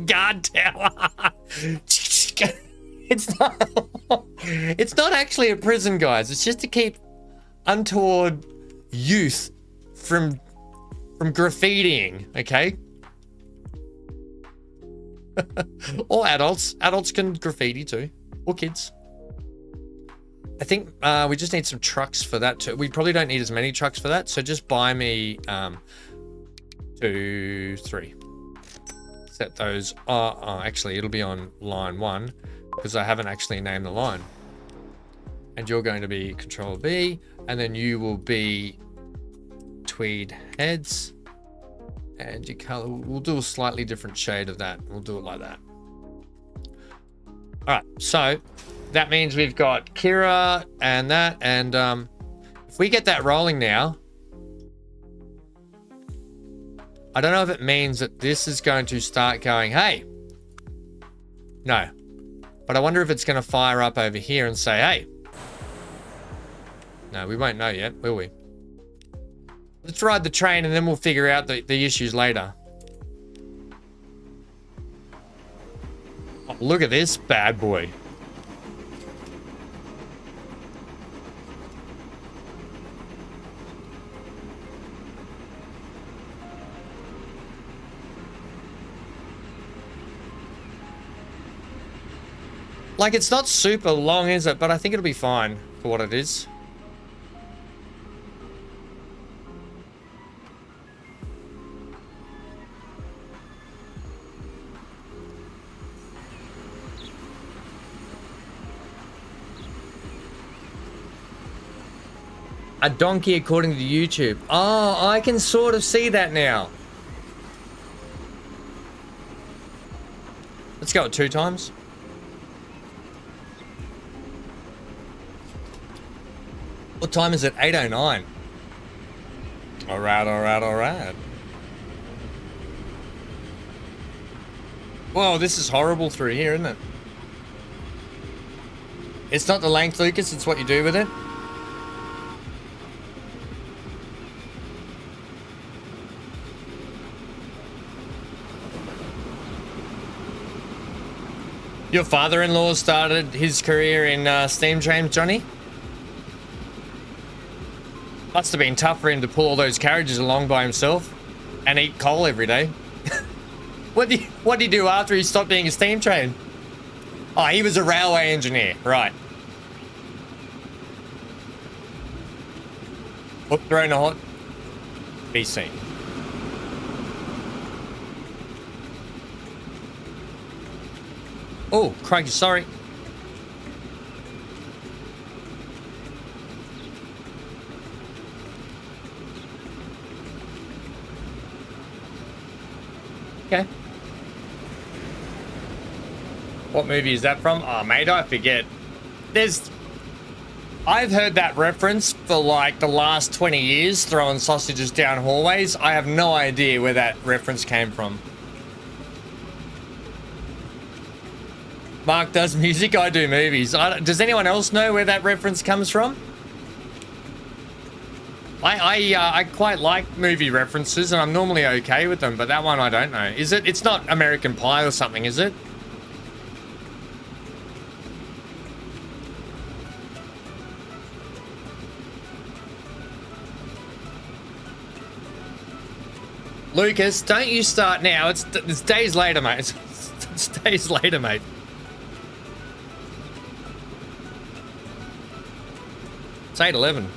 Guard tower. It's not actually a prison, guys. It's just to keep untoward youth from graffitiing, okay? Or adults. Adults can graffiti too. Or kids. I think we just need some trucks for that too. We probably don't need as many trucks for that, so just buy me 2, 3. Set those. Actually, it'll be on line 1 because I haven't actually named the line. And you're going to be Control V, and then you will be Tweed Heads. And your color, we'll do a slightly different shade of that. We'll do it like that. All right, so that means we've got Kira and that, and if we get that rolling now, I don't know if it means that this is going to start going, hey, no, but I wonder if it's going to fire up over here and say, hey, no, we won't know yet, will we? Let's ride the train and then we'll figure out the issues later. Oh, look at this bad boy. Like, it's not super long, is it? But I think it'll be fine for what it is. A donkey according to YouTube. Oh, I can sort of see that now. Let's go at 2 times. What time is it? 8:09. All right, all right, all right. Whoa, this is horrible through here, isn't it? It's not the length, Lucas, it's what you do with it. Your father-in-law started his career in steam trains, Johnny? Must have been tough for him to pull all those carriages along by himself and eat coal every day. What did he do after he stopped being a steam train? Oh, he was a railway engineer, right. Whoop, thrown a hot. Be seen. Oh, crikey, sorry. Okay. What movie is that from? Oh, mate, I forget. I've heard that reference for like the last 20 years, throwing sausages down hallways. I have no idea where that reference came from. Mark does music, I do movies. Does anyone else know where that reference comes from? I quite like movie references, and I'm normally okay with them, but that one I don't know. Is it? It's not American Pie or something, is it? Lucas, don't you start now. It's days later, mate. It's days later, mate. It's 8:11.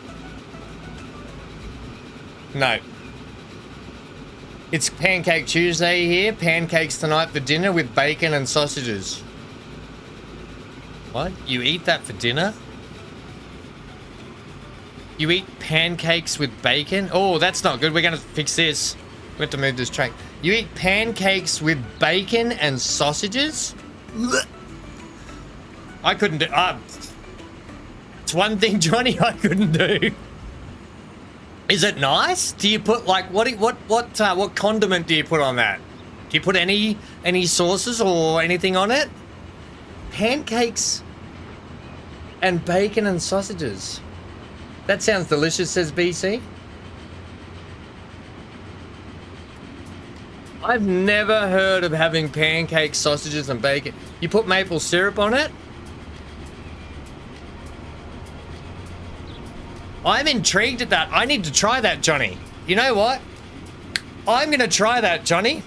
No. It's Pancake Tuesday here. Pancakes tonight for dinner with bacon and sausages. What? You eat that for dinner? You eat pancakes with bacon? Oh, that's not good. We're going to fix this. We have to move this track. You eat pancakes with bacon and sausages? I couldn't do... it's one thing, Johnny, I couldn't do. Is it nice? Do you put like what condiment do you put on that? Do you put any sauces or anything on it? Pancakes and bacon and sausages. That sounds delicious, says BC. I've never heard of having pancakes, sausages and bacon. You put maple syrup on it? I'm intrigued at that. I need to try that, Johnny. You know what? I'm going to try that, Johnny.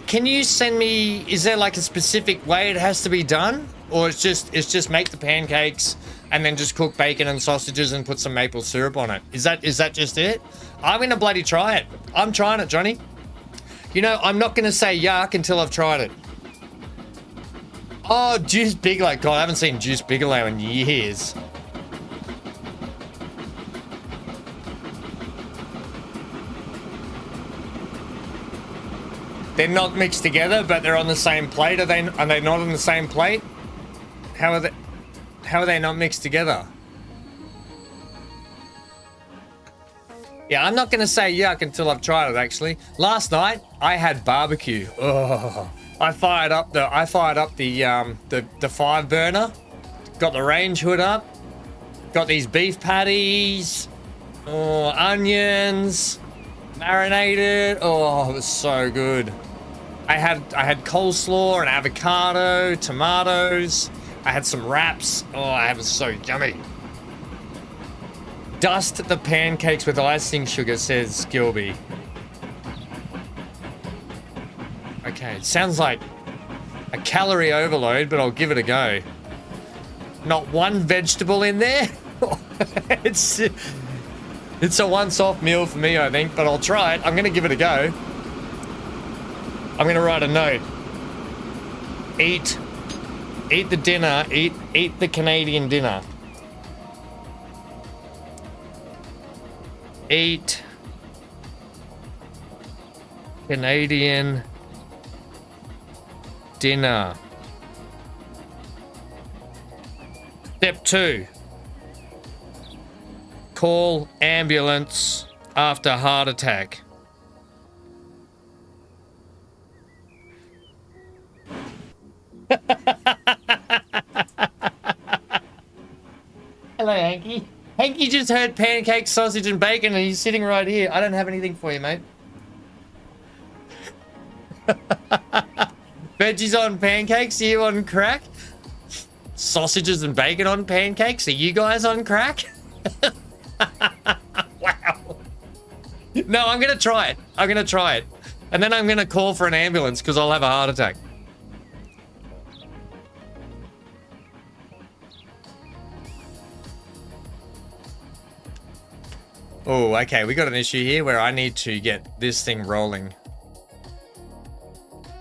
Can you send me... Is there like a specific way it has to be done? Or it's just make the pancakes and then just cook bacon and sausages and put some maple syrup on it? Is that just it? I'm going to bloody try it. I'm trying it, Johnny. You know, I'm not going to say yuck until I've tried it. Oh, Juice Bigelow. God, I haven't seen Juice Bigelow in years. They're not mixed together, but they're on the same plate. Are they not on the same plate? How are they not mixed together? Yeah, I'm not going to say yuck until I've tried it, actually. Last night I had barbecue. Oh, I fired up the 5 burner. Got the range hood up. Got these beef patties. Oh, onions. Marinated. Oh, it was so good. I had coleslaw and avocado, tomatoes. I had some wraps. Oh, it was so yummy. Dust the pancakes with icing sugar, says Gilby. Okay, it sounds like a calorie overload, but I'll give it a go. Not one vegetable in there. It's a once-off meal for me, I think, but I'll try it. I'm going to give it a go. I'm going to write a note. Eat the dinner. Eat the Canadian dinner. Eat Canadian dinner. Step 2. Call ambulance after heart attack. Hello, Hanky. Hanky just heard pancake, sausage, and bacon, and he's sitting right here. I don't have anything for you, mate. Veggies on pancakes, are you on crack? Sausages and bacon on pancakes, are you guys on crack? Wow. No, I'm going to try it. I'm going to try it. And then I'm going to call for an ambulance because I'll have a heart attack. Oh, okay. We got an issue here where I need to get this thing rolling.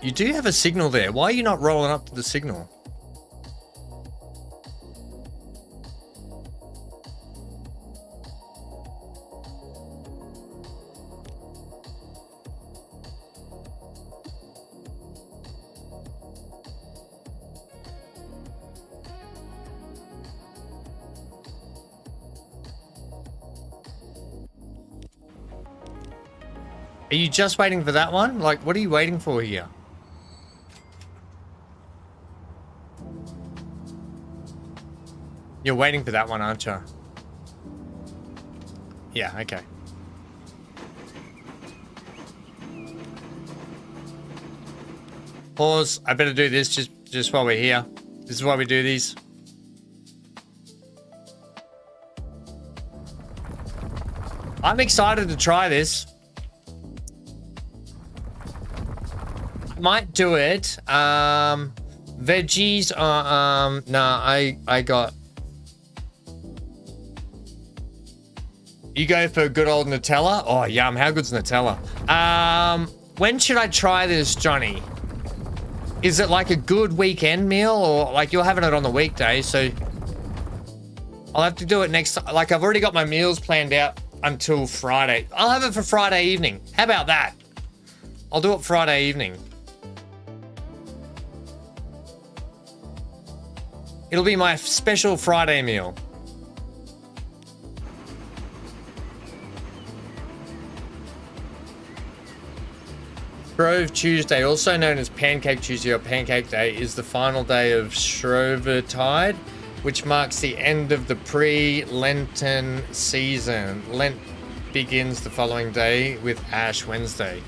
You do have a signal there. Why are you not rolling up to the signal? Are you just waiting for that one? Like, what are you waiting for here? You're waiting for that one, aren't you? Yeah, okay. Pause. I better do this just while we're here. This is why we do these. I'm excited to try this. might do it. Veggies are nah, I got. You go for good old Nutella? Oh yum, how good's Nutella? When should I try this, Johnny? Is it like a good weekend meal, or like you're having it on the weekday, so I'll have to do it next. Like I've already got my meals planned out until Friday. I'll have it for Friday evening. How about that? I'll do it Friday evening. It'll be my special Friday meal. Shrove Tuesday, also known as Pancake Tuesday or Pancake Day, is the final day of Shrovetide, which marks the end of the pre-Lenten season. Lent begins the following day with Ash Wednesday.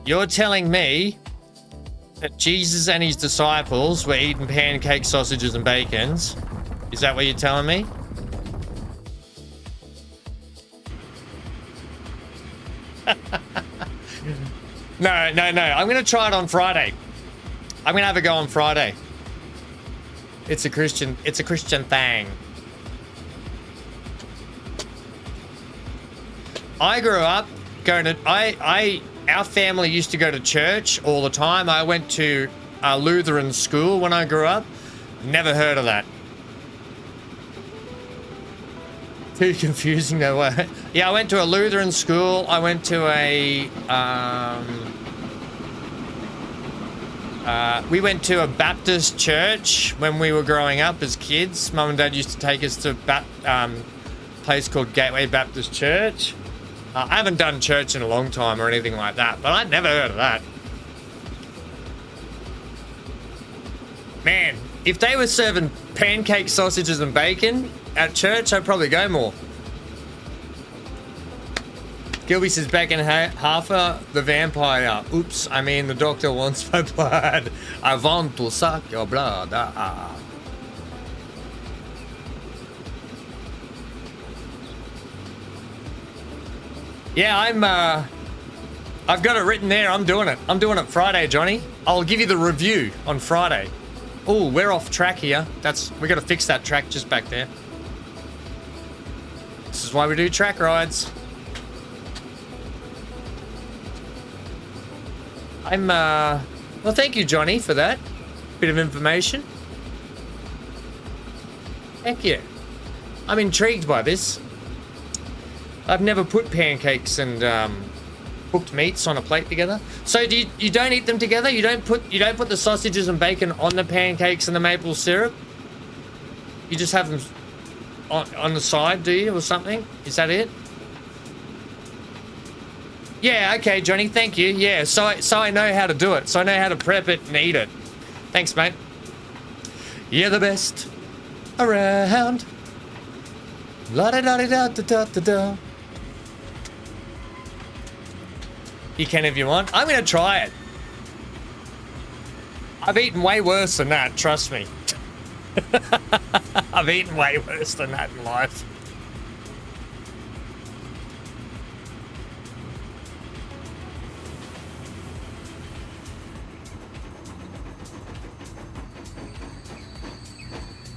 You're telling me that Jesus and his disciples were eating pancake, sausages, and bacons? Is that what you're telling me? No. I'm going to try it on Friday. I'm going to have a go on Friday. It's a Christian thing. I grew up going to our family used to go to church all the time. I went to a Lutheran school when I grew up. Never heard of that. Too confusing, no way. Yeah, I went to a Lutheran school. I went to a we went to a Baptist church when we were growing up as kids. Mum and Dad used to take us to a place called Gateway Baptist Church. I haven't done church in a long time or anything like that, but I'd never heard of that. Man, if they were serving pancake, sausages, and bacon at church, I'd probably go more. Gilby says bacon halfer the vampire. Oops, I mean the doctor wants my blood. I want to suck your blood. Yeah, I've got it written there. I'm doing it. I'm doing it Friday, Johnny. I'll give you the review on Friday. Oh, we're off track here. We got to fix that track just back there. This is why we do track rides. Well, thank you, Johnny, for that bit of information. Thank you. I'm intrigued by this. I've never put pancakes and cooked meats on a plate together. So you don't eat them together? You don't put the sausages and bacon on the pancakes and the maple syrup? You just have them on the side, do you, or something? Is that it? Yeah, okay, Johnny, thank you. Yeah, so I know how to do it. So I know how to prep it and eat it. Thanks, mate. You're the best around. La-da-da-da-da-da-da-da. You can if you want. I'm going to try it. I've eaten way worse than that, trust me. I've eaten way worse than that in life.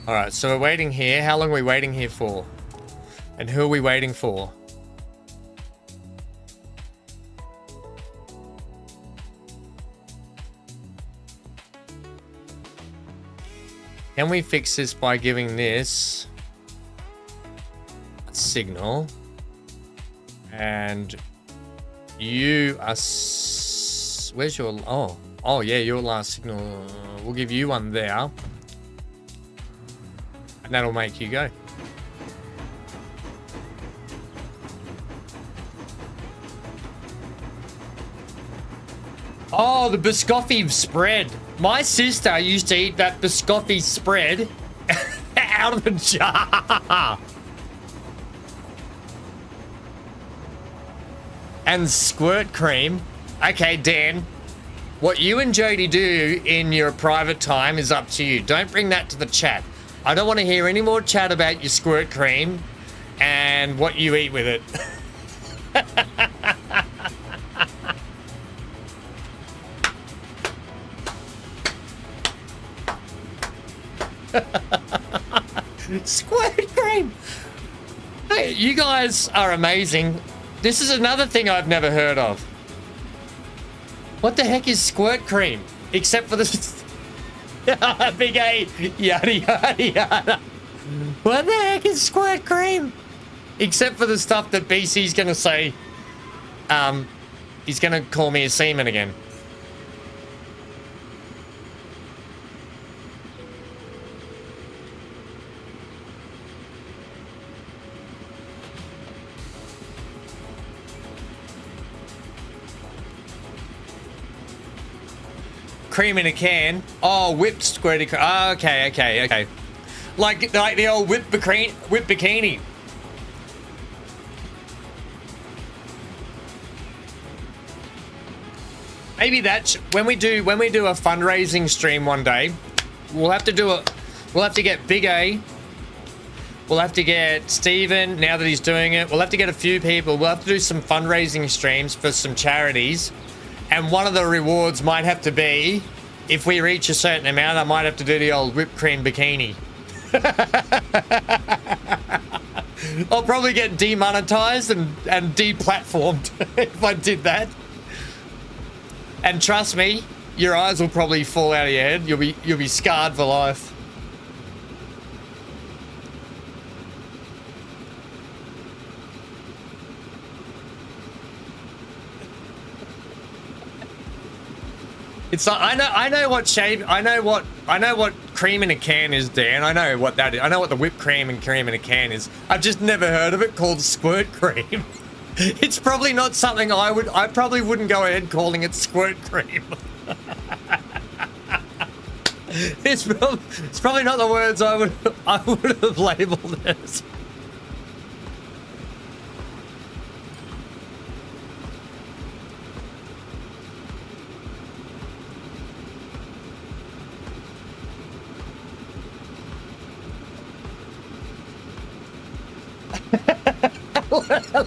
All right, so we're waiting here. How long are we waiting here for? And who are we waiting for? Can we fix this by giving this a signal? And you are... Where's your... Oh, yeah, your last signal. We'll give you one there. And that'll make you go. Oh, the biscotti spread. My sister used to eat that biscotti spread out of the jar. And squirt cream. Okay, Dan. What you and Jody do in your private time is up to you. Don't bring that to the chat. I don't want to hear any more chat about your squirt cream and what you eat with it. Squirt cream. Hey, you guys are amazing. This is another thing I've never heard of. What the heck is squirt cream? Except for this. Big A. Yada, yada, yada. What the heck is squirt cream? Except for the stuff that BC's going to say. He's going to call me a seaman again. Cream in a can. Oh, whipped squirty cream. Oh, okay. Like the old whipped bikini. Maybe that's when we do a fundraising stream one day. We'll have to get Big A. We'll have to get Steven, now that he's doing it. We'll have to get a few people. We'll have to do some fundraising streams for some charities. And one of the rewards might have to be, if we reach a certain amount, I might have to do the old whipped cream bikini. I'll probably get demonetized and deplatformed if I did that. And trust me, your eyes will probably fall out of your head. You'll be scarred for life. It's like I know what cream in a can is, Dan. I know what that is. I know what the whipped cream and cream in a can is. I've just never heard of it called squirt cream. It's probably not something I probably wouldn't go ahead calling it squirt cream. It's probably not the words I would have labeled it.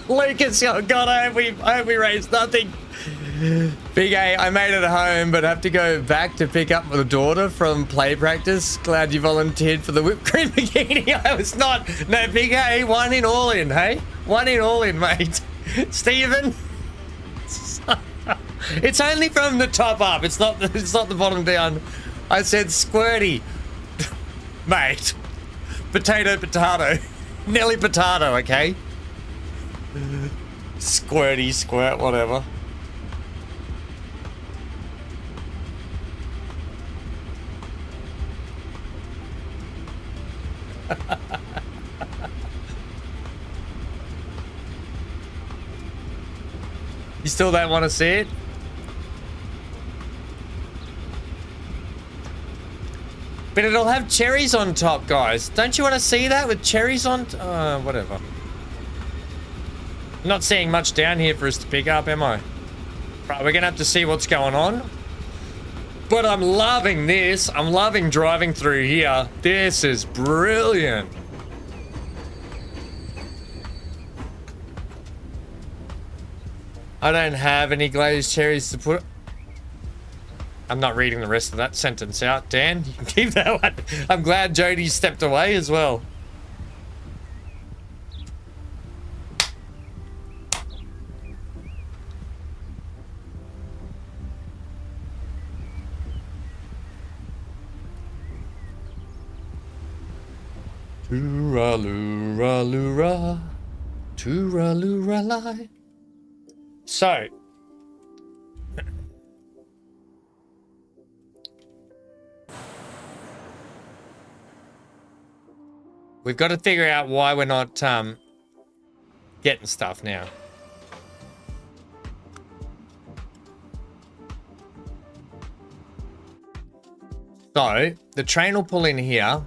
Lucas, oh God, I hope we raised nothing. Big A, I made it home, but have to go back to pick up my daughter from play practice. Glad you volunteered for the whipped cream bikini. I was not. No, Big A, one in all in, hey? One in all in, mate. Steven? It's only from the top up. It's not the bottom down. I said squirty. Mate. Potato. Nelly potato, okay? Squirty, squirt, whatever. You still don't want to see it? But it'll have cherries on top, guys. Don't you want to see that with cherries on? Whatever. I'm not seeing much down here for us to pick up, am I? Right, we're gonna have to see what's going on. But I'm loving this. I'm loving driving through here. This is brilliant. I don't have any glazed cherries to put. I'm not reading the rest of that sentence out, Dan. You can keep that one. I'm glad Jody stepped away as well. Tooraloo-ra-loo-ra. Tooraloo-ra-lie. So. We've got to figure out why we're not getting stuff now. So, the train will pull in here.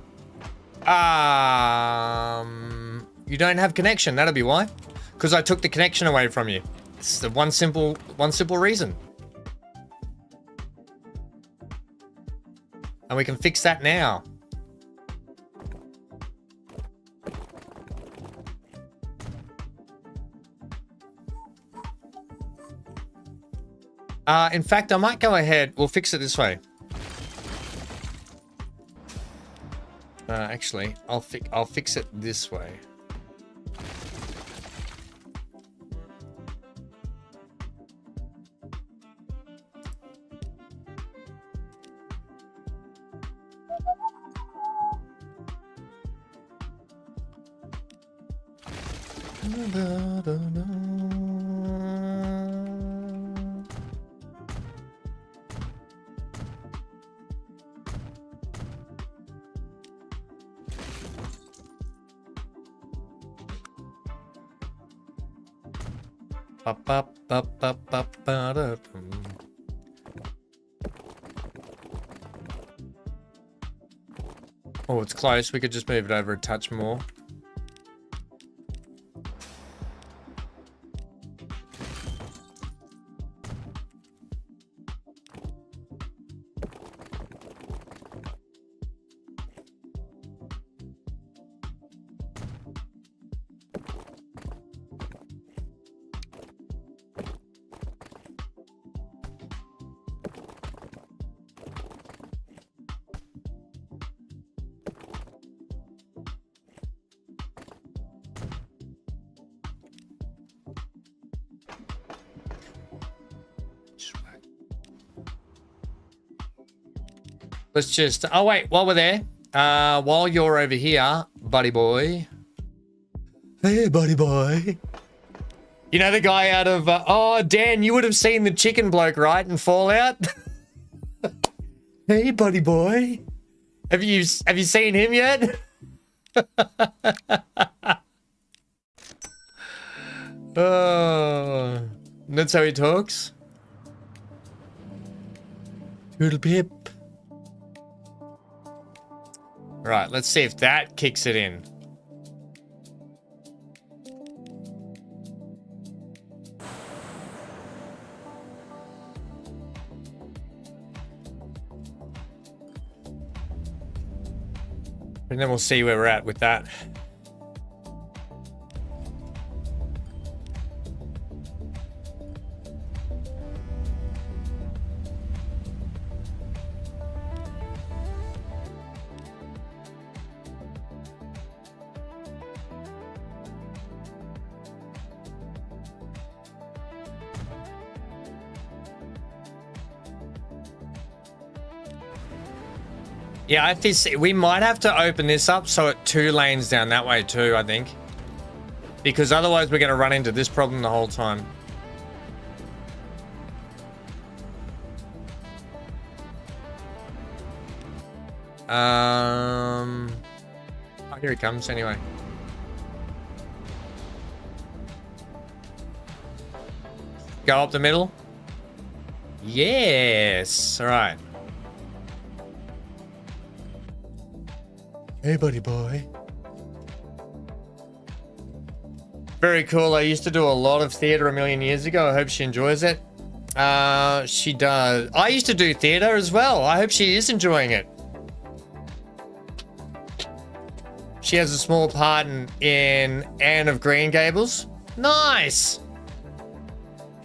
You don't have connection. That'll be why. Because I took the connection away from you. It's the one simple reason. And we can fix that now. In fact, I might go ahead. We'll fix it this way. Actually, I'll fix it this way. Oh, it's close. We could just move it over a touch more. Let's just, oh wait, while we're there, while you're over here, buddy boy. Hey, buddy boy. You know the guy out of, oh, Dan, you would have seen the chicken bloke, right, in Fallout? Hey, buddy boy. Have you seen him yet? Oh, that's how he talks. Little pip. Right, let's see if that kicks it in. And then we'll see where we're at with that. Yeah, we might have to open this up so it 2 lanes down that way too, I think. Because otherwise we're going to run into this problem the whole time. Oh, here he comes anyway. Go up the middle. Yes. All right. Hey, buddy boy. Very cool. I used to do a lot of theatre a million years ago. I hope she enjoys it. She does. I used to do theatre as well. I hope she is enjoying it. She has a small part in Anne of Green Gables. Nice.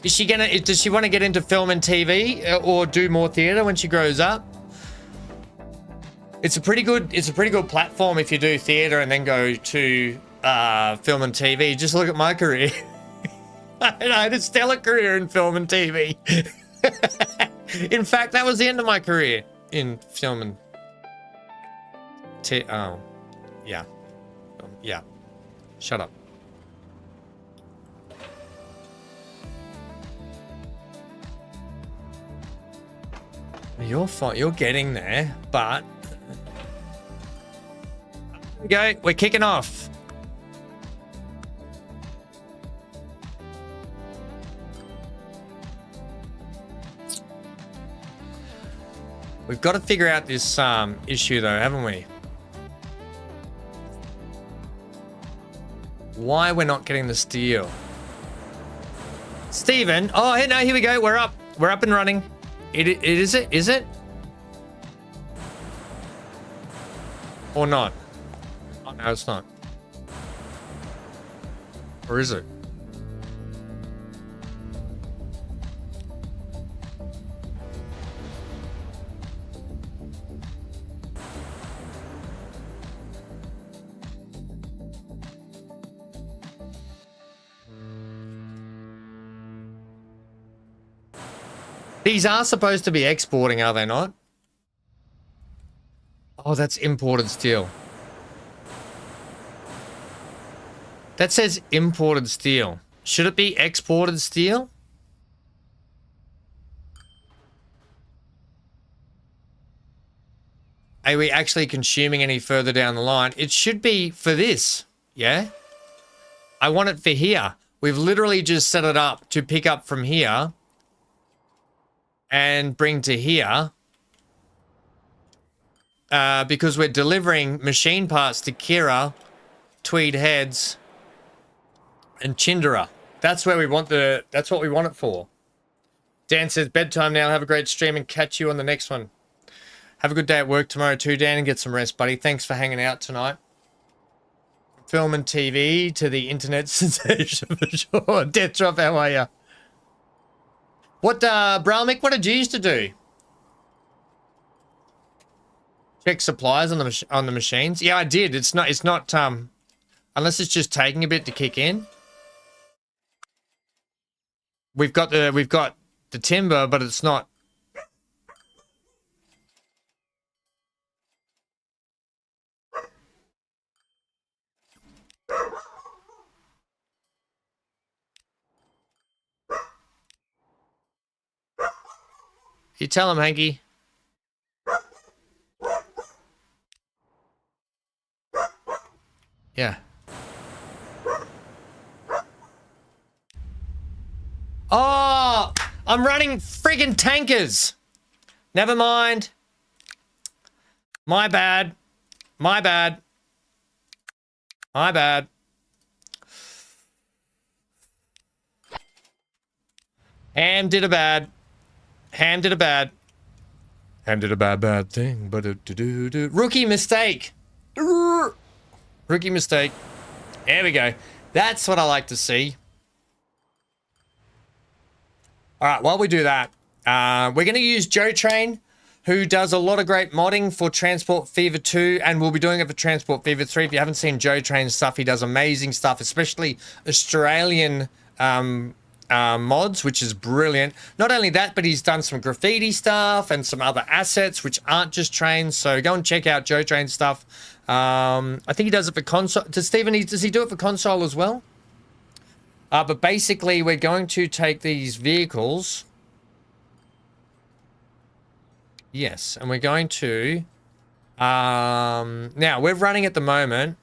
Is she gonna? Does she want to get into film and TV or do more theatre when she grows up? It's a pretty good platform if you do theatre and then go to film and TV. Just look at my career. I had a stellar career in film and TV. In fact, that was the end of my career in film and yeah. Yeah. Shut up. You're fine. You're getting there, but here we go. We're kicking off. We've got to figure out this issue though, haven't we? Why we're not getting the steel. Steven. Oh, hey, no, here we go. We're up. We're up and running. Is it? Or not? Oh, no, it's not. Or is it? These are supposed to be exporting, are they not? Oh, that's imported steel. That says imported steel. Should it be exported steel? Are we actually consuming any further down the line? It should be for this, yeah? I want it for here. We've literally just set it up to pick up from here and bring to here because we're delivering machine parts to Kira, Tweed Heads, and Chindera. That's where we want that's what we want it for. Dan says, bedtime now. Have a great stream and catch you on the next one. Have a good day at work tomorrow too, Dan, and get some rest, buddy. Thanks for hanging out tonight. Film and TV to the internet sensation for sure. Death Drop, how are you? What, Bralmick, what did you used to do? Check supplies on the machines? Yeah, I did. It's not, unless it's just taking a bit to kick in. We've got the timber, but it's not. You tell him, Hanky. Yeah. Oh, I'm running friggin' tankers. Never mind. My bad. My bad. My bad. Ham did a bad. Ham did a bad. Ham did a bad thing. But rookie mistake. Rookie mistake. There we go. That's what I like to see. All right, while we do that, we're going to use Joe Train, who does a lot of great modding for Transport Fever 2, and we'll be doing it for Transport Fever 3. If you haven't seen Joe Train's stuff, he does amazing stuff, especially Australian mods, which is brilliant. Not only that, but he's done some graffiti stuff and some other assets, which aren't just trains. So go and check out Joe Train's stuff. I think he does it for console. Does he do it for console as well? But basically, we're going to take these vehicles. Yes, and we're going to... now, we're running at the moment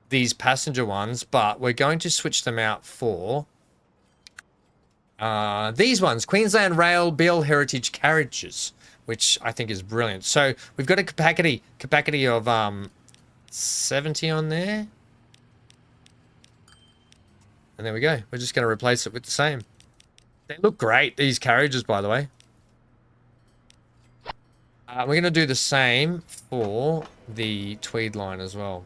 these passenger ones, but we're going to switch them out for... these ones, Queensland Rail Bill Heritage Carriages, which I think is brilliant. So we've got a capacity of 70 on there. And there we go. We're just going to replace it with the same. They look great, these carriages, by the way. We're going to do the same for the Tweed line as well.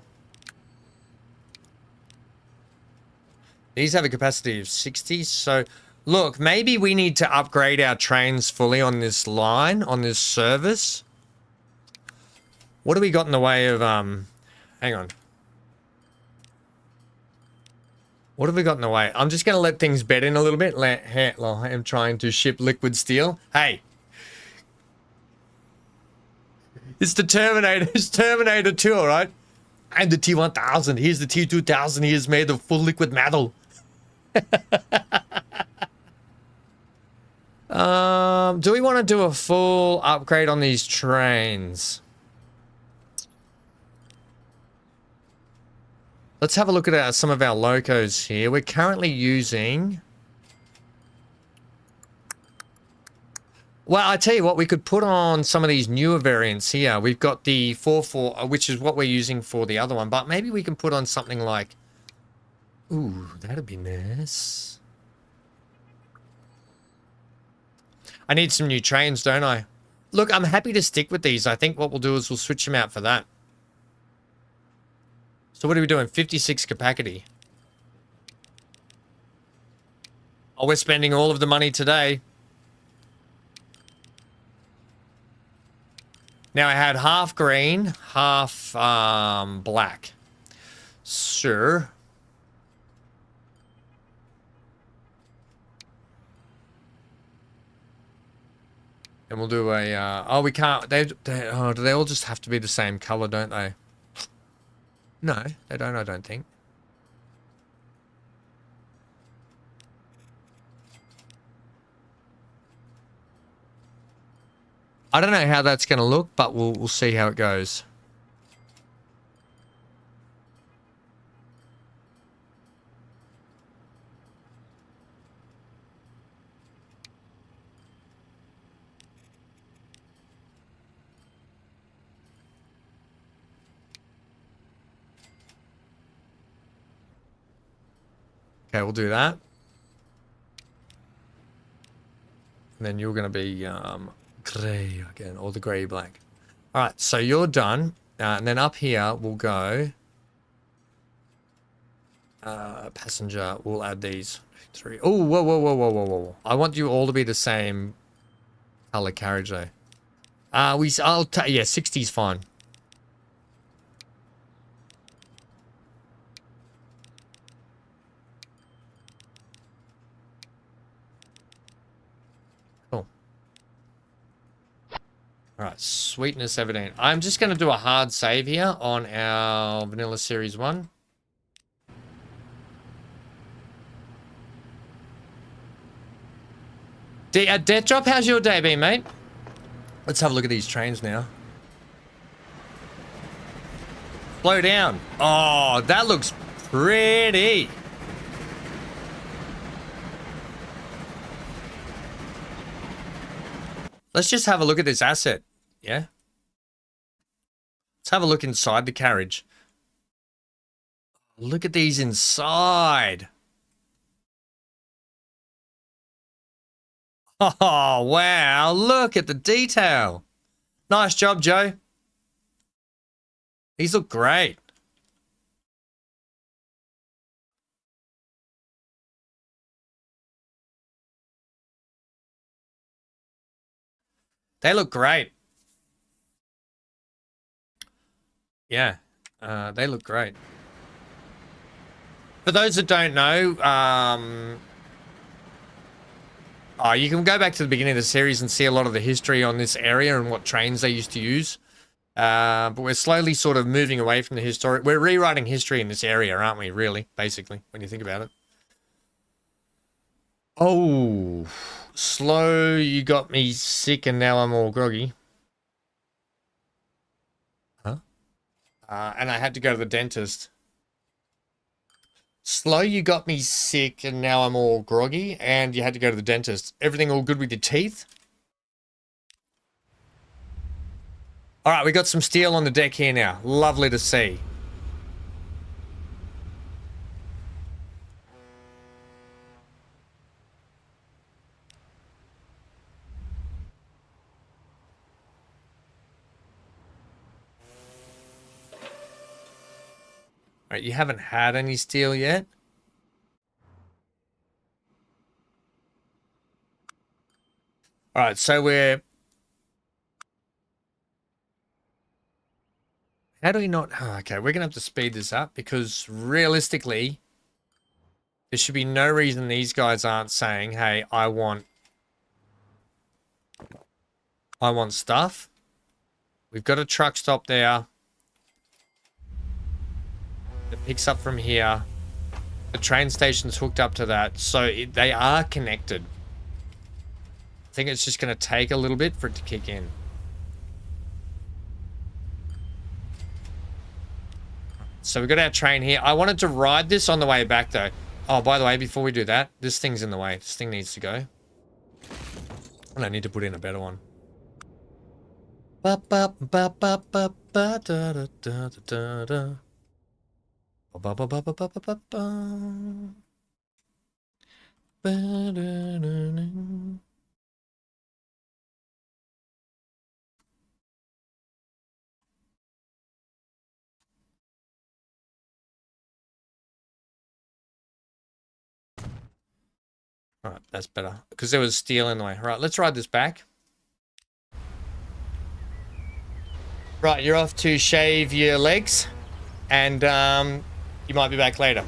These have a capacity of 60, so... Look, maybe we need to upgrade our trains fully on this line, on this service. What do we got in the way of, hang on. What have we got in the way? I'm just going to let things bed in a little bit. I am trying to ship liquid steel. Hey. It's the Terminator. It's Terminator 2, all right? And the T-1000. Here's the T-2000. He is made of full liquid metal. Do we want to do a full upgrade on these trains? Let's have a look at some of our locos here. We're currently using... Well, I tell you what, we could put on some of these newer variants here. We've got the 4.4, which is what we're using for the other one. But maybe we can put on something like... Ooh, that'd be nice. I need some new trains, don't I? Look, I'm happy to stick with these. I think what we'll do is we'll switch them out for that. So what are we doing? 56 capacity. Oh, we're spending all of the money today. Now I had half green, half black. Sure. And we'll do a, oh, we can't, oh, do they all just have to be the same color, don't they? No, they don't, I don't think. I don't know how that's going to look, but we'll see how it goes. Okay, we'll do that. And then you're going to be grey again, or the grey black. All right, so you're done. And then up here, we'll go passenger. We'll add these 3. Oh, whoa, whoa, whoa, whoa, whoa, whoa. I want you all to be the same color carriage, though. Yeah, 60 is fine. All right, sweetness evident. I'm just going to do a hard save here on our Vanilla Series 1. Death Drop, how's your day been, mate? Let's have a look at these trains now. Slow down. Oh, that looks pretty. Let's just have a look at this asset, yeah? Let's have a look inside the carriage. Look at these inside. Oh, wow. Look at the detail. Nice job, Joe. These look great. They look great. Yeah, they look great. For those that don't know, you can go back to the beginning of the series and see a lot of the history on this area and what trains they used to use. But we're slowly sort of moving away from the historic. We're rewriting history in this area, aren't we, really, basically, when you think about it. Oh, slow, you got me sick and now I'm all groggy. Huh? And I had to go to the dentist. Slow, you got me sick and now I'm all groggy and you had to go to the dentist. Everything all good with your teeth? All right, we got some steel on the deck here now. Lovely to see. All right, you haven't had any steel yet? All right, so we're... How do we not... Oh, okay, we're going to have to speed this up because realistically, there should be no reason these guys aren't saying, hey, I want stuff. We've got a truck stop there. It picks up from here. The train station's hooked up to that. So they are connected. I think it's just going to take a little bit for it to kick in. So we've got our train here. I wanted to ride this on the way back, though. Oh, by the way, before we do that, this thing's in the way. This thing needs to go. And I need to put in a better one. Ba ba ba ba ba ba da da da da da. Ba ba ba ba ba ba ba ba. Ba da da da. All right, that's better because there was steel in the way. All right, let's ride this back. Right, you're off to shave your legs, and you might be back later.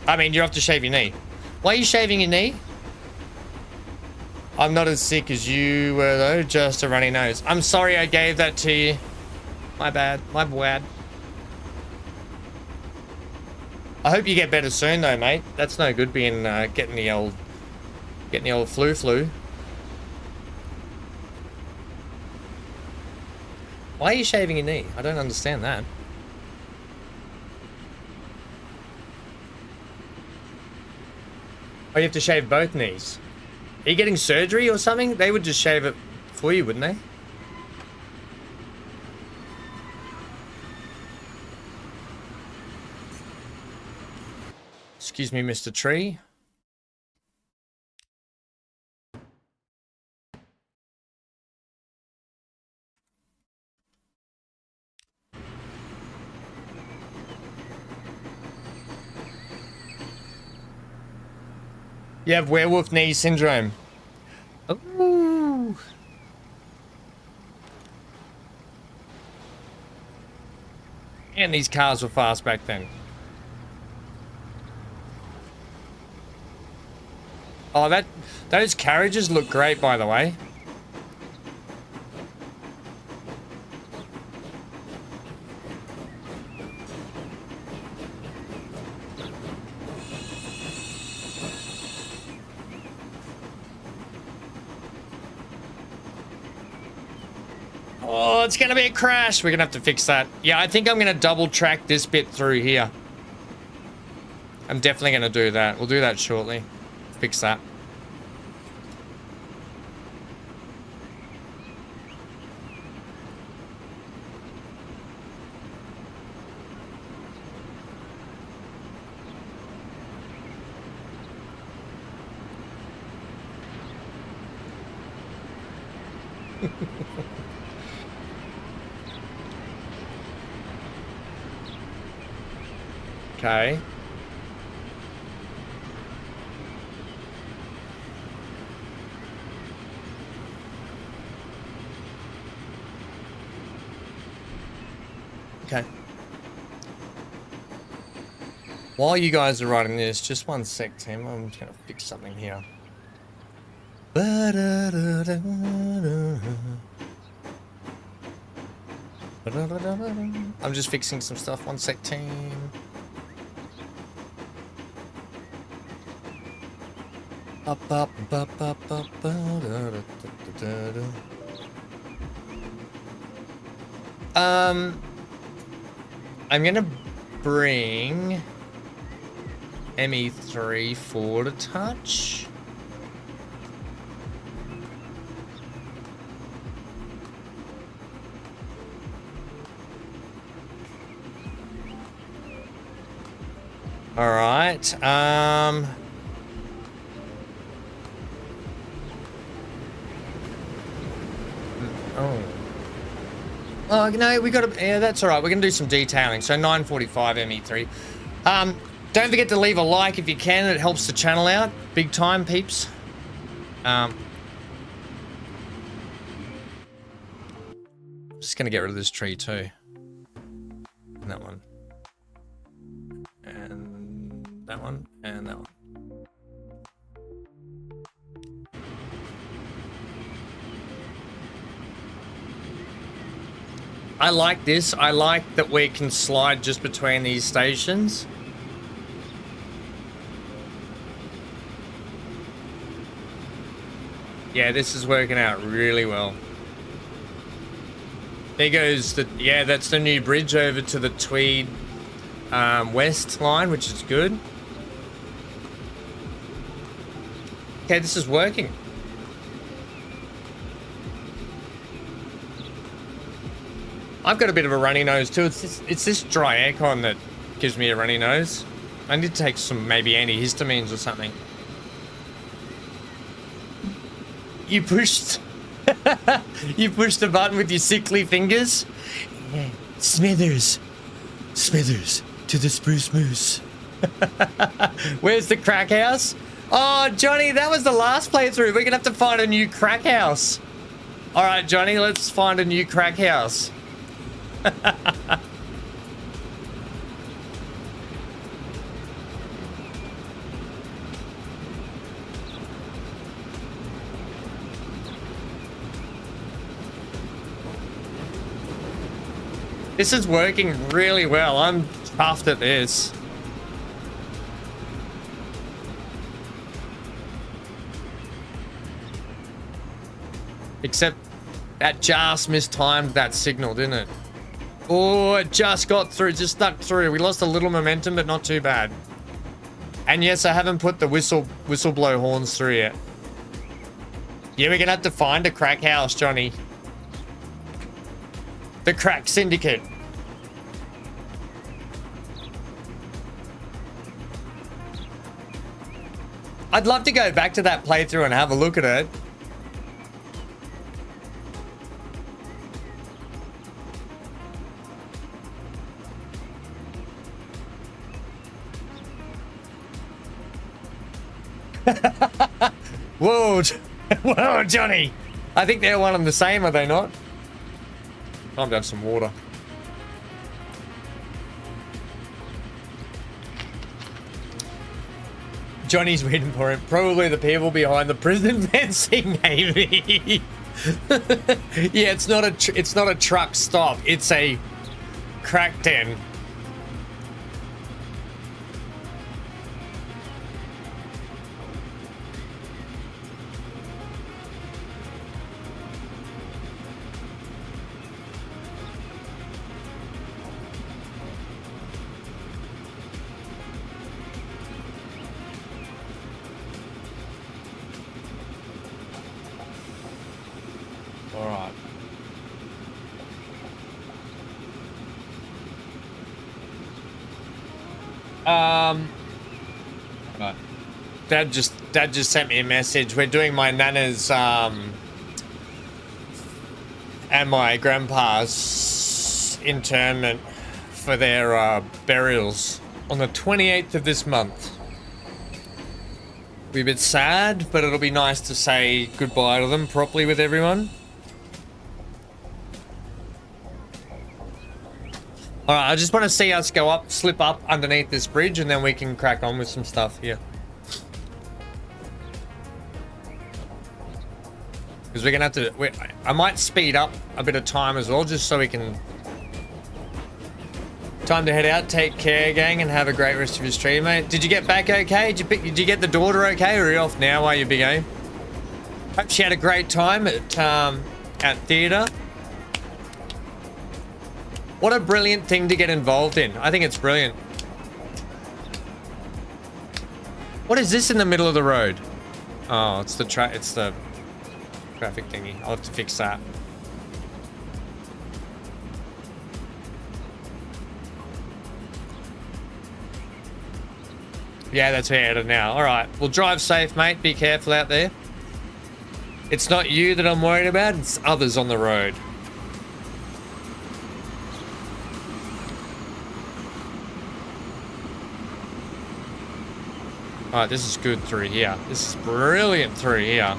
I mean, you're off to shave your knee. Why are you shaving your knee? I'm not as sick as you were though, just a runny nose. I'm sorry I gave that to you. My bad, my bad. I hope you get better soon though, mate. That's no good being getting the old flu. Why are you shaving your knee? I don't understand that. Oh, you have to shave both knees. Are you getting surgery or something? They would just shave it for you, wouldn't they? Excuse me, Mr. Tree. You have werewolf knee syndrome. Ooh. And these cars were fast back then. Oh, those carriages look great, by the way. Oh, it's gonna be a crash. We're gonna have to fix that. Yeah, I think I'm gonna double track this bit through here. I'm definitely gonna do that. We'll do that shortly. Fix that. Okay. Okay. While you guys are writing this, just one sec, Tim. I'm just gonna fix something here. I'm just fixing some stuff. One sec, team. I'm gonna bring ME3 forward a touch. All right. Oh, no, we got to... Yeah, that's all right. We're going to do some detailing. So 945 ME3. Don't forget to leave a like if you can. It helps the channel out. Big time, peeps. Just going to get rid of this tree too. And that one. And that one. And that one. I like this. I like that we can slide just between these stations. Yeah, this is working out really well. There goes the... Yeah, that's the new bridge over to the Tweed West line, which is good. Okay, this is working. I've got a bit of a runny nose too. It's this dry aircon that gives me a runny nose. I need to take some maybe antihistamines or something. You pushed... you pushed the button with your sickly fingers? Yeah. Smithers. Smithers to the spruce moose. Where's the crack house? Oh, Johnny, that was the last playthrough. We're going to have to find a new crack house. All right, Johnny, let's find a new crack house. This is working really well. I'm chuffed at this. Except that just mistimed that signal, didn't it? Oh, it just got through, just stuck through. We lost a little momentum, but not too bad. And yes, I haven't put the whistle blow horns through yet. Yeah, we're gonna have to find a crack house, Johnny. The crack syndicate. I'd love to go back to that playthrough and have a look at it. Whoa, whoa, Johnny. I think they're one and the same, are they not? Time to have some water. Johnny's waiting for him. Probably the people behind the prison fencing, maybe. Yeah, it's not a truck stop. It's a crack den. Right. Dad just sent me a message. We're doing my nana's and my grandpa's internment for their burials on the 28th of this month. Be a bit sad, but it'll be nice to say goodbye to them properly with everyone. Alright, I just want to see us go up, slip up underneath this bridge, and then we can crack on with some stuff here. Because we're going to have to... I might speed up a bit of time as well, just so we can... Time to head out, take care, gang, and have a great rest of your stream, mate. Did you get back okay? Did you get the daughter okay, or are you off now while you're big aim? Hope she had a great time at theatre. What a brilliant thing to get involved in. I think it's brilliant. What is this in the middle of the road? Oh, it's the traffic thingy. I'll have to fix that. Yeah, that's where we're headed now. All right, well, drive safe, mate. Be careful out there. It's not you that I'm worried about. It's others on the road. Alright, this is good through here. This is brilliant through here.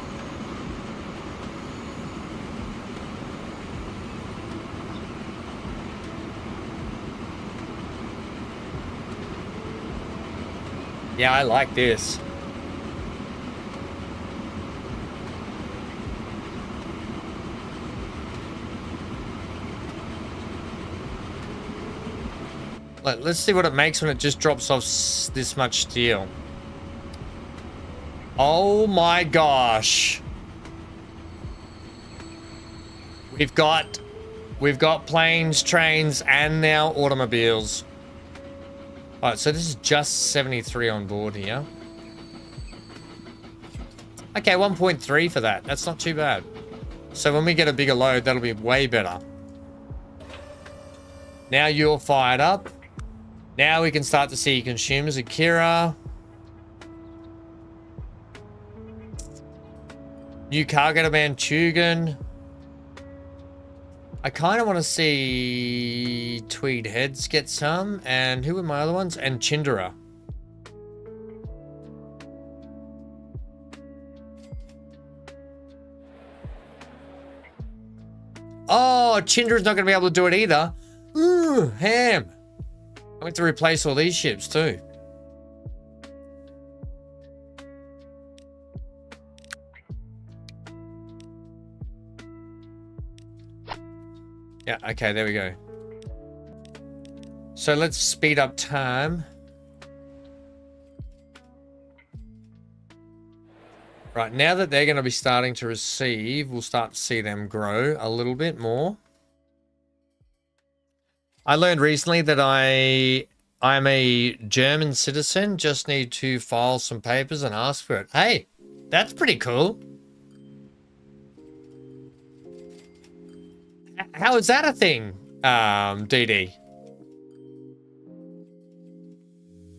Yeah, I like this. Let's see what it makes when it just drops off this much steel. Oh my gosh. We've got planes, trains, and now automobiles. Alright, so this is just 73 on board here. Okay, 1.3 for that. That's not too bad. So when we get a bigger load, that'll be way better. Now you're fired up. Now we can start to see consumers. Akira. New cargo to Manchugan. I kind of want to see Tweed Heads get some. And who are my other ones? And Chindera. Oh, Chindera's not going to be able to do it either. Ooh, ham. I have to replace all these ships too. Yeah, okay, there we go. So let's speed up time. Right, now that they're going to be starting to receive, we'll start to see them grow a little bit more. I learned recently that I'm a German citizen, just need to file some papers and ask for it. Hey, that's pretty cool. How is that a thing, DD?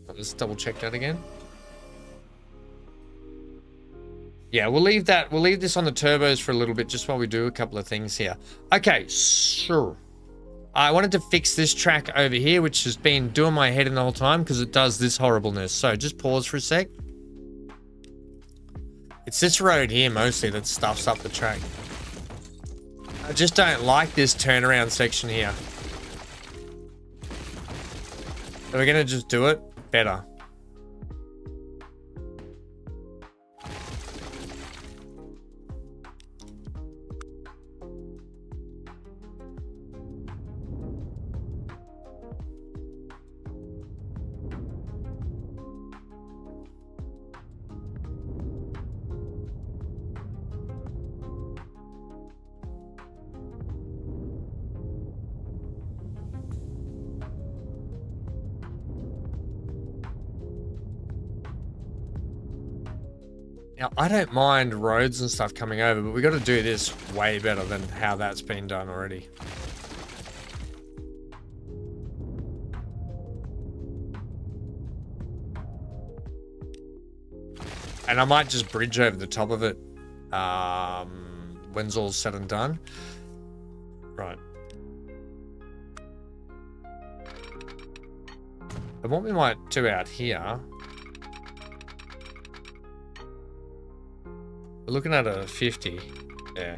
Let's double check that again. Yeah, we'll leave that. We'll leave this on the turbos for a little bit just while we do a couple of things here. Okay, sure. I wanted to fix this track over here, which has been doing my head in the whole time because it does this horribleness. So just pause for a sec. It's this road here mostly that stuffs up the track. I just don't like this turnaround section here. So we're going to just do it better. Now, I don't mind roads and stuff coming over, but we got to do this way better than how that's been done already. And I might just bridge over the top of it when's all said and done. Right. And what we might do out here... We're looking at a 50. Yeah.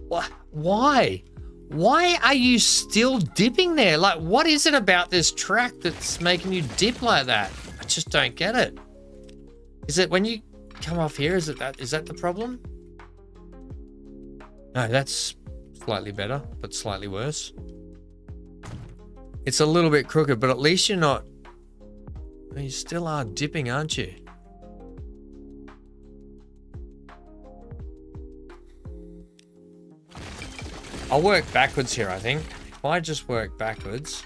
What? Why? Why are you still dipping there? Like, what is it about this track that's making you dip like that? I just don't get it. Is it when you come off here? Is that the problem? No, that's slightly better, but slightly worse. It's a little bit crooked, but at least you're not... You still are dipping, aren't you? I'll work backwards here, I think. If I just work backwards...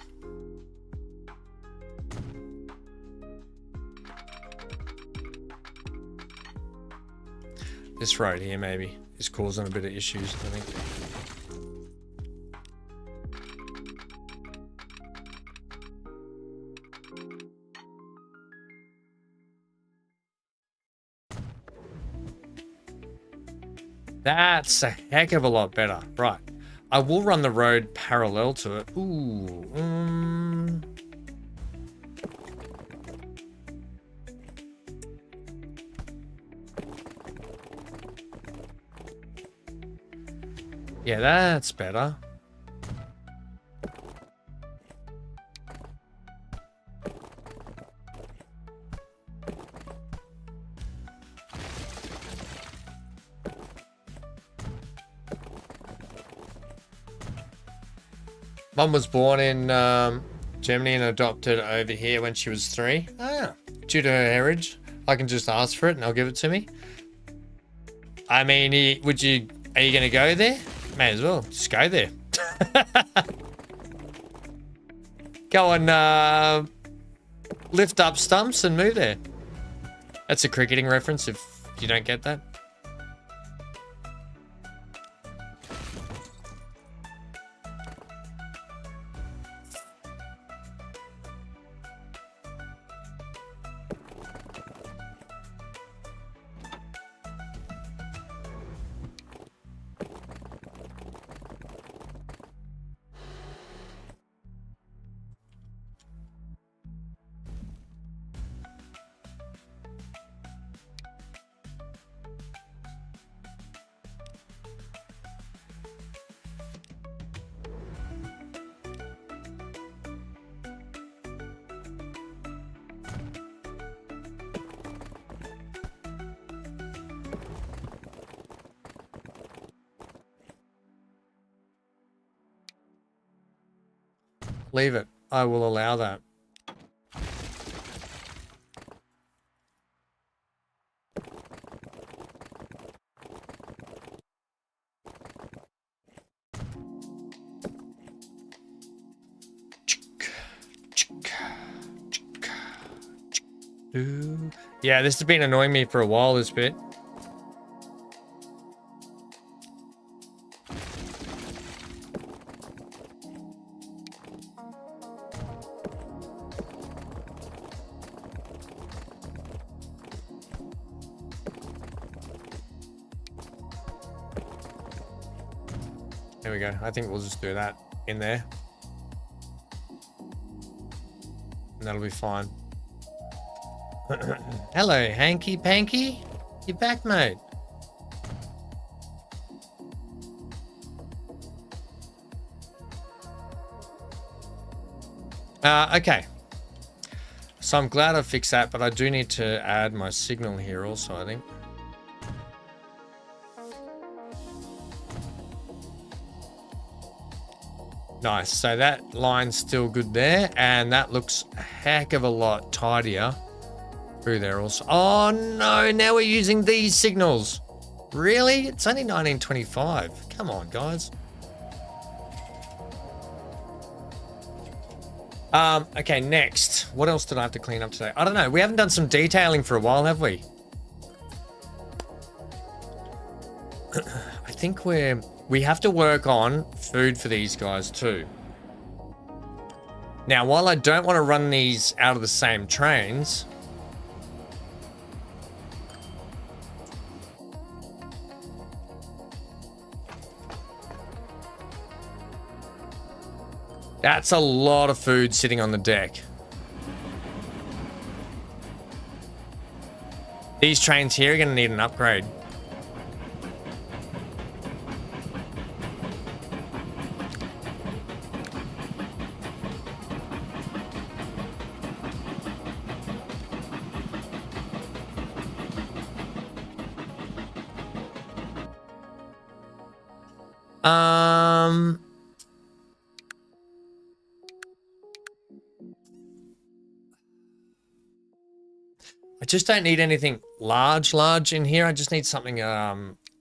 This road here maybe is causing a bit of issues, I think. That's a heck of a lot better. Right. I will run the road parallel to it. Ooh. Yeah, that's better. Mum was born in Germany and adopted over here when she was 3. Ah, due to her heritage, I can just ask for it and they'll give it to me. I mean, are you going to go there? May as well. Just go there. Go and lift up stumps and move there. That's a cricketing reference if you don't get that. Leave it. I will allow that. Yeah, this has been annoying me for a while, this bit. There we go. I think we'll just do that in there. And that'll be fine. Hello, Hanky Panky. You're back, mate. Okay. So I'm glad I fixed that, but I do need to add my signal here also, I think. Nice. So that line's still good there, and that looks a heck of a lot tidier through there also. Oh no, now we're using these signals. Really? It's only 1925. Come on, guys. Okay, next. What else did I have to clean up today? I don't know. We haven't done some detailing for a while, have we? I think we have to work on food for these guys too. Now, while I don't want to run these out of the same trains, that's a lot of food sitting on the deck. These trains here are going to need an upgrade. I just don't need anything large in here. I just need something,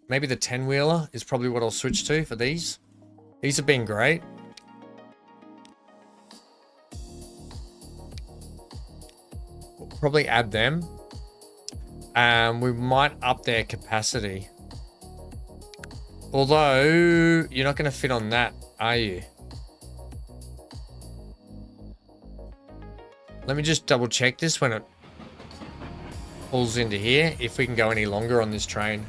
maybe the 10-wheeler is probably what I'll switch to for these. These have been great. We'll probably add them. We might up their capacity. Although, you're not going to fit on that, are you? Let me just double check this when it pulls into here, if we can go any longer on this train.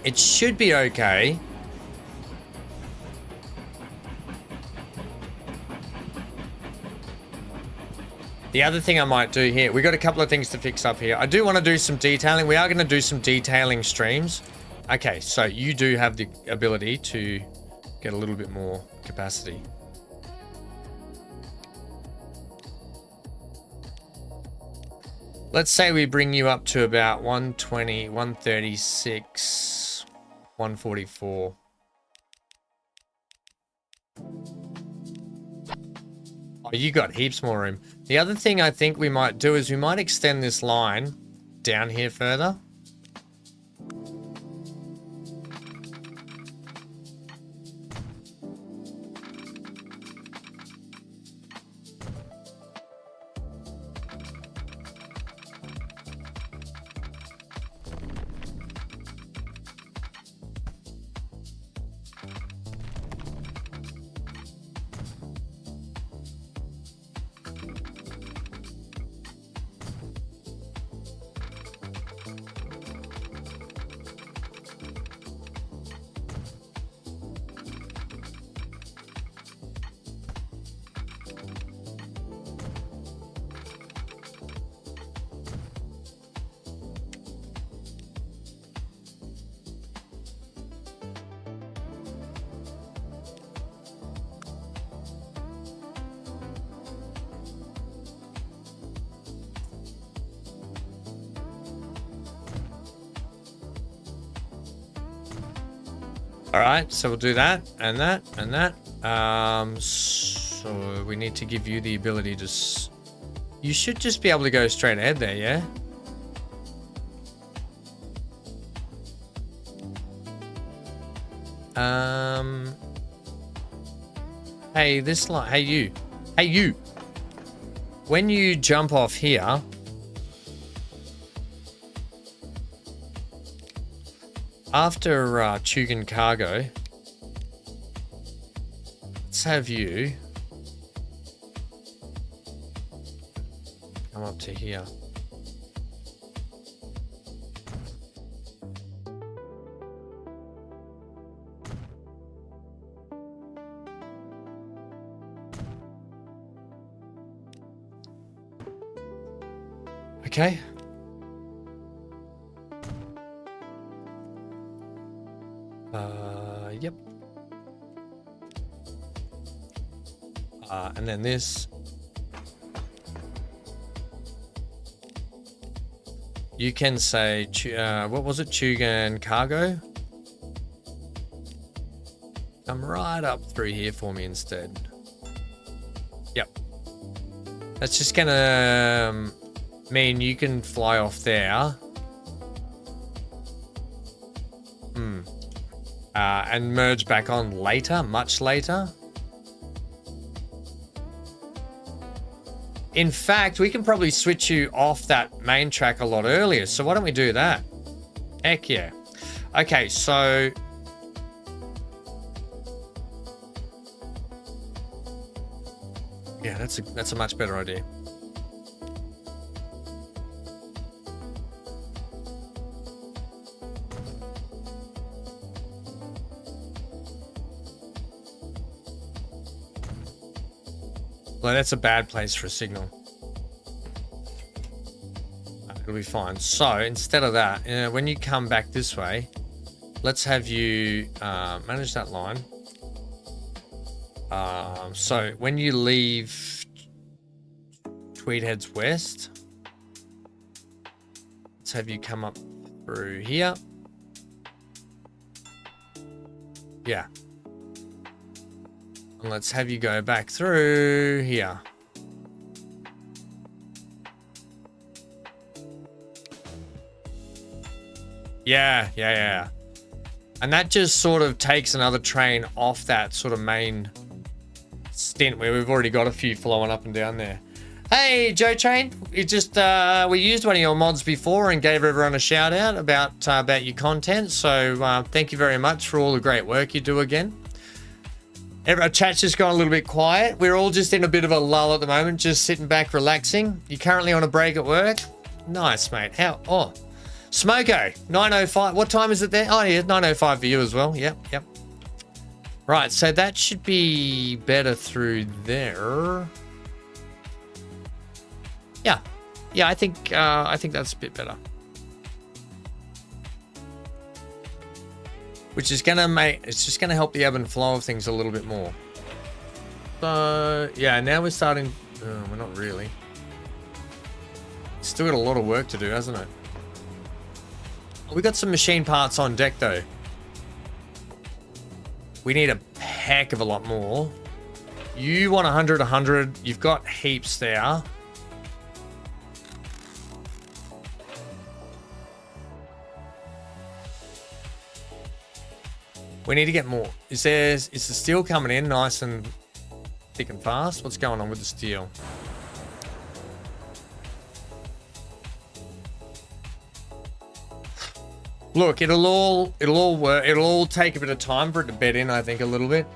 It should be okay. The other thing I might do here, we got a couple of things to fix up here. I do want to do some detailing. We are going to do some detailing streams. Okay, so you do have the ability to get a little bit more capacity. Let's say we bring you up to about 120, 136, 144. Oh, you got heaps more room. The other thing I think we might do is we might extend this line down here further. All right, so we'll do that and that and that. So we need to give you the ability to... You should just be able to go straight ahead there, yeah? Hey, this line... Hey, you. Hey, you. When you jump off here... After Tugan Cargo... Let's have you... Come up to here. Okay. Yep. And then this. You can say, what was it? Tugan Cargo? Come right up through here for me instead. Yep. That's just gonna mean you can fly off there. And merge back on later, much later. In fact, we can probably switch you off that main track a lot earlier. So why don't we do that? Heck yeah. Okay, so... Yeah, that's a much better idea. Well, that's a bad place for a signal. It'll be fine. So instead of that, when you come back this way, let's have you manage that line. So when you leave Tweed Heads West, let's have you come up through here. Yeah. And let's have you go back through here. Yeah. And that just sort of takes another train off that sort of main stint where we've already got a few flowing up and down there. Hey, Joe Train, you just we used one of your mods before and gave everyone a shout out about your content. So thank you very much for all the great work you do again. Our chat's just gone a little bit quiet. We're all just in a bit of a lull at the moment, just sitting back, relaxing. You're currently on a break at work? Nice, mate. How? Oh, Smoko, 9:05. What time is it there? Oh, yeah, 9:05 for you as well. Yep. Right, so that should be better through there. Yeah, I think that's a bit better. Which is it's just gonna help the ebb and flow of things a little bit more. So yeah, now we're starting. We're not really. Still got a lot of work to do, hasn't it? We got some machine parts on deck though. We need a heck of a lot more. You want 100. You've got heaps there. We need to get more. Is the steel coming in nice and thick and fast? What's going on with the steel? Look, it'll all work. It'll all take a bit of time for it to bed in, I think, a little bit.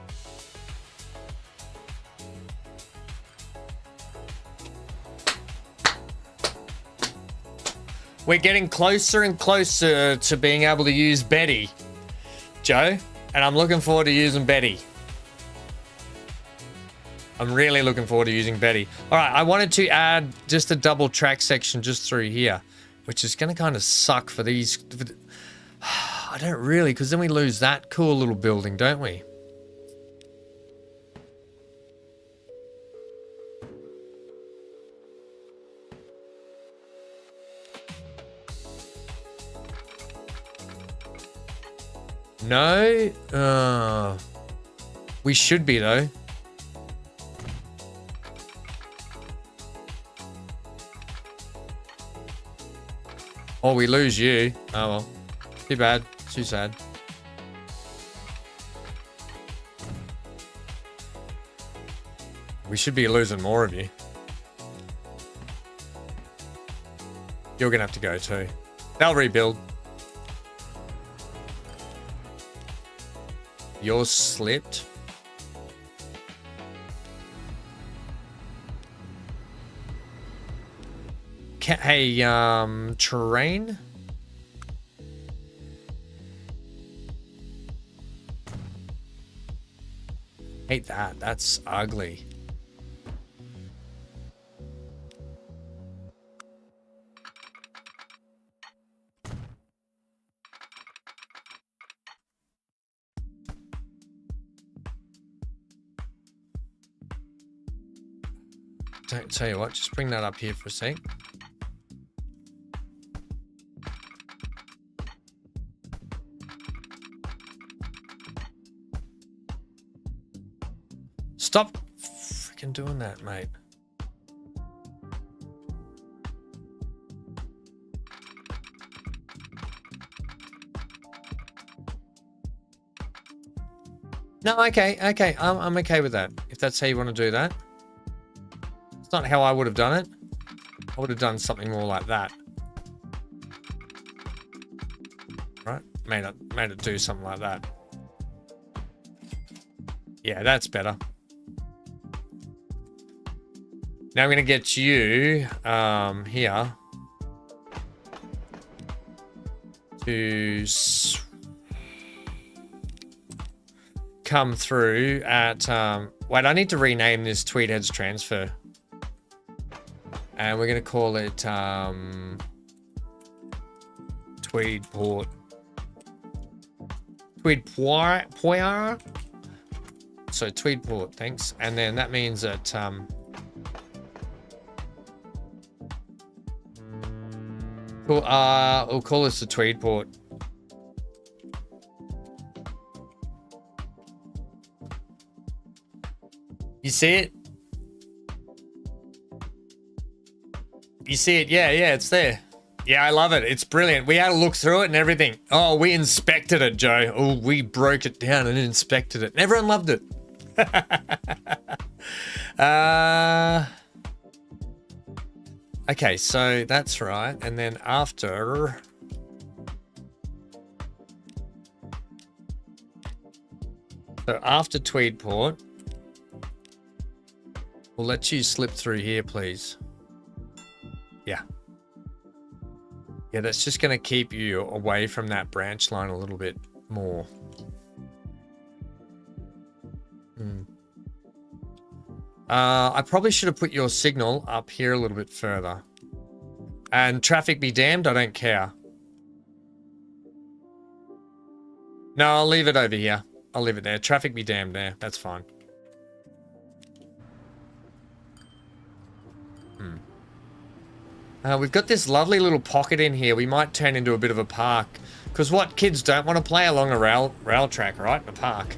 We're getting closer and closer to being able to use Betty, Joe. And I'm looking forward to using Betty. I'm really looking forward to using Betty. All right, I wanted to add just a double track section just through here, which is going to kind of suck for these. I don't really, because then we lose that cool little building, don't we? No? We should be, though. Oh, we lose you. Oh, well. Too bad. Too sad. We should be losing more of you. You're going to have to go too. They'll rebuild. Yours slipped. Hey, terrain? Hate that. That's ugly. Tell you what, just bring that up here for a sec. Stop freaking doing that, mate. No, okay. I'm okay with that. If that's how you want to do that. It's not how I would have done it. I would have done something more like that. Right? Made it do something like that. Yeah, that's better. Now I'm going to get you here to come through at... wait, I need to rename this Tweed Heads transfer. And we're going to call it Tweed Port. Tweed Poir. So Tweed Port, thanks. And then that means that... we'll call this the Tweed Port. You see it? You see it? Yeah, it's there. Yeah, I love it. It's brilliant. We had a look through it and everything. Oh, we inspected it, Joe. Oh, we broke it down and inspected it. And everyone loved it. Okay, so that's right. And then after... So after Tweedport, we'll let you slip through here, please. Yeah. Yeah, that's just going to keep you away from that branch line a little bit more. I probably should have put your signal up here a little bit further. And traffic be damned, I don't care. No, I'll leave it over here. I'll leave it there. Traffic be damned there. That's fine. We've got this lovely little pocket in here. We might turn into a bit of a park. Because what kids don't want to play along a rail track, right? In a park.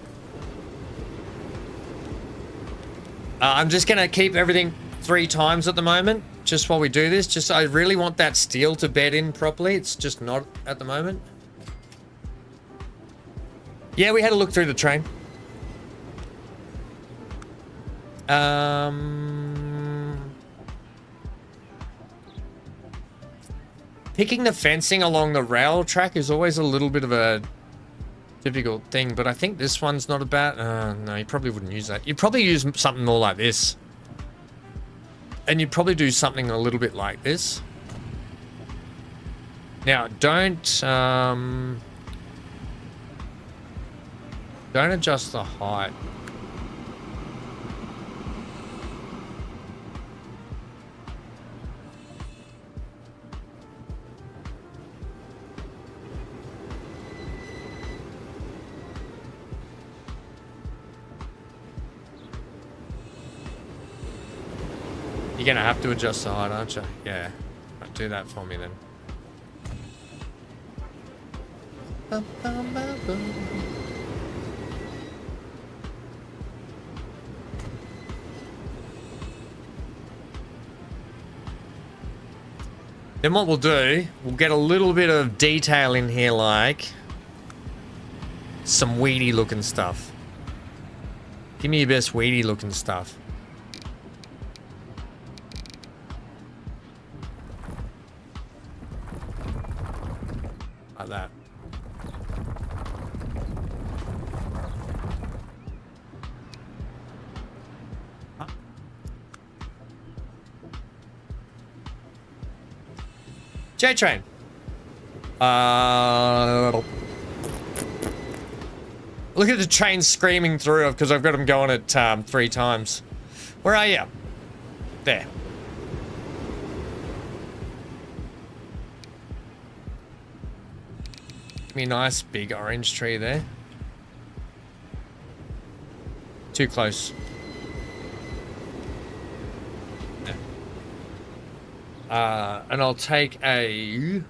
I'm just going to keep everything 3 times at the moment. Just while we do this. Just I really want that steel to bed in properly. It's just not at the moment. Yeah, we had a look through the train. Picking the fencing along the rail track is always a little bit of a difficult thing, but I think this one's not about... no, you probably wouldn't use that. You'd probably use something more like this. And you'd probably do something a little bit like this. Now, don't adjust the height. You're gonna have to adjust the height, aren't you? Yeah. Right, do that for me then. Then what we'll do, we'll get a little bit of detail in here, like some weedy looking stuff. Give me your best weedy looking stuff. Like that. J-Train. Look at the train screaming through because I've got them going at 3 times. Where are you? There. Give me a nice big orange tree there. Too close. And I'll take a...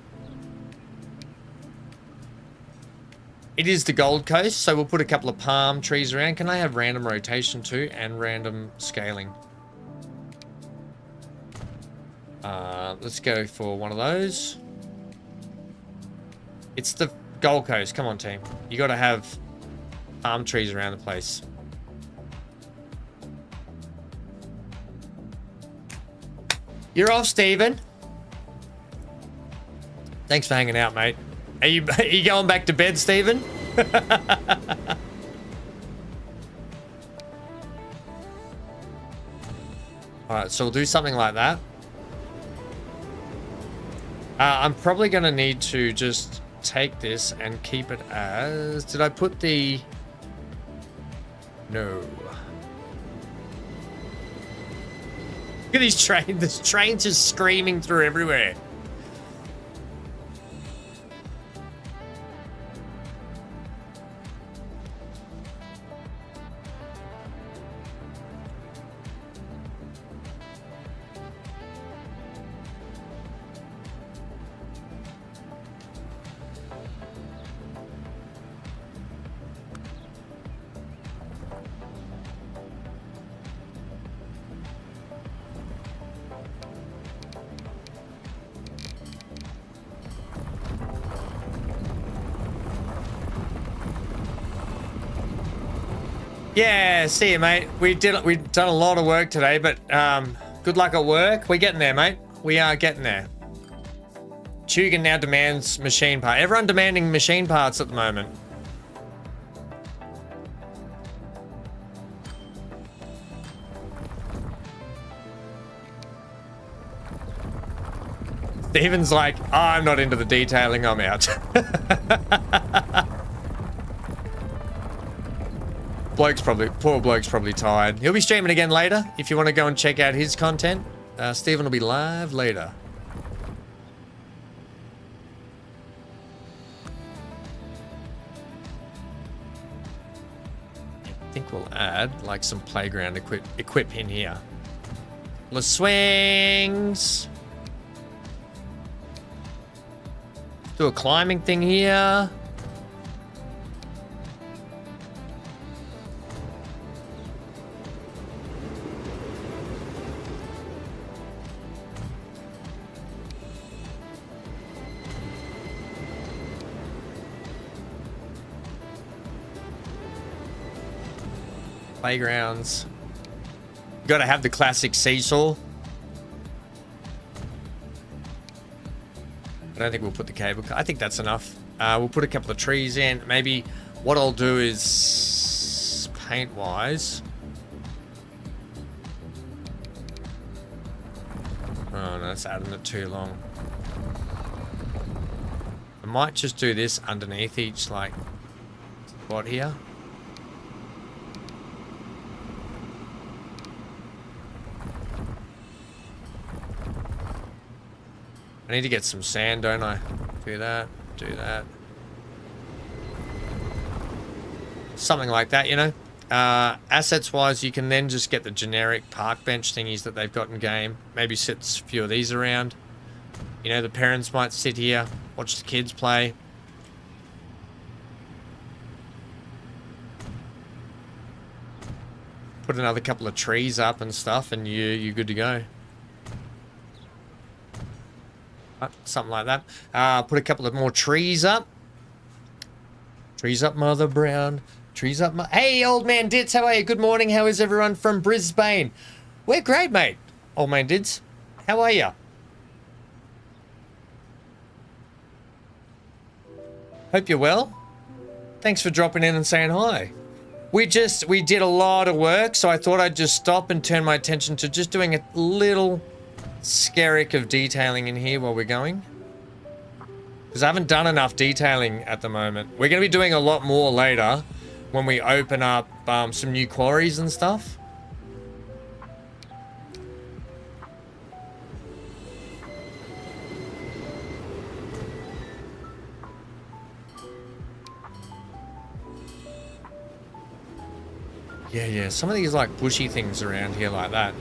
It is the Gold Coast, so we'll put a couple of palm trees around. Can I have random rotation too, and random scaling? Let's go for one of those. It's the Gold Coast. Come on, team. You got to have palm trees around the place. You're off, Steven. Thanks for hanging out, mate. Are you going back to bed, Steven? Alright, so we'll do something like that. I'm probably going to need to just take this and keep it as... Did I put the... No. Look at these trains. This train's just screaming through everywhere. Yeah, see you, mate. We've done a lot of work today, but good luck at work. We're getting there, mate. We are getting there. Tugan now demands machine part. Everyone demanding machine parts at the moment. Steven's like, oh, I'm not into the detailing, I'm out. Poor bloke's probably tired. He'll be streaming again later if you want to go and check out his content. Stephen will be live later. I think we'll add like some playground equip in here. The swings. Do a climbing thing here. Playgrounds. You gotta have the classic seesaw. I don't think we'll put the cable car. I think that's enough. We'll put a couple of trees in. Maybe what I'll do is paint wise. Oh no, that's adding it too long. I might just do this underneath each like spot here. I need to get some sand, don't I? Do that, do that. Something like that, you know? Assets-wise, you can then just get the generic park bench thingies that they've got in game. Maybe sit a few of these around. You know, the parents might sit here, watch the kids play. put another couple of trees up and stuff, and you're good to go. Something like that. Put a couple of more trees up. Trees up, Mother Brown. Trees up, Hey, Old Man Ditz, how are you? Good morning. How is everyone from Brisbane? We're great, mate. Old Man Ditz, how are you? Hope you're well. Thanks for dropping in and saying hi. We did a lot of work, so I thought I'd just stop and turn my attention to just doing a little skerrick of detailing in here while we're going. Because I haven't done enough detailing at the moment. We're going to be doing a lot more later when we open up some new quarries and stuff. Yeah, some of these like bushy things around here like that.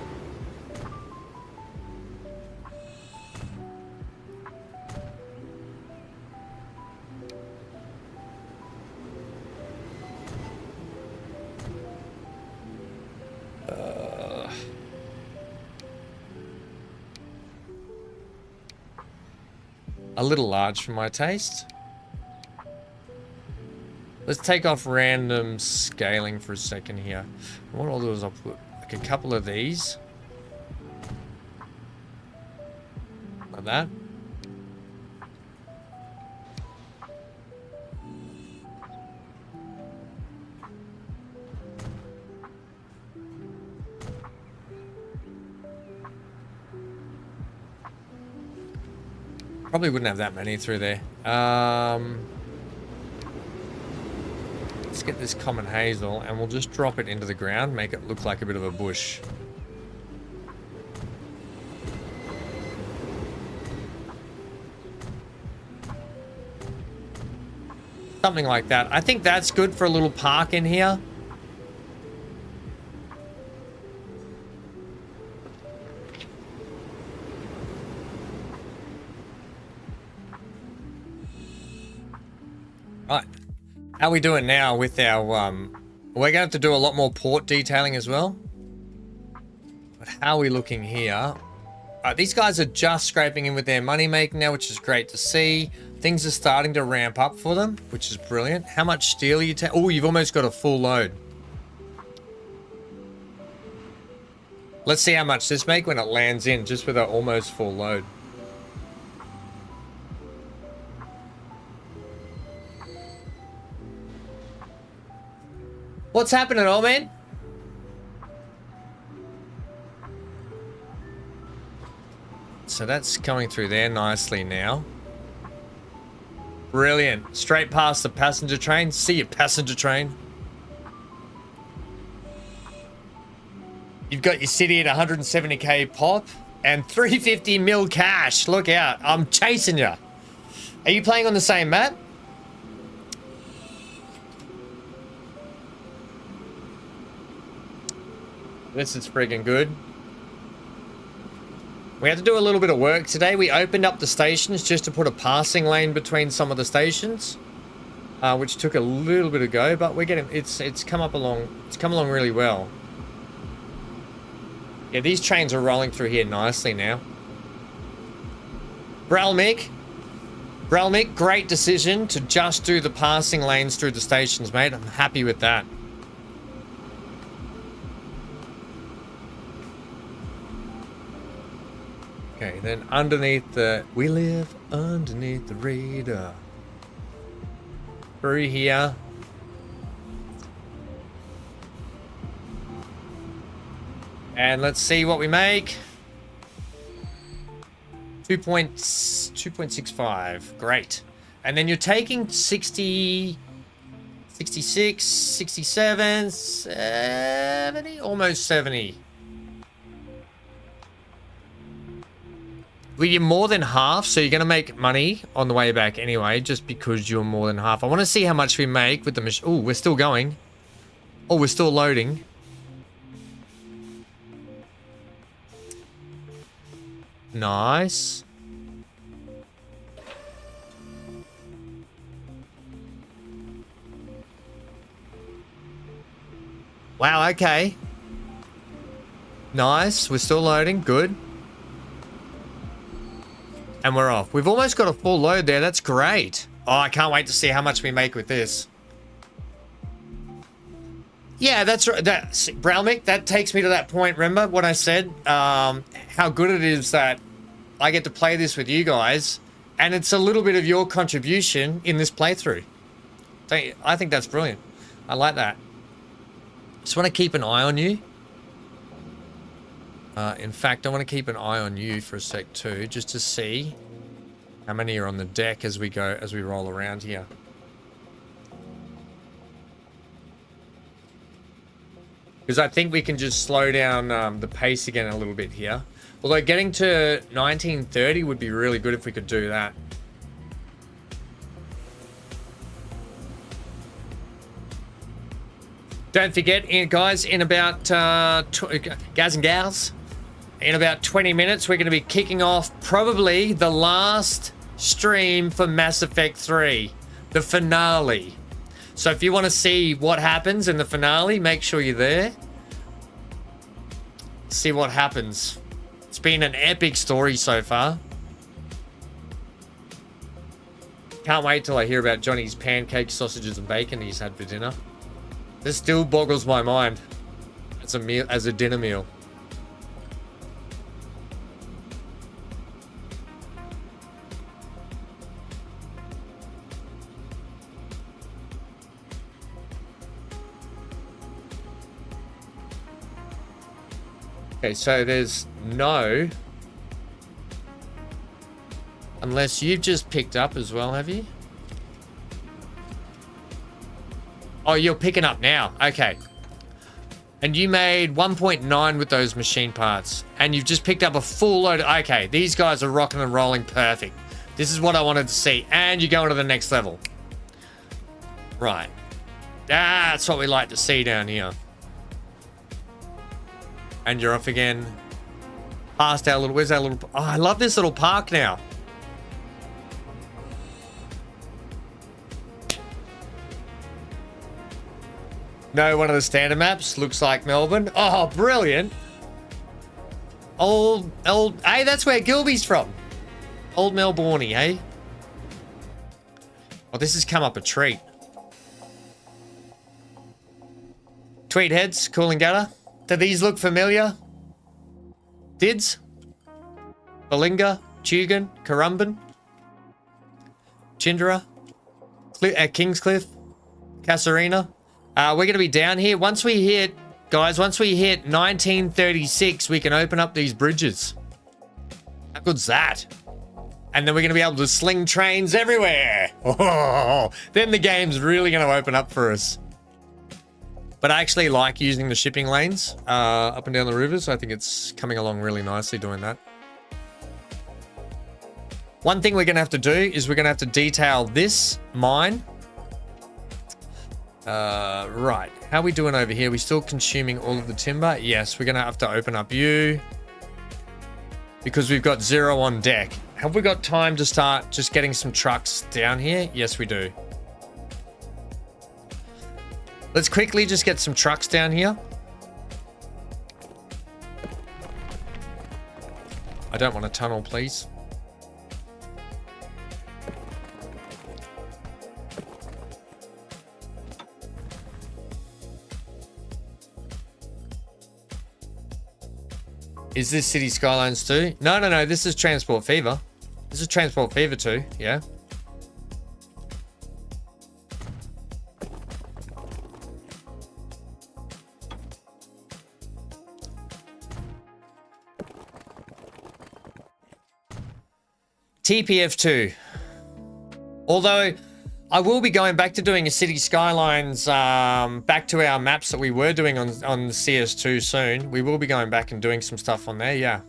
A little large for my taste. Let's take off random scaling for a second here. What I'll do is I'll put like a couple of these. Like that. Probably wouldn't have that many through there. Let's get this common hazel and we'll just drop it into the ground, make it look like a bit of a bush. Something like that. I think that's good for a little park in here. Right. How are we doing now with our, we're going to have to do a lot more port detailing as well. But how are we looking here? These guys are just scraping in with their money making now, which is great to see. Things are starting to ramp up for them, which is brilliant. How much steel are you taking? Oh, you've almost got a full load. Let's see how much this make when it lands in, just with an almost full load. What's happening, old man? So that's coming through there nicely now. Brilliant. Straight past the passenger train. See you, passenger train. You've got your city at 170k pop and 350 mil cash. Look out. I'm chasing you. Are you playing on the same map? This is friggin' good. We had to do a little bit of work today. We opened up the stations just to put a passing lane between some of the stations, which took a little bit of go, but we're getting it's come along really well. Yeah, these trains are rolling through here nicely now. Bralmick, great decision to just do the passing lanes through the stations, mate. I'm happy with that. Okay, then underneath the... We live underneath the radar. Through here. And let's see what we make. 2.65. Great. And then you're taking 60... 66, 67, 70, almost 70. Well, you're more than half, so you're going to make money on the way back anyway, just because you're more than half. I want to see how much we make with the machine. Oh, we're still going. Oh, we're still loading. Nice. Wow, okay. Nice. We're still loading. Good. And we're off. We've almost got a full load there. That's great. Oh, I can't wait to see how much we make with this. Yeah, that's right. Brownmick, that takes me to that point. Remember what I said? How good it is that I get to play this with you guys, and it's a little bit of your contribution in this playthrough. I think that's brilliant. I like that. Just want to keep an eye on you. In fact, I want to keep an eye on you for a sec too, just to see how many are on the deck as we roll around here. Because I think we can just slow down the pace again a little bit here. Although getting to 1930 would be really good if we could do that. Don't forget, guys, in about, guys and gals, in about 20 minutes, we're going to be kicking off probably the last stream for Mass Effect 3, the finale. So if you want to see what happens in the finale, make sure you're there. See what happens. It's been an epic story so far. Can't wait till I hear about Johnny's pancakes, sausages, and bacon he's had for dinner. This still boggles my mind as a meal, as a dinner meal. Okay, so there's no... Unless you've just picked up as well, have you? Oh, you're picking up now. Okay. And you made 1.9 with those machine parts. And you've just picked up a full load. Okay, these guys are rocking and rolling perfect. This is what I wanted to see. And you're going to the next level. Right. That's what we like to see down here. And you're off again. Past our little... Where's our little... Oh, I love this little park now. No, one of the standard maps looks like Melbourne. Oh, brilliant. Old, hey, that's where Gilby's from. Old Melbourne, hey? Oh, this has come up a treat. Tweed Heads, Coolangatta. Do these look familiar? Dids? Balinga, Tugan, Currumbin, Chindera, Kingscliff, Casuarina. We're going to be down here. Once we hit, guys, once we hit 1936, we can open up these bridges. How good's that? And then we're going to be able to sling trains everywhere. Oh, then the game's really going to open up for us. But I actually like using the shipping lanes up and down the rivers. I think it's coming along really nicely doing that. One thing we're going to have to do is we're going to have to detail this mine. Right. How are we doing over here? Are we still consuming all of the timber? Yes, we're going to have to open up you. Because we've got 0 on deck. Have we got time to start just getting some trucks down here? Yes, we do. Let's quickly just get some trucks down here. I don't want a tunnel, please. Is this City Skylines 2? No, no, no. This is Transport Fever. This is Transport Fever 2, yeah. TPF2. Although I will be going back to doing a City Skylines, back to our maps that we were doing on CS2 soon. We will be going back and doing some stuff on there, yeah.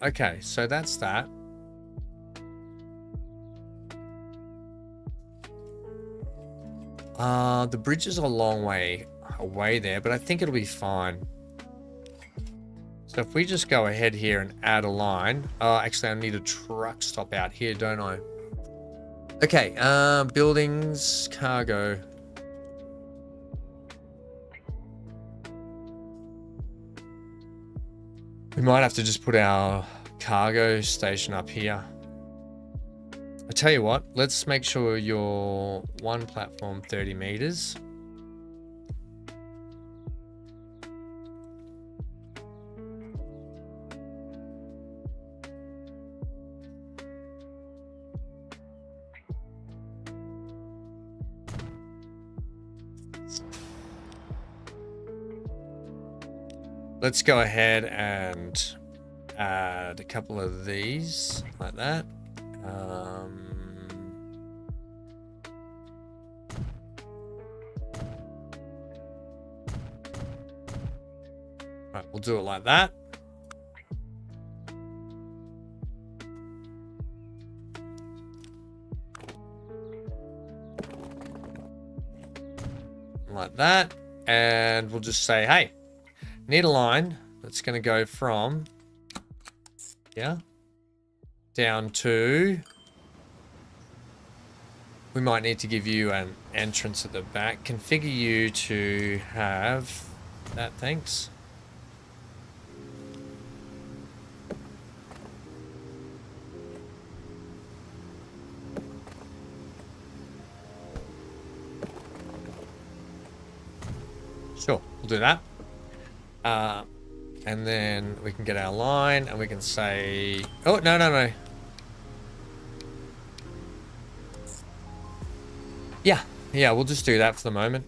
Okay, so that's that. The bridge is a long way away there, but I think it'll be fine. So if we just go ahead here and add a line. Actually, I need a truck stop out here, don't I? Okay, buildings, cargo. We might have to just put our cargo station up here. I tell you what, let's make sure you're one platform 30 meters. Let's go ahead and add a couple of these like that. Right, we'll do it like that. Like that. And we'll just say, hey, need a line that's going to go from here down to, we might need to give you an entrance at the back. Configure you to have that, thanks. Sure, we'll do that. And then we can get our line and we can say, oh, no. Yeah, we'll just do that for the moment.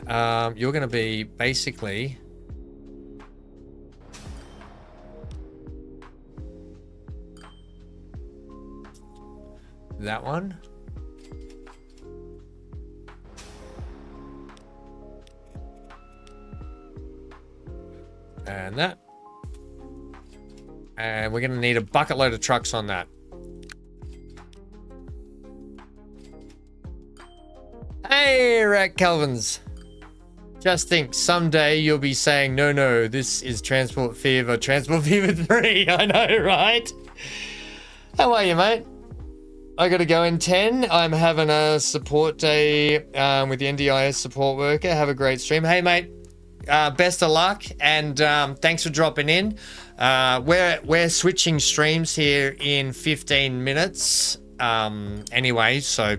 You're going to be basically that one. And that. And we're going to need a bucket load of trucks on that. Hey, Rat Calvins. Just think, someday you'll be saying, no, this is Transport Fever 3. I know, right? How are you, mate? I got to go in 10. I'm having a support day with the NDIS support worker. Have a great stream. Hey, mate. Best of luck, and thanks for dropping in. We're switching streams here in 15 minutes. Anyway, so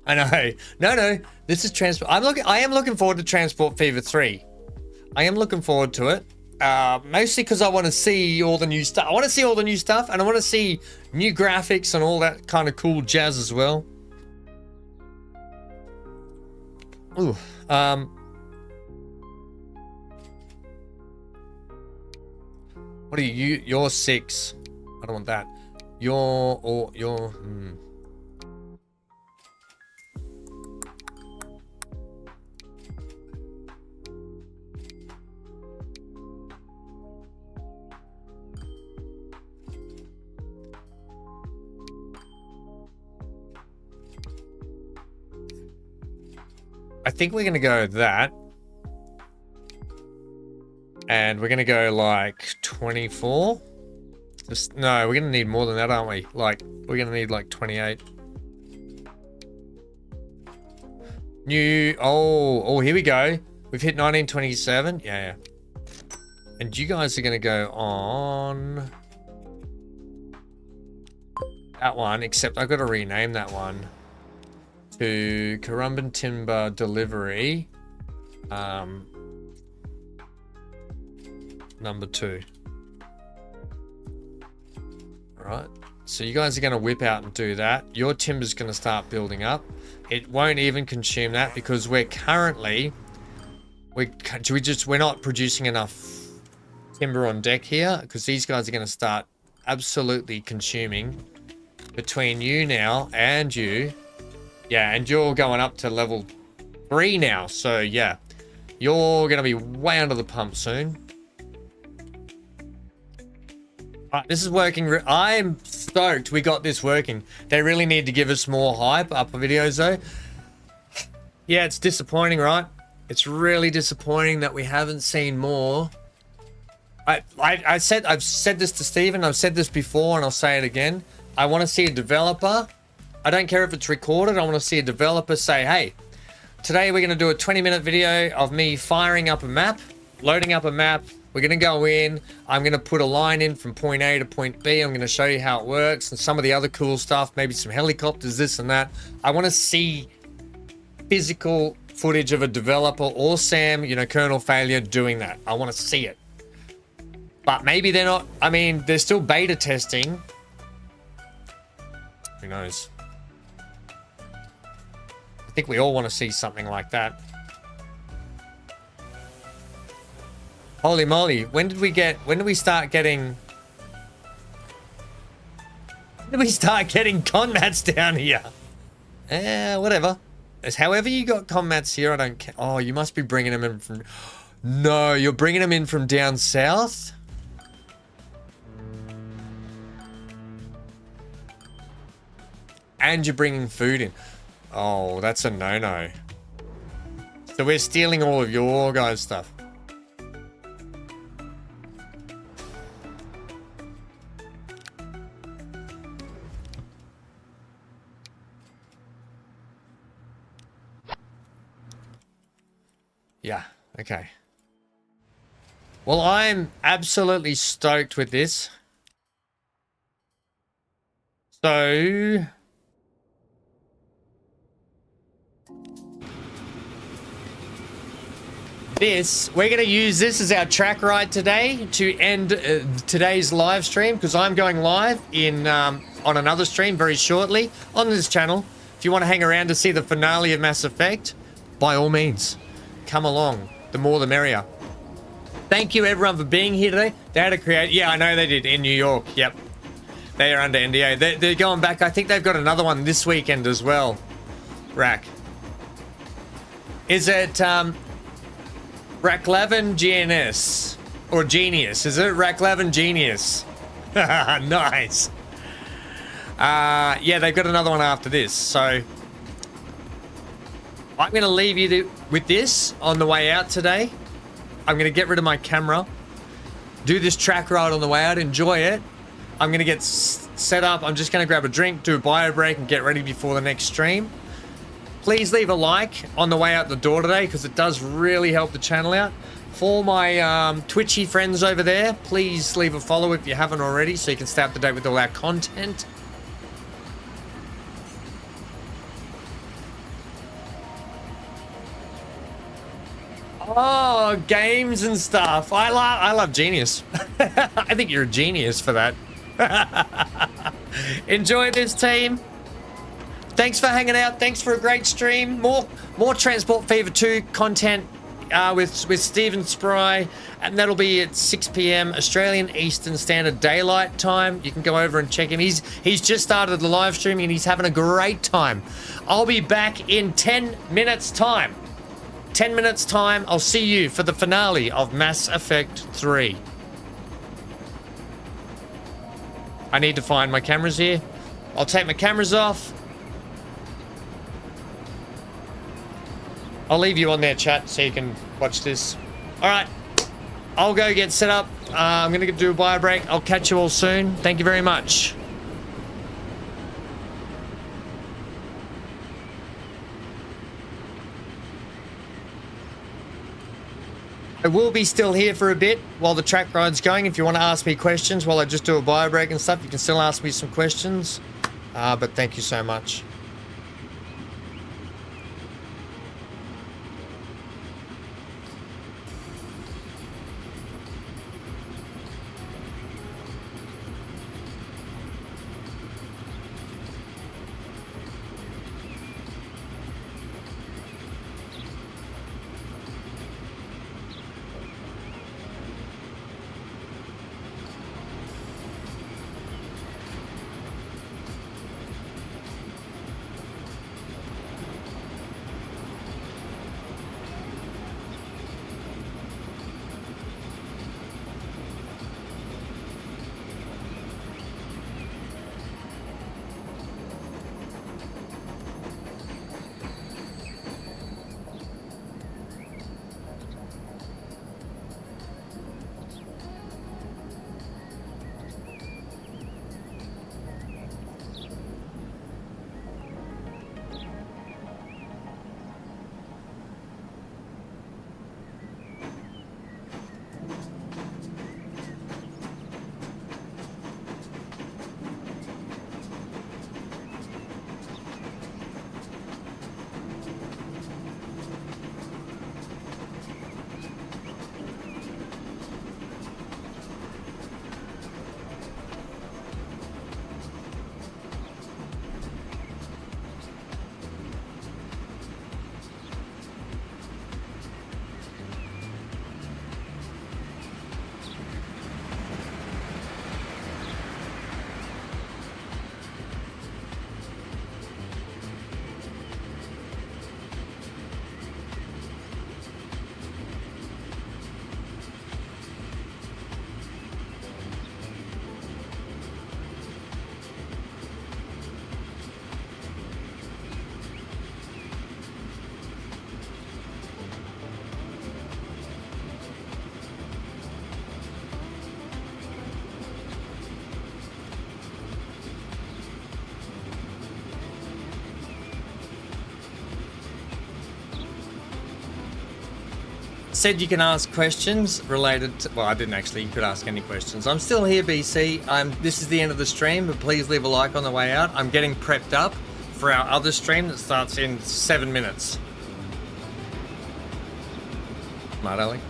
I know. No. This is Transport. I am looking forward to Transport Fever 3. I am looking forward to it. Mostly because I want to see all the new stuff. I want to see all the new stuff, and I want to see new graphics and all that kind of cool jazz as well. Ooh. What are you? You're 6. I don't want that. You're. I think we're gonna go that. And we're going to go like 24. No, we're going to need more than that, aren't we? Like, we're going to need like 28. Oh, here we go. We've hit 1927. Yeah. And you guys are going to go on that one, except I've got to rename that one to Currumbin Timber Delivery. Number 2. All right, so you guys are going to whip out and do that. Your timber's going to start building up. It won't even consume that because we're currently we're not producing enough timber on deck here, because these guys are going to start absolutely consuming between you now and you. Yeah, and you're going up to level 3 now, so yeah, you're going to be way under the pump soon. This is working. I'm stoked we got this working. They really need to give us more hype up for videos though. Yeah, it's disappointing, right? It's really disappointing that we haven't seen more. I've said this to Steven, I've said this before and I'll say it again. I want to see a developer I don't care if it's recorded. I want to see a developer say, hey, today we're going to do a 20-minute video of me firing up a map, loading up a map. We're going to go in. I'm going to put a line in from point A to point B. I'm going to show you how it works and some of the other cool stuff, maybe some helicopters, this and that. I want to see physical footage of a developer or Sam, you know, Kernel Failure doing that. I want to see it. But maybe they're not, I mean, they're still beta testing. Who knows? I think we all want to see something like that. Holy moly, when did we start getting con mats down here? Whatever. It's however you got con mats here, I don't care. Oh, you must be bringing them in from... No, you're bringing them in from down south? And you're bringing food in. Oh, that's a no-no. So we're stealing all of your guys' stuff. Yeah, okay. Well, I'm absolutely stoked with this. So... we're going to use this as our track ride today to end today's live stream, because I'm going live in on another stream very shortly on this channel. If you want to hang around to see the finale of Mass Effect, by all means, come along. The more the merrier. Thank you everyone for being here today. They had to create... Yeah, I know they did in New York. Yep. They are under NDA. They're going back. I think they've got another one this weekend as well. Rack. Is it... Racklavin GNS or Genius? Is it Racklavin Genius? Nice. Yeah, they've got another one after this. So I'm going to leave you with this on the way out today. I'm going to get rid of my camera, do this track ride on the way out, enjoy it. I'm going to get set up. I'm just going to grab a drink, do a bio break, and get ready before the next stream. Please leave a like on the way out the door today, because it does really help the channel out. For my Twitchy friends over there, please leave a follow if you haven't already, so you can stay up to date with all our content. Oh, games and stuff. I love Genius. I think you're a genius for that. Enjoy this, team. Thanks for hanging out. Thanks for a great stream. More Transport Fever 2 content with Stephen Spry, and that'll be at 6 p.m. Australian Eastern Standard Daylight Time. You can go over and check him. He's just started the live streaming and he's having a great time. I'll be back in 10 minutes time. 10 minutes time. I'll see you for the finale of Mass Effect 3. I need to find my cameras here. I'll take my cameras off. I'll leave you on their chat so you can watch this. All right, I'll go get set up. I'm going to do a bio break. I'll catch you all soon. Thank you very much. I will be still here for a bit while the track ride's going. If you want to ask me questions while I just do a bio break and stuff, you can still ask me some questions. But thank you so much. said you can ask questions related to, well, I didn't actually, you could ask any questions. I'm still here, BC. This is the end of the stream, but please leave a like on the way out. I'm getting prepped up for our other stream that starts in 7 minutes. Smart Alec.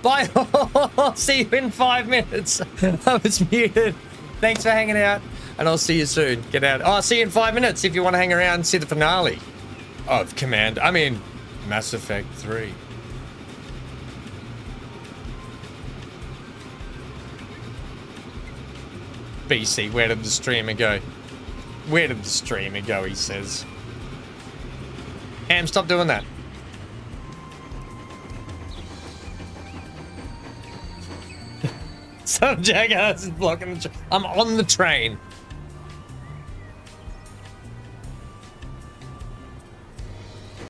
Bye. See you in 5 minutes. I was muted. Thanks for hanging out, and I'll see you soon. Get out. Oh, I'll see you in 5 minutes if you want to hang around and see the finale of Mass Effect 3. BC, where did the streamer go? Where did the streamer go, he says. Ham, stop doing that. Some jackass is blocking the I'm on the train.